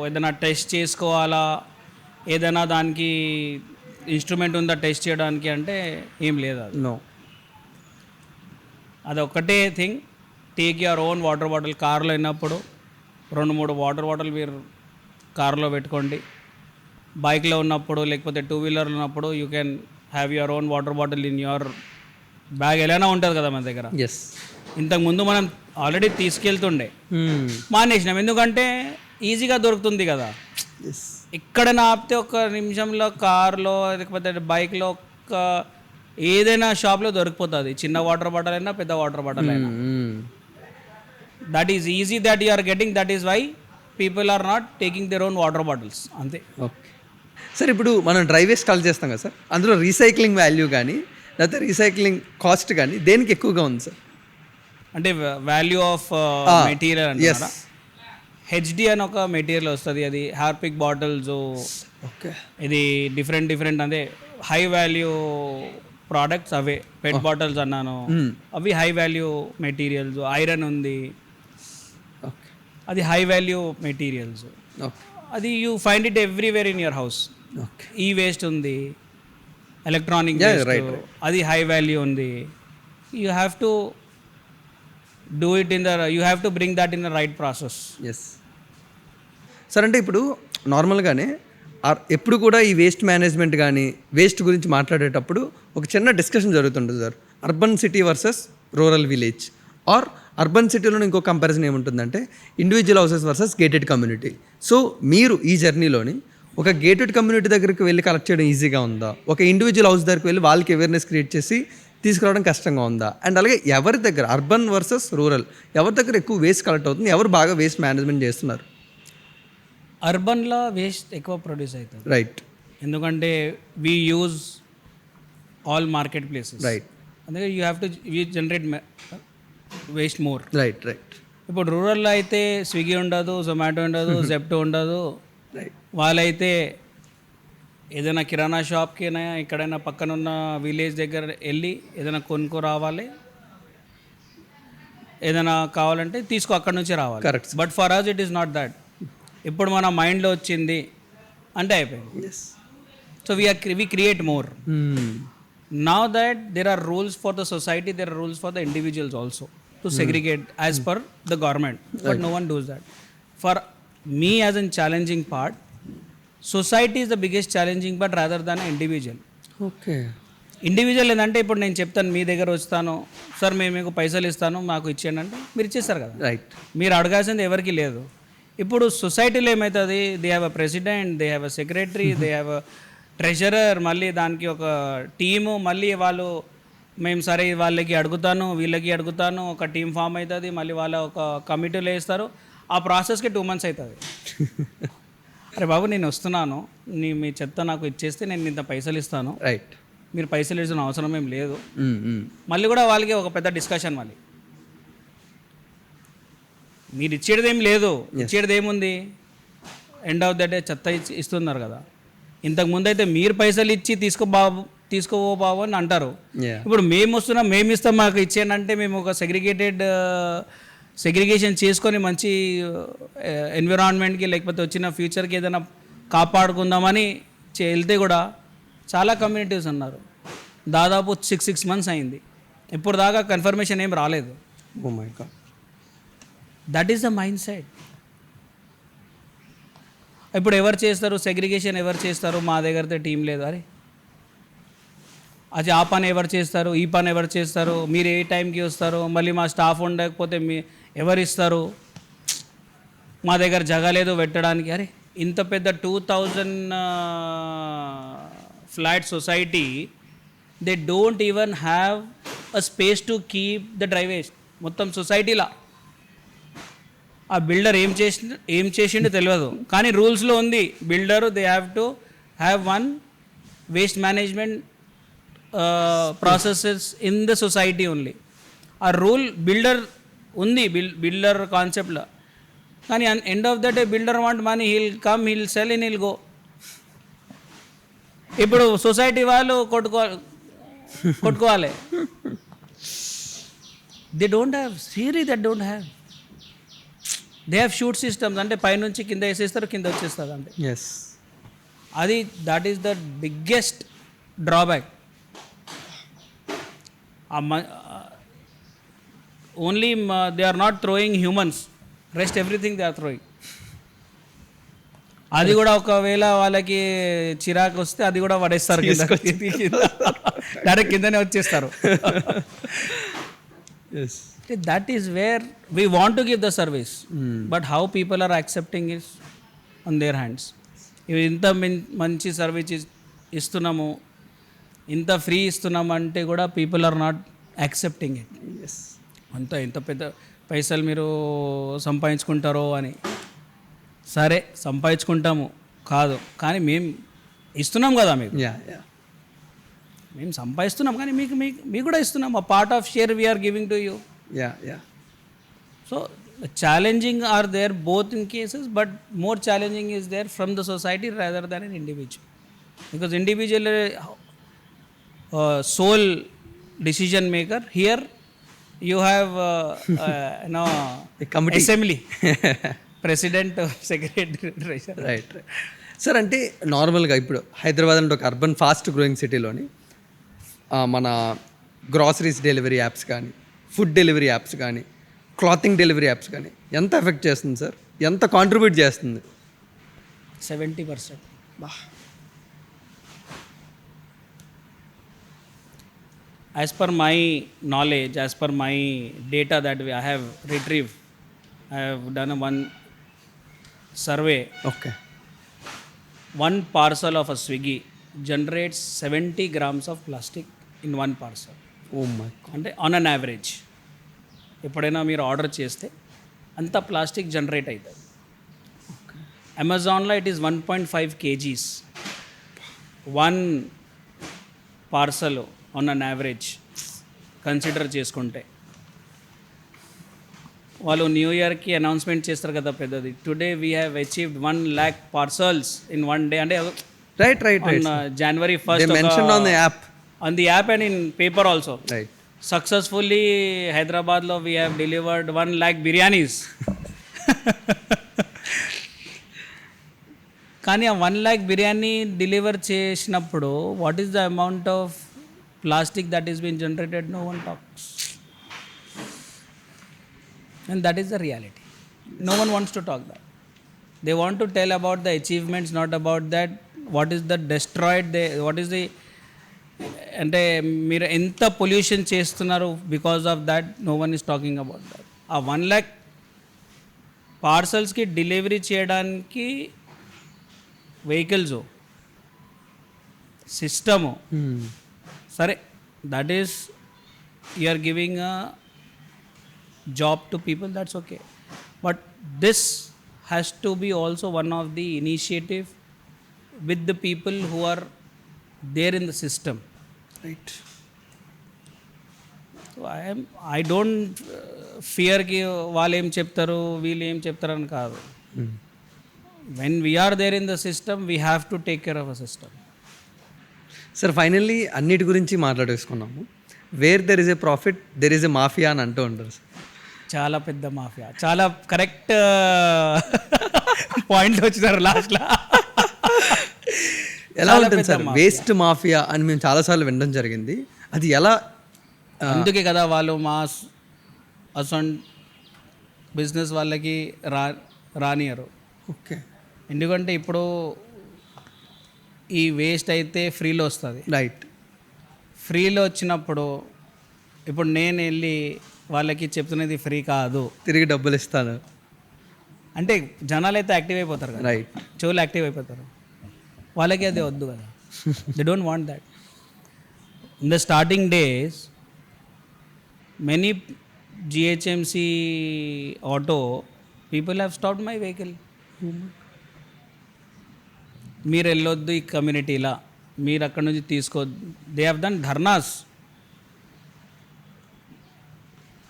ఏదైనా టెస్ట్ చేసుకోవాలా, ఏదైనా దానికి ఇన్స్ట్రుమెంట్ ఉందా టెస్ట్ చేయడానికి అంటే ఏం లేదు. అది నో, అది ఒక్కటే thing, take your own water bottle. కార్లో వెళ్ళినప్పుడు 2-3 వాటర్ బాటిల్ మీరు కార్లో పెట్టుకోండి. బైక్లో ఉన్నప్పుడు లేకపోతే 2-వీలర్లో ఉన్నప్పుడు you can have your own water bottle in your bag. ఎలానే ఉంటుంది కదా మన దగ్గర. ఎస్, ఇంతకుముందు మనం ఆల్రెడీ తీసుకెళ్తుండే, మానేసినాం. ఎందుకంటే ఈజీగా దొరుకుతుంది కదా. ఇక్కడ ఆపితే ఒక నిమిషంలో కార్లో లేకపోతే బైక్లో ఒక ఏదైనా షాప్లో దొరికిపోతుంది, చిన్న వాటర్ బాటిల్ అయినా పెద్ద వాటర్ బాటిల్ అయినా. That is easy that you are getting, that is why people are not taking their own water bottles. అంతే. ఓకే సార్, ఇప్పుడు మనం డ్రై వేస్ట్ కలెక్ట్ చేస్తాం కదా సార్, అందులో రీసైక్లింగ్ వాల్యూ కానీ లేకపోతే రీసైక్లింగ్ కాస్ట్ కానీ దేనికి ఎక్కువగా ఉంది సార్? అంటే వాల్యూ ఆఫ్ మెటీరియల్ అంటారా? హెచ్డి అని ఒక మెటీరియల్ వస్తుంది, అది హార్పిక్ బాటిల్స్. ఓకే, ఇది డిఫరెంట్ అదే హై వాల్యూ ప్రోడక్ట్స్. అవే పెట్ బాటిల్స్ అన్నాను, అవి హై వాల్యూ మెటీరియల్స్. ఐరన్ ఉంది, ఓకే, అది హై వాల్యూ మెటీరియల్స్. ఓకే, అది you find it everywhere in your house. Okay, ఈ వేస్ట్ ఉంది, ఎలక్ట్రానిక్ right. అది హై వాల్యూ ఉంది. You have to do it you have to bring that in the right process. Yes sir. అంటే ఇప్పుడు నార్మల్గానే ఎప్పుడు కూడా ఈ వేస్ట్ మేనేజ్మెంట్ కానీ వేస్ట్ గురించి మాట్లాడేటప్పుడు ఒక చిన్న డిస్కషన్ జరుగుతుంటుంది sir, urban city versus rural village. Or urban సిటీలో ఇంకో కంపారిజన్ ఏముంటుందంటే individual houses versus gated community. So మీరు ఈ జర్నీలోని ఒక గేటెడ్ కమ్యూనిటీ దగ్గరికి వెళ్ళి కలెక్ట్ చేయడం ఈజీగా ఉందా, ఒక ఇండివిజువల్ హౌస్ దగ్గరికి వెళ్ళి వాళ్ళకి అవేర్నెస్ క్రియేట్ చేసి తీసుకురావడం కష్టంగా ఉందా? అండ్ అలాగే ఎవరి దగ్గర అర్బన్ వర్సెస్ రూరల్ ఎవరి దగ్గర ఎక్కువ వేస్ట్ కలెక్ట్ అవుతుంది, ఎవరు బాగా వేస్ట్ మేనేజ్మెంట్ చేస్తున్నారు? అర్బన్లో వేస్ట్ ఎక్కువ ప్రొడ్యూస్ అవుతుంది. రైట్, ఎందుకంటే we use all market places. Right, అందుకే you have to generate waste more. Right, right. ఇప్పుడు రూరల్లో అయితే స్విగ్గీ ఉండదు, జొమాటో ఉండదు, జెప్టో ఉండదు. రైట్, వాళ్ళైతే ఏదైనా కిరాణా షాప్కి ఎక్కడైనా పక్కన ఉన్న విలేజ్ దగ్గర వెళ్ళి ఏదైనా కొనుక్కో రావాలి, ఏదైనా కావాలంటే తీసుకో అక్కడ నుంచి రావాలి. Correct. But for us it is not that. ఇప్పుడు మన మైండ్లో వచ్చింది అంటే అయిపోయింది. So we create more. Now that there are rules for the society, there are rules for the individuals also to segregate as per the government, but no one does that. For me as a challenging part, society is the biggest challenging part rather than an individual. Okay, individual ఏంటంటే ఇప్పుడు నేను చెప్తాను, మీ దగ్గర వస్తాను, sir మేము మీకు పైసలు ఇస్తాను మాకు ఇచ్చేయండి అంటే మీరు ఇచ్చేస్తారు కదా. రైట్, మీరు అడగాల్సింది ఎవరికి లేదు. ఇప్పుడు సొసైటీలో ఏమవుతుంది, they have a president, they have a secretary, they have a treasurer, మళ్ళీ దానికి ఒక టీము, మళ్ళీ వాళ్ళు మేము సరే వాళ్ళకి అడుగుతాను వీళ్ళకి అడుగుతాను, ఒక టీం ఫామ్ అవుతుంది, మళ్ళీ వాళ్ళ ఒక కమిటీలో వేస్తారు. ఆ ప్రాసెస్కి 2 months అవుతుంది. అరే బాబు నేను వస్తున్నాను, మీ చెత్త నాకు ఇచ్చేస్తే నేను ఇంత పైసలు ఇస్తాను, రైట్, మీరు పైసలు ఇచ్చిన అవసరం ఏం లేదు. మళ్ళీ కూడా వాళ్ళకి ఒక పెద్ద డిస్కషన్. మళ్ళీ మీరు ఇచ్చేది ఏం లేదు, ఇచ్చేది ఏముంది, ఎండ్ ఆఫ్ ద డే చెత్త ఇస్తున్నారు కదా. ఇంతకుముందు అయితే మీరు పైసలు ఇచ్చి తీసుకోవో బాబు అని అంటారు. ఇప్పుడు మేము వస్తున్నాం, మేము ఇస్తాం, మాకు ఇచ్చేయండి అంటే మేము ఒక సెగ్రిగేషన్ చేసుకొని మంచి ఎన్విరాన్మెంట్కి లేకపోతే వచ్చిన ఫ్యూచర్కి ఏదైనా కాపాడుకుందామని వెళ్తే కూడా చాలా కమ్యూనిటీస్ ఉన్నారు. దాదాపు 6 months అయింది, ఇప్పుడు దాకా కన్ఫర్మేషన్ ఏం రాలేదు. Oh my God. That is the mindset. ఇప్పుడు ఎవరు చేస్తారు సెగ్రిగేషన్, ఎవరు చేస్తారు? మా దగ్గర టీం లేదు. అరే అది ఆ పని ఎవరు చేస్తారు, ఈ పని ఎవరు చేస్తారు, మీరు ఏ టైంకి వస్తారు, మళ్ళీ మా స్టాఫ్ ఉండకపోతే ఎవరు ఇస్తారు, మా దగ్గర జగ లేదు పెట్టడానికి. అరే ఇంత పెద్ద 2000 flat society, they don't even have a space to keep the dry waste. మొత్తం సొసైటీలా ఆ బిల్డర్ ఏం చేసిండో తెలియదు, కానీ రూల్స్లో ఉంది builder they have to have one waste management processes in the society only. ఆ రూల్ బిల్డర్ ఉంది, బిల్డర్ కాన్సెప్ట్లో. కానీ end of the day builder want money, he'll come, he'll sell in, he'll go. ఇప్పుడు సొసైటీ వాళ్ళు కొట్టుకోవాలి. They don't have series, that don't have. They have chute systems, అంటే పైనుంచి కింద వేసేస్తారు, కింద వచ్చేస్తారు అంతే. ఎస్, అది that is the biggest drawback. Only they are not throwing humans, rest everything they are throwing. అది కూడా ఒకవేళ వాళ్ళకి చిరాకు వస్తే అది కూడా పడేస్తారు, డైరెక్ట్ కిందనే వచ్చేస్తారు. Yes, that is where we want to give the service, but how people are accepting is on their hands. ఇవి ఇంత మంచి సర్వీస్ ఇస్తున్నాము, ఇంత ఫ్రీ ఇస్తున్నాము అంటే కూడా people are not accepting it. Yes, అంతా ఎంత పెద్ద పైసలు మీరు సంపాదించుకుంటారో అని. సరే సంపాదించుకుంటాము కాదు, కానీ మేము ఇస్తున్నాం కదా మీకు, యా యా, మేము సంపాదిస్తున్నాం కానీ మీకు కూడా ఇస్తున్నాం. ఆ part of share we're giving to you. Yeah yeah. So challenging are there both in cases, but more challenging is there from the society rather than an individual, because individual sole decision maker. Here you have A committee. assembly, president, secretary, treasurer. Right right. Sir అంటే నార్మల్గా ఇప్పుడు హైదరాబాద్ అంటే ఒక urban fast growing సిటీలోని మన groceries delivery apps కానీ, food delivery apps కానీ, clothing delivery apps కానీ ఎంత ఎఫెక్ట్ చేస్తుంది సార్? ఎంత కాంట్రిబ్యూట్ చేస్తుంది? 70%. As per my knowledge, as per my data that I have retrieved, I have done one survey. Okay. One parcel of a Swiggy generates 70 grams of plastic in one parcel. Oh my. అంటే on an average ఎప్పుడైనా మీరు order చేస్తే అంత plastic generate అవుతుంది. అమెజాన్లో it is 1.5 kgs one parcel on an average consider చేసుకుంటే. వాళ్ళు new ఇయర్కి అనౌన్స్మెంట్ చేస్తారు కదా పెద్దది, today we have achieved 1 lakh parcels in one day. అంటే right right right. January 1st They mentioned on the app. on the app and in paper also. Right. Successfully Hyderabadలో we have delivered 1 lakh biryanis. కానీ ఆ 1 lakh biryani deliver చేసినప్పుడు what is the amount of plastic that is been generated? No one talks. And that is the reality. No one wants to talk that. They want to tell about the achievements, not about that what is the destroyed, what is the, అంటే మీరు ఎంత పొల్యూషన్ చేస్తున్నారు because of that. No one is talking about that. ఆ 1 lakh పార్సల్స్కి delivery చేయడానికి vehicles, system, సరే that is you are giving a job to people, that's okay. But this has to be also one of the initiative with the people who are there in the system. Right. So I don't fear ki వాళ్ళు ఏం చెప్తారు వీళ్ళు ఏం చెప్తారు అని కాదు. When we are there in the system, we have to take care of a system. Sir finally అన్నిటి గురించి మాట్లాడేసుకున్నాము. Where there is a profit there is a mafia అని అంటూ ఉంటారు. చాలా పెద్ద మాఫియా. చాలా కరెక్ట్ పాయింట్ వచ్చినారు లాస్ట్లో. ఎలా ఉంటుంది సార్ వేస్ట్ మాఫియా అని మేము చాలాసార్లు వినడం జరిగింది. అది ఎలా? అందుకే కదా వాళ్ళు బిజినెస్ వాళ్ళకి రానియరు. ఓకే. ఎందుకంటే ఇప్పుడు ఈ వేస్ట్ అయితే ఫ్రీలో వస్తుంది. రైట్. ఫ్రీలో వచ్చినప్పుడు ఇప్పుడు నేను వెళ్ళి వాళ్ళకి చెప్తున్నది ఫ్రీ కాదు, తిరిగి డబ్బులు ఇస్తాను అంటే జనాలు అయితే యాక్టివ్ అయిపోతారు కదా, రైట్. చెవులు యాక్టివ్ అయిపోతారు. వాళ్ళకి అది వద్దు కదా, they don't want that. In the starting days many GHMC auto people have stopped my vehicle. మీరు వెళ్ళొద్దు ఈ కమ్యూనిటీలా, మీరు అక్కడ నుంచి తీసుకోవద్దు. They have done dharnas.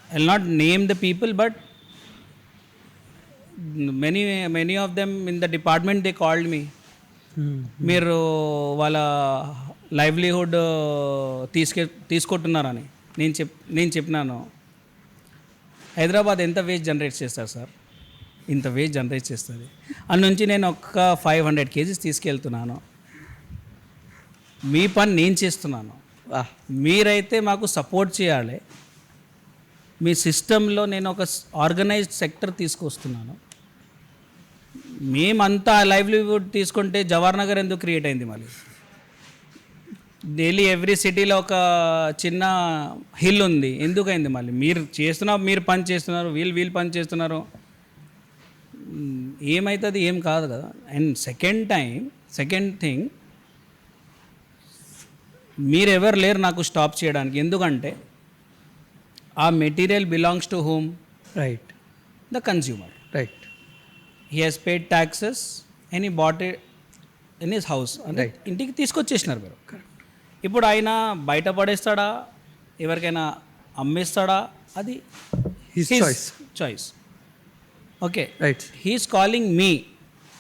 I will not name the people, but many of them in the department they called me. మీరు వాళ్ళ లైవ్లీహుడ్ తీసుకుంటున్నారని నేను చెప్పినాను. హైదరాబాద్ ఎంత వేస్ట్ జనరేట్ చేస్తారు సార్, ఇంత వేస్ట్ జనరేట్ చేస్తుంది. అందులో నుంచి నేను ఒక 500 kgs తీసుకెళ్తున్నాను. మీ పని నేను చేస్తున్నాను, మీరైతే మాకు సపోర్ట్ చేయాలి. మీ సిస్టంలో నేను ఒక ఆర్గనైజ్డ్ సెక్టర్ తీసుకొస్తున్నాను. మేమంతా లైవ్లీవుడ్ తీసుకుంటే జవహర్ నగర్ ఎందుకు క్రియేట్ అయింది? మళ్ళీ డైలీ ఎవ్రీ సిటీలో ఒక చిన్న హిల్ ఉంది, ఎందుకు అయింది? మళ్ళీ మీరు పని చేస్తున్నారు, వీళ్ళు పని చేస్తున్నారు, ఏమవుతుంది? ఏం కాదు కదా. అండ్ సెకండ్ థింగ్, మీరెవరు లేరు నాకు స్టాప్ చేయడానికి. ఎందుకంటే ఆ material belongs to whom? Right. The consumer. Right. He has paid taxes and he bought it in his house. అంటే ఇంటికి తీసుకొచ్చేసినారు మీరు. ఇప్పుడు ఆయన బయట పడేస్తాడా, ఎవరికైనా అమ్మేస్తాడా, అది his choice. Okay, right. He is calling me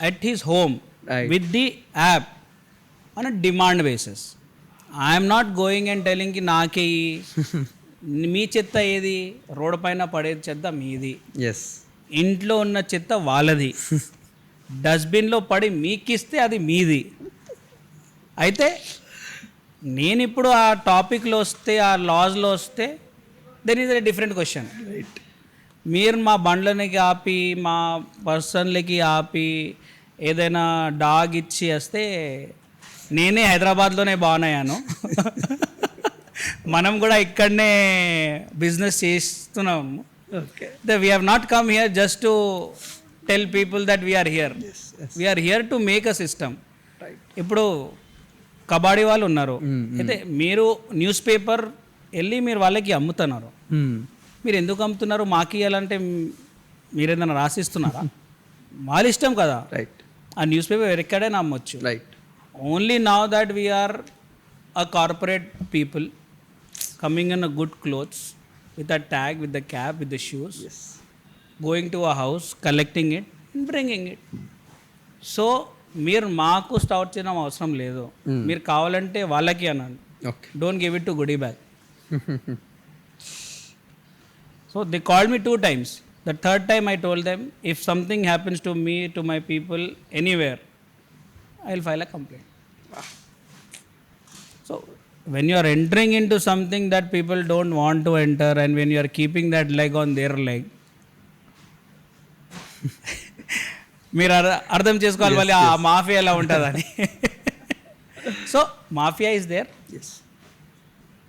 at his home with the app on a demand basis. I'm not going and telling కి నాకే మీ చెత్త ఏది, రోడ్డు పైన పడేది చెత్త మీది, ఎస్, ఇంట్లో ఉన్న చెత్త వాళ్ళది, డస్ట్బిన్లో పడి మీకిస్తే అది మీది. అయితే నేను ఇప్పుడు ఆ టాపిక్లో వస్తే, ఆ లాస్లో వస్తే, then is a different question. Right. మీరు మా బండ్లకి ఆపి, మా పర్సన్లకి ఆపి, ఏదైనా డాగ్ ఇచ్చి వస్తే, నేనే హైదరాబాద్లోనే బాగున్నాను, మనం కూడా ఇక్కడనే బిజినెస్ చేస్తున్నాము. Okay. We have not come here just to tell people that we are here. We are here to make a system. ఇప్పుడు కబాడీ వాళ్ళు ఉన్నారు, అయితే మీరు న్యూస్ పేపర్ వెళ్ళి మీరు వాళ్ళకి అమ్ముతున్నారు. మీరు ఎందుకు అమ్ముతున్నారు? మాకు ఇవ్వాలంటే మీరు ఏదైనా రాసిస్తున్నారా? వాళ్ళ ఇష్టం కదా. రైట్. ఆ న్యూస్ పేపర్ ఎక్కడైనా అమ్మొచ్చు. Right. Only now that we are a corporate people coming in a good clothes with a tag, with the cap, with the shoes, Yes. going to a house, collecting it and bringing it. So మీరు మాకు start చేయడం అవసరం లేదు. మీరు కావాలంటే వాళ్ళకి అనండి. Okay. Don't give it to goodie bag. So they called me 2 times. The third time I told them, if something happens to me, to my people, anywhere, I will file a complaint. So when you are entering into something that people don't want to enter, and when you are keeping that leg on their leg, మీరు అర్థం చేసుకోవాలి మళ్ళీ ఆ mafia ఎలా ఉంటుందని. So mafia is there. Yes.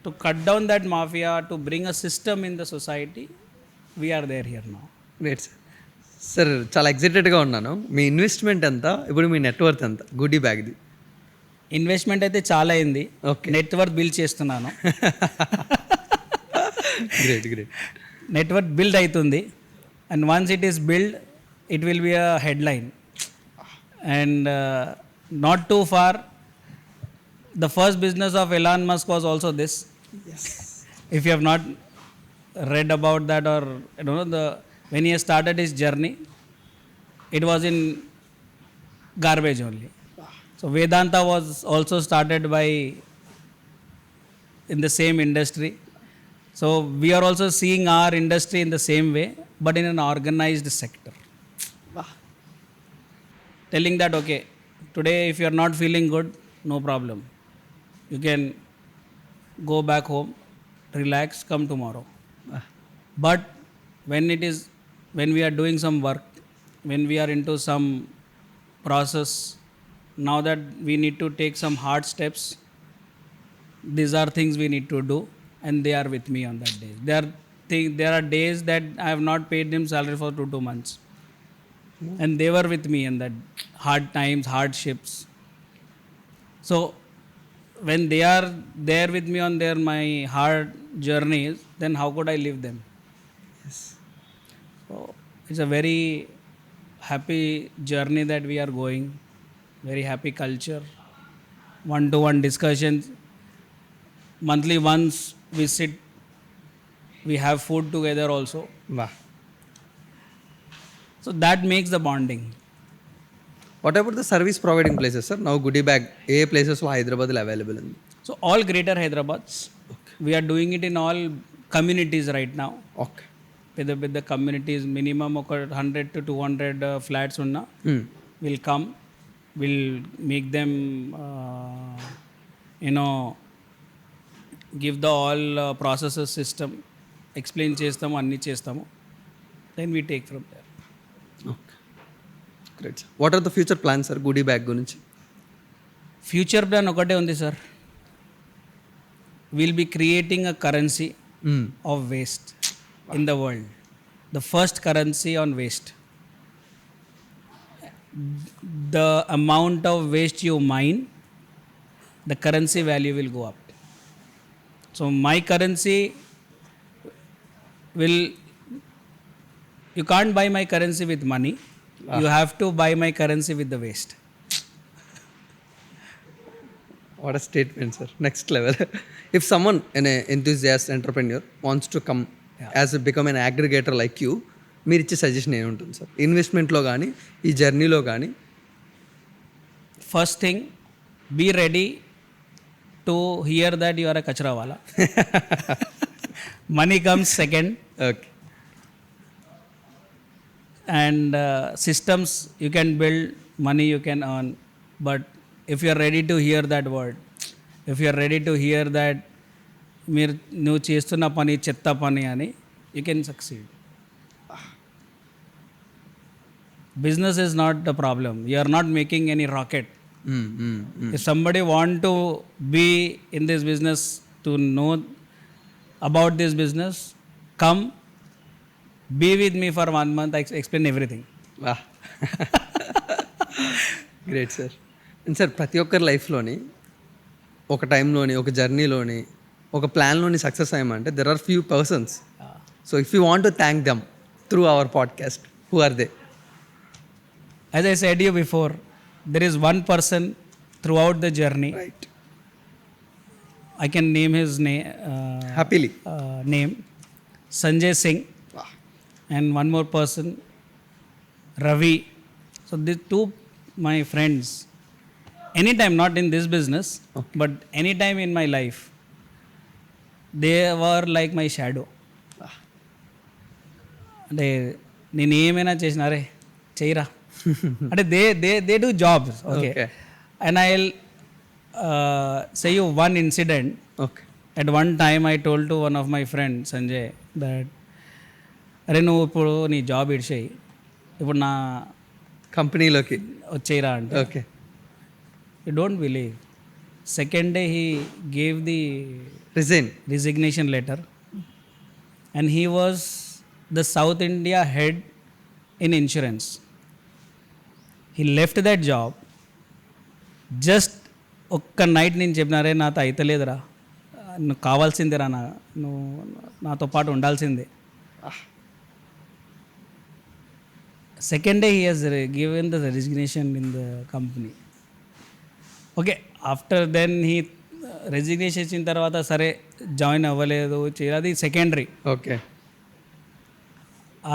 To cut down that mafia, to bring a system in the society, we are there here now. Great sir. Sir చాలా ఎక్సైటెడ్గా ఉన్నాను. మీ ఇన్వెస్ట్మెంట్ ఎంత, ఇప్పుడు మీ నెట్వర్త్ ఎంత గుడ్డీ బ్యాగ్ది? ఇన్వెస్ట్మెంట్ అయితే చాలా అయింది. ఓకే. నెట్వర్క్ బిల్డ్ చేస్తున్నాను. గ్రేట్. గ్రేట్. నెట్వర్క్ బిల్డ్ అవుతుంది. And once it is build, it will be a headline. And not too far, the first business of Elon Musk was also this. Yes. If you have not read about that, or you know, when he started his journey, it was in garbage only. So Vedanta was also started by in the same industry. So we are also seeing our industry in the same way, but in an organized sector. Telling that, okay, today if you are not feeling good, no problem. You can go back home, relax, come tomorrow. But when it is when we are doing some work, when we are into some process, now that we need to take some hard steps, these are things we need to do, and they are with me on that day. There are days that I have not paid them salary for 2 months, and they were with me in that hard times, hardships. So when they are there with me on their my hard journeys, then how could I leave them? Yes. So it's a very happy journey that we are going, very happy culture, one-to-one discussions. Monthly once we sit, we have food together also. Wow. So that makes the bonding. What about the service providing places sir? Now గుడి bag ఏ ప్లేసెస్లో హైదరాబాద్లో available ఉంది? So all greater Hyderabad, we are doing it in all communities right now. Okay. పెద్ద communities, minimum ఒక 100 to 200 flats ఉన్నా will come, will make them give the all processes system, explain చేస్తాము, అన్నీ చేస్తాము, then we take from there. Okay, great sir. What are the future plans sir goodie bag గురించి? Future plan ఒకటే ఉంది sir, will be creating a currency of waste in the world. The first currency on waste. The amount of waste you mine, the currency value will go up. So my currency will, you can't buy my currency with money. You have to buy my currency with the waste. What a statement, sir. Next level. If someone, an enthusiast entrepreneur, wants to come as become an aggregator like you, మీరు ఇచ్చే suggestion ఏముంటుంది sir? ఇన్వెస్ట్మెంట్లో కానీ ఈ జర్నీలో కానీ. First thing, be ready to hear that you are a కచరావాలా. Money comes second. Okay. And systems you can build, money you can earn, but if you are ready to hear that word, if you are ready to hear that మీరు నువ్వు చేస్తున్న పని చెత్త పని అని, you can succeed. Business is not the problem. You are not making any rocket. If somebody want to be in this business, to know about this business, come, be with me for 1 month, I explain everything. Wow, great sir. And sir, ప్రతి ఒక్కరి లైఫ్లోని ఒక టైంలోని, ఒక జర్నీలోని, ఒక ప్లాన్లోని success అయ్యామంటే there are few persons. So if you want to thank them through our podcast, who are they? As I said you before, there is one person throughout the journey. Right. I can name his name. Happily. Name Sanjay Singh. Wow. And one more person, Ravi. So these two my friends. Anytime, not in this business, but anytime in my life, they were like my shadow. అంటే నేను ఏమైనా చేసిన, అరే చేయరా అంటే they do jobs. Okay. And I will say you one incident. Okay. At one time I told to one of my friend Sanjay that, అరే నువ్వు ఇప్పుడు నీ జాబ్ ఇడిచేయి, ఇప్పుడు నా కంపెనీలోకి వచ్చేయరా అంటే, okay. you don't believe, second day he gave the resignation letter, and he was the South India head in insurance. He left that job just ఒక్క night నేను చెప్పినారే నాతో అయితలేదురా, నువ్వు కావాల్సిందేరా, నువ్వు నాతో పాటు ఉండాల్సిందే. Second day he has given the resignation in the company. Okay, after then he resignation ఇచ్చిన తర్వాత సరే జాయిన్ అవ్వలేదు, అది సెకండరీ. ఓకే.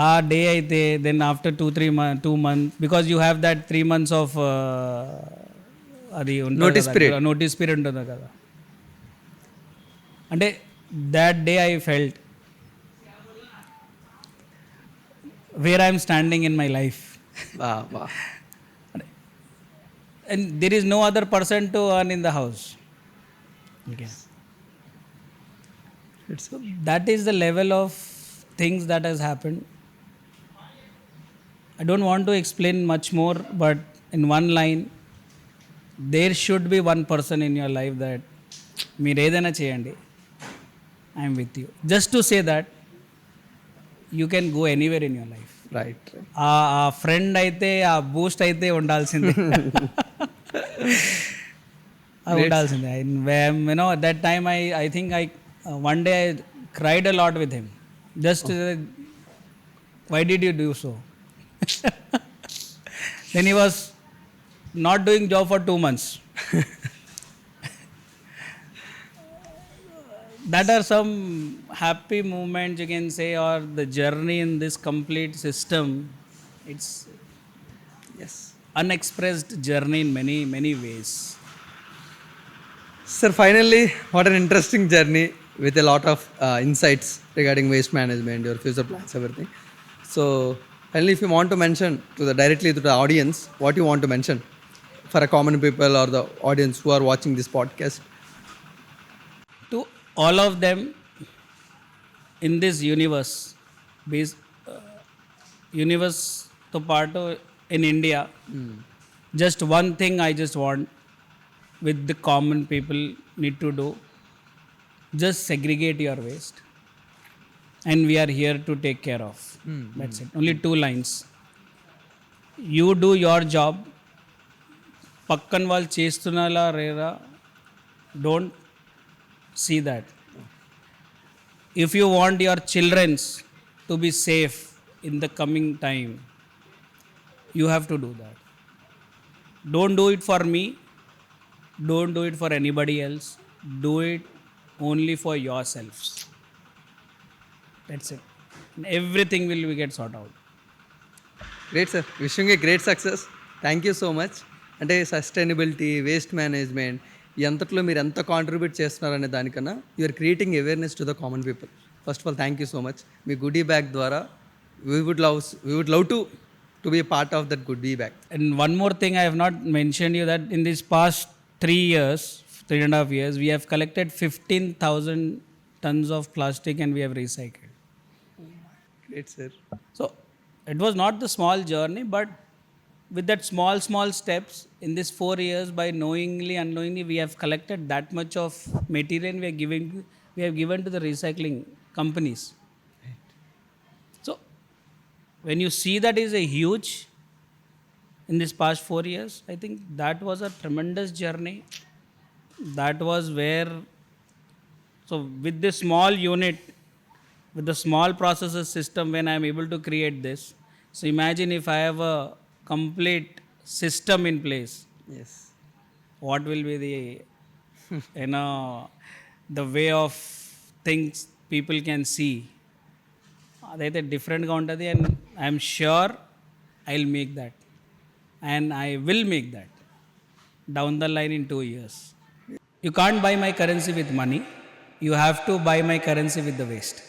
ఆ డే అయితే then after 2 months, because you have that 3 months of అది నోటీస్ పీరియడ్ ఉంటుంది కదా. అంటే that day I felt where I am standing in my life. Wow, wow. And there is no other person to earn in the house. Okay. So that is the level of things that has happened. I don't want to explain much more, but in one line, there should be one person in your life that మీరు ఏదైనా చేయండి, I'm with you. Just to say that you can go anywhere in your life. Right. ఆ friend అయితే, ఆ Boost అయితే ఉండాల్సిందే. ఉండాల్సిందే. You know that time I think one day I cried a lot with him. Just why did you do so? Then he was not doing job for 2 months. That are some happy moments you can say, or the journey in this complete system. It's Yes. unexpressed journey in many ways. Sir, finally, what an interesting journey with a lot of insights regarding waste management, your future plans, everything. So, finally, if you want to mention directly to the audience, what you want to mention for a common people or the audience who are watching this podcast? To all of them in this universe, universe to part in India, just one thing I just want with the common people need to do, just segregate your waste, and we are here to take care of. That's it. Only 2 lines. You do your job. పక్కన వాళ్ళు చేస్తున్నారా RERA, don't see that. If you want your children to be safe in the coming time, you have to do that. Don't do it for me, don't do it for anybody else, do it only for yourselves. That's it. Everything will get sorted out. Great, sir. Wishing you a great success. Thank you so much. అంటే sustainability, waste management, ఎంతట్లో మీరు ఎంత contribute చేస్తున్నారనే దానికన్నా you're creating awareness to the common people. First of all thank you so much. మీ goodie bag ద్వారా we would love to be part of that goodie bag. And one more thing I have not mentioned you, that in this past 3.5 years, we have collected 15,000 tons of plastic and we have recycled. Great, sir. So it was not the small journey, but with that small steps in this 4 years, by knowingly unknowingly, we have collected that much of material we have given to the recycling companies. So when you see that is a huge in this past 4 years, I think that was a tremendous journey. That was where, so with this small unit, with the small processes system, when I am able to create this, so imagine if I have a complete system in place, Yes. what will be the the way of things people can see. అదైతే డిఫరెంట్గా ఉంటుంది. And I'm sure I will make that, and I will make that down the line in 2 years. You can't buy my currency with money, you have to buy my currency with the waste.